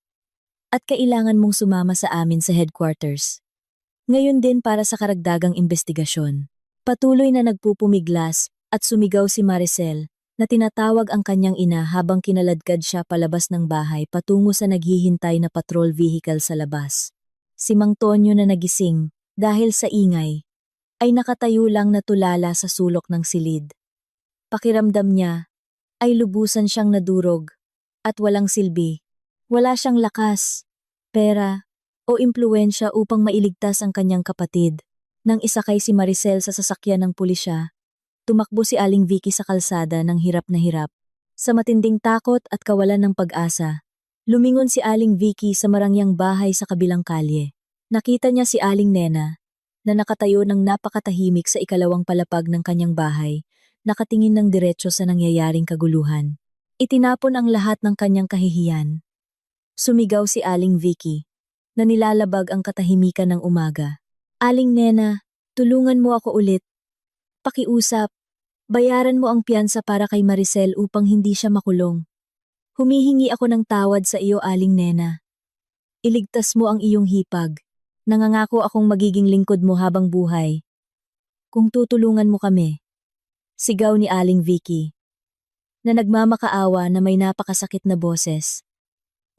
A: At kailangan mong sumama sa amin sa headquarters. Ngayon din para sa karagdagang investigasyon. Patuloy na nagpupumiglas at sumigaw si Maricel na tinatawag ang kanyang ina habang kinaladkad siya palabas ng bahay patungo sa naghihintay na patrol vehicle sa labas. Si Mang Tonyo na nagising dahil sa ingay ay nakatayo lang na tulala sa sulok ng silid. Pakiramdam niya ay lubusan siyang nadurog at walang silbi. Wala siyang lakas, pera o impluwensya upang mailigtas ang kanyang kapatid. Nang isakay si Maricel sa sasakyan ng pulisya, tumakbo si Aling Vicky sa kalsada ng hirap na hirap. Sa matinding takot at kawalan ng pag-asa, lumingon si Aling Vicky sa marangyang bahay sa kabilang kalye. Nakita niya si Aling Nena na nakatayo ng napakatahimik sa ikalawang palapag ng kanyang bahay, nakatingin ng diretso sa nangyayaring kaguluhan. Itinapon ang lahat ng kanyang kahihiyan. Sumigaw si Aling Vicky na nilalabag ang katahimikan ng umaga. Aling Nena, tulungan mo ako ulit. Pakiusap, bayaran mo ang piyansa para kay Maricel upang hindi siya makulong. Humihingi ako ng tawad sa iyo, Aling Nena. Iligtas mo ang iyong hipag. Nangangako akong magiging lingkod mo habang buhay. Kung tutulungan mo kami. Sigaw ni Aling Vicky, na nagmamakaawa na may napakasakit na boses.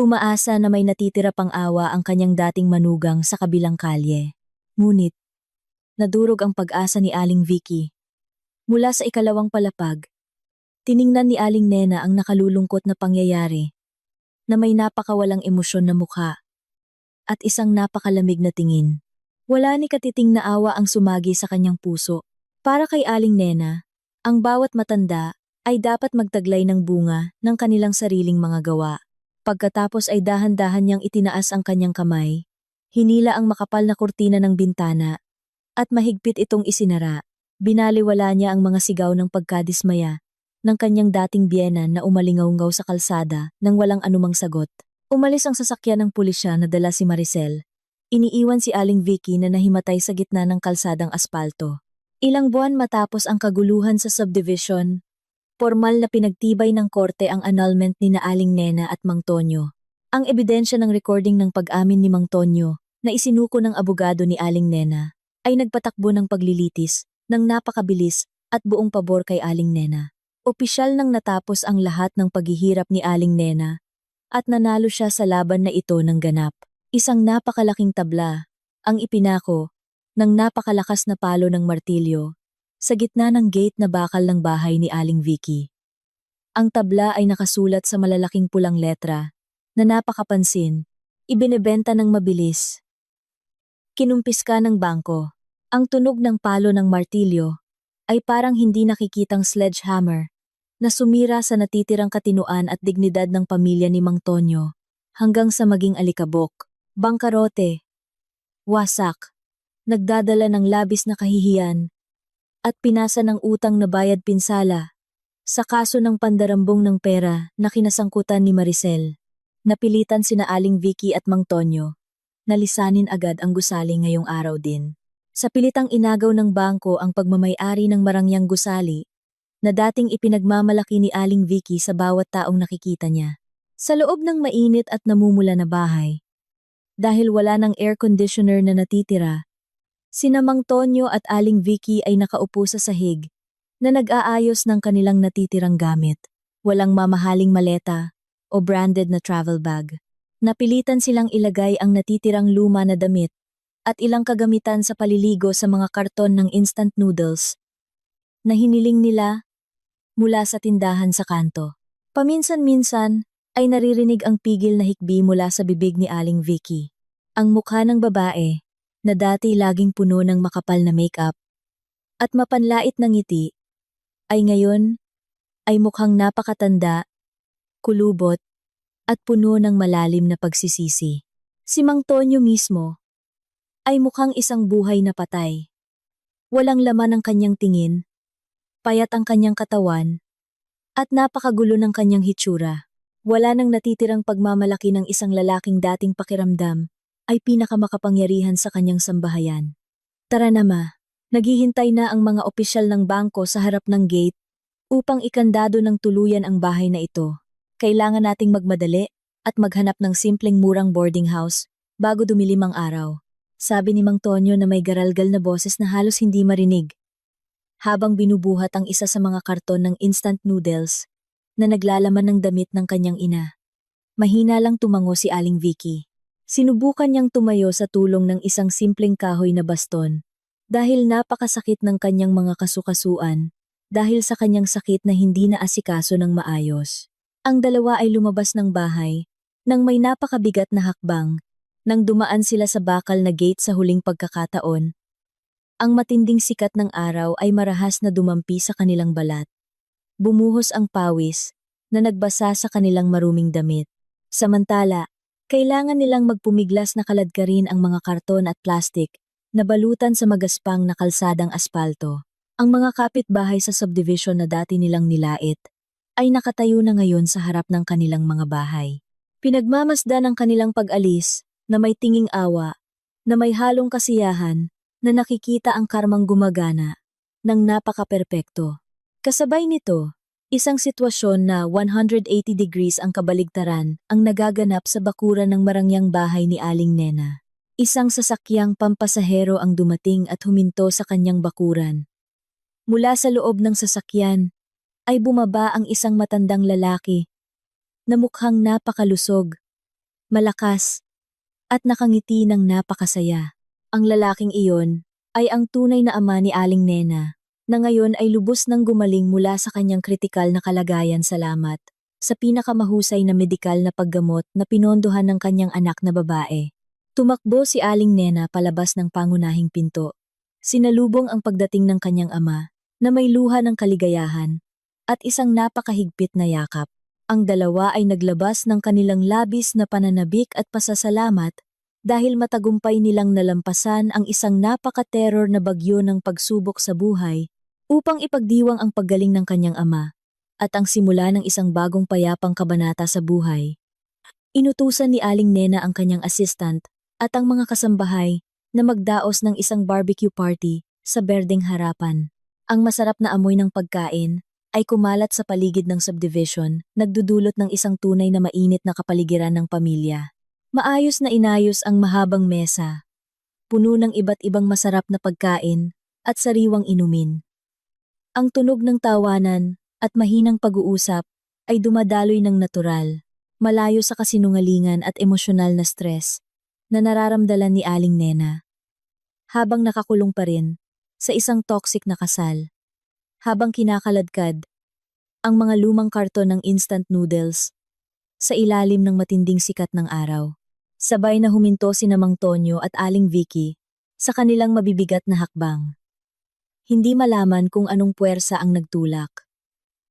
A: Umaasa na may natitira pang awa ang kanyang dating manugang sa kabilang kalye. Ngunit, nadurog ang pag-asa ni Aling Vicky. Mula sa ikalawang palapag, tiningnan ni Aling Nena ang nakalulungkot na pangyayari, na may napakawalang emosyon na mukha, at isang napakalamig na tingin. Wala ni katiting na awa ang sumagi sa kanyang puso. Para kay Aling Nena, ang bawat matanda ay dapat magtaglay ng bunga ng kanilang sariling mga gawa. Pagkatapos ay dahan-dahan niyang itinaas ang kanyang kamay, hinila ang makapal na kurtina ng bintana, at mahigpit itong isinara. Binaliwala niya ang mga sigaw ng pagkadismaya ng kanyang dating biyenan na umalingaw-ngaw sa kalsada nang walang anumang sagot. Umalis ang sasakyan ng pulisya na dala si Maricel. Iniiwan si Aling Vicky na nahimatay sa gitna ng kalsadang aspalto. Ilang buwan matapos ang kaguluhan sa subdivision, formal na pinagtibay ng korte ang annulment ni na Aling Nena at Mang Tonyo. Ang ebidensya ng recording ng pag-amin ni Mang Tonyo na isinuko ng abogado ni Aling Nena ay nagpatakbo ng paglilitis ng napakabilis at buong pabor kay Aling Nena. Opisyal nang natapos ang lahat ng paghihirap ni Aling Nena at nanalo siya sa laban na ito ng ganap. Isang napakalaking tabla ang ipinako ng napakalakas na palo ng martilyo sa gitna ng gate na bakal ng bahay ni Aling Vicky. Ang tabla ay nakasulat sa malalaking pulang letra na napakapansin, ibinebenta ng mabilis. Kinumpiska ng bangko. Ang tunog ng palo ng martilyo ay parang hindi nakikitang sledgehammer na sumira sa natitirang katinuan at dignidad ng pamilya ni Mang Tonyo hanggang sa maging alikabok, bangkarote, wasak, nagdadala ng labis na kahihiyan at pinasa ng utang na bayad pinsala sa kaso ng pandarambong ng pera na kinasangkutan ni Maricel. Napilitan sina Aling Vicky at Mang Tonyo na lisanin agad ang gusali ngayong araw din. Sa pilitang inagaw ng bangko ang pagmamay-ari ng marangyang gusali na dating ipinagmamalaki ni Aling Vicky sa bawat taong nakikita niya. Sa loob ng mainit at namumula na bahay, dahil wala ng air conditioner na natitira. Sina Mang Tonyo at Aling Vicky ay nakaupo sa sahig na nag-aayos ng kanilang natitirang gamit. Walang mamahaling maleta o branded na travel bag. Napilitan silang ilagay ang natitirang luma na damit at ilang kagamitan sa paliligo sa mga karton ng instant noodles na hiniling nila mula sa tindahan sa kanto. Paminsan-minsan ay naririnig ang pigil na hikbi mula sa bibig ni Aling Vicky. Ang mukha ng babae na dati laging puno ng makapal na makeup at mapanlait na ngiti ay ngayon ay mukhang napakatanda, kulubot at puno ng malalim na pagsisisi. Si Mang Tonyo mismo ay mukhang isang buhay na patay. Walang laman ang kanyang tingin, payat ang kanyang katawan, at napakagulo ng kanyang hitsura. Wala nang natitirang pagmamalaki ng isang lalaking dating pakiramdam ay pinakamakapangyarihan sa kanyang sambahayan. Tara na ma, naghihintay na ang mga opisyal ng bangko sa harap ng gate upang ikandado ng tuluyan ang bahay na ito. Kailangan nating magmadali at maghanap ng simpleng murang boarding house bago dumilim ang araw. Sabi ni Mang Tonyo na may garalgal na boses na halos hindi marinig habang binubuhat ang isa sa mga karton ng instant noodles na naglalaman ng damit ng kanyang ina. Mahina lang tumango si Aling Vicky. Sinubukan niyang tumayo sa tulong ng isang simpleng kahoy na baston dahil napakasakit ng kanyang mga kasukasuan dahil sa kanyang sakit na hindi na asikaso ng maayos. Ang dalawa ay lumabas ng bahay nang may napakabigat na hakbang nang dumaan sila sa bakal na gate sa huling pagkakataon. Ang matinding sikat ng araw ay marahas na dumampi sa kanilang balat. Bumuhos ang pawis na nagbasa sa kanilang maruming damit. Samantala, kailangan nilang magpumiglas na kaladkarin ang mga karton at plastik na balutan sa magaspang na kalsadang aspalto. Ang mga kapitbahay sa subdivision na dati nilang nilait ay nakatayo na ngayon sa harap ng kanilang mga bahay. Pinagmamasdan ang kanilang pag-alis na may tinging awa, na may halong kasiyahan, na nakikita ang karmang gumagana ng napaka-perpekto. Kasabay nito, isang sitwasyon na 180 degrees ang kabaligtaran ang nagaganap sa bakuran ng marangyang bahay ni Aling Nena. Isang sasakyang pampasahero ang dumating at huminto sa kanyang bakuran. Mula sa loob ng sasakyan ay bumaba ang isang matandang lalaki na mukhang napakalusog, malakas, at nakangiti ng napakasaya. Ang lalaking iyon ay ang tunay na ama ni Aling Nena, na ngayon ay lubos nang gumaling mula sa kanyang kritikal na kalagayan salamat sa pinakamahusay na medikal na paggamot na pinondohan ng kanyang anak na babae. Tumakbo si Aling Nena palabas ng pangunahing pinto. Sinalubong ang pagdating ng kanyang ama, na may luha ng kaligayahan, at isang napakahigpit na yakap. Ang dalawa ay naglabas ng kanilang labis na pananabik at pasasalamat dahil matagumpay nilang nalampasan ang isang napaka-terror na bagyo ng pagsubok sa buhay upang ipagdiwang ang paggaling ng kanyang ama at ang simula ng isang bagong payapang kabanata sa buhay. Inutusan ni Aling Nena ang kanyang assistant at ang mga kasambahay na magdaos ng isang barbecue party sa berdeng harapan. Ang masarap na amoy ng pagkain ay kumalat sa paligid ng subdivision, nagdudulot ng isang tunay na mainit na kapaligiran ng pamilya. Maayos na inayos ang mahabang mesa, puno ng iba't ibang masarap na pagkain at sariwang inumin. Ang tunog ng tawanan at mahinang pag-uusap ay dumadaloy ng natural, malayo sa kasinungalingan at emosyonal na stress na nararamdaman ni Aling Nena. Habang nakakulong pa rin sa isang toxic na kasal, habang kinakaladkad ang mga lumang karton ng instant noodles sa ilalim ng matinding sikat ng araw. Sabay na huminto sina Mang Tonyo at Aling Vicky sa kanilang mabibigat na hakbang. Hindi malaman kung anong puwersa ang nagtulak.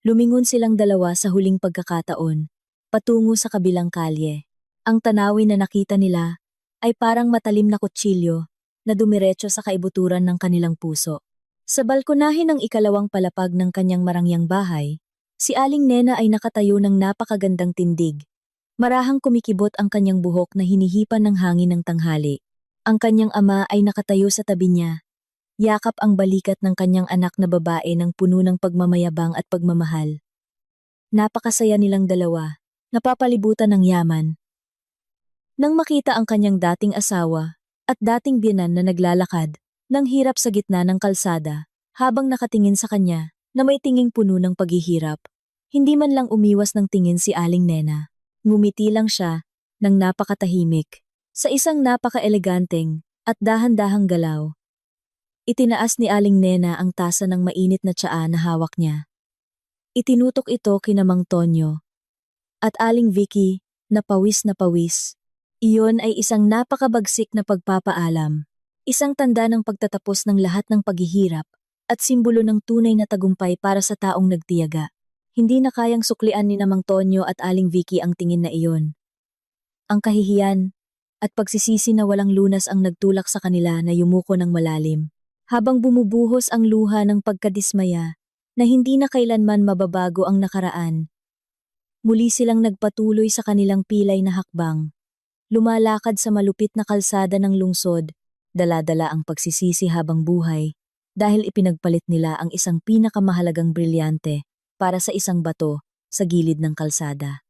A: Lumingon silang dalawa sa huling pagkakataon, patungo sa kabilang kalye. Ang tanawin na nakita nila ay parang matalim na kutsilyo na dumiretso sa kaibuturan ng kanilang puso. Sa balkonahe ng ikalawang palapag ng kanyang marangyang bahay, si Aling Nena ay nakatayo ng napakagandang tindig. Marahang kumikibot ang kanyang buhok na hinihipan ng hangin ng tanghali. Ang kanyang ama ay nakatayo sa tabi niya. Yakap ang balikat ng kanyang anak na babae ng puno ng pagmamayabang at pagmamahal. Napakasaya nilang dalawa, napapalibutan ng yaman, Nang makita ang kanyang dating asawa at dating biyenan na naglalakad, nang hirap sa gitna ng kalsada, habang nakatingin sa kanya na may tinging puno ng paghihirap, hindi man lang umiwas ng tingin si Aling Nena. Ngumiti lang siya ng napakatahimik sa isang napaka-eleganteng at dahan-dahang galaw. Itinaas ni Aling Nena ang tasa ng mainit na tsaa na hawak niya. Itinutok ito kina Mang Tonyo at Aling Vicky na pawis na pawis. Iyon ay isang napakabagsik na pagpapaalam, isang tanda ng pagtatapos ng lahat ng paghihirap at simbolo ng tunay na tagumpay para sa taong nagtiyaga. Hindi na kayang suklian ni Mang Tonyo at Aling Vicky ang tingin na iyon. Ang kahihiyan at pagsisisi na walang lunas ang nagtulak sa kanila na yumuko ng malalim, habang bumubuhos ang luha ng pagkadismaya na hindi na kailanman mababago ang nakaraan. Muli silang nagpatuloy sa kanilang pilay na hakbang. Lumalakad sa malupit na kalsada ng lungsod, dala-dala ang pagsisisi habang buhay, dahil ipinagpalit nila ang isang pinakamahalagang brilyante para sa isang bato sa gilid ng kalsada.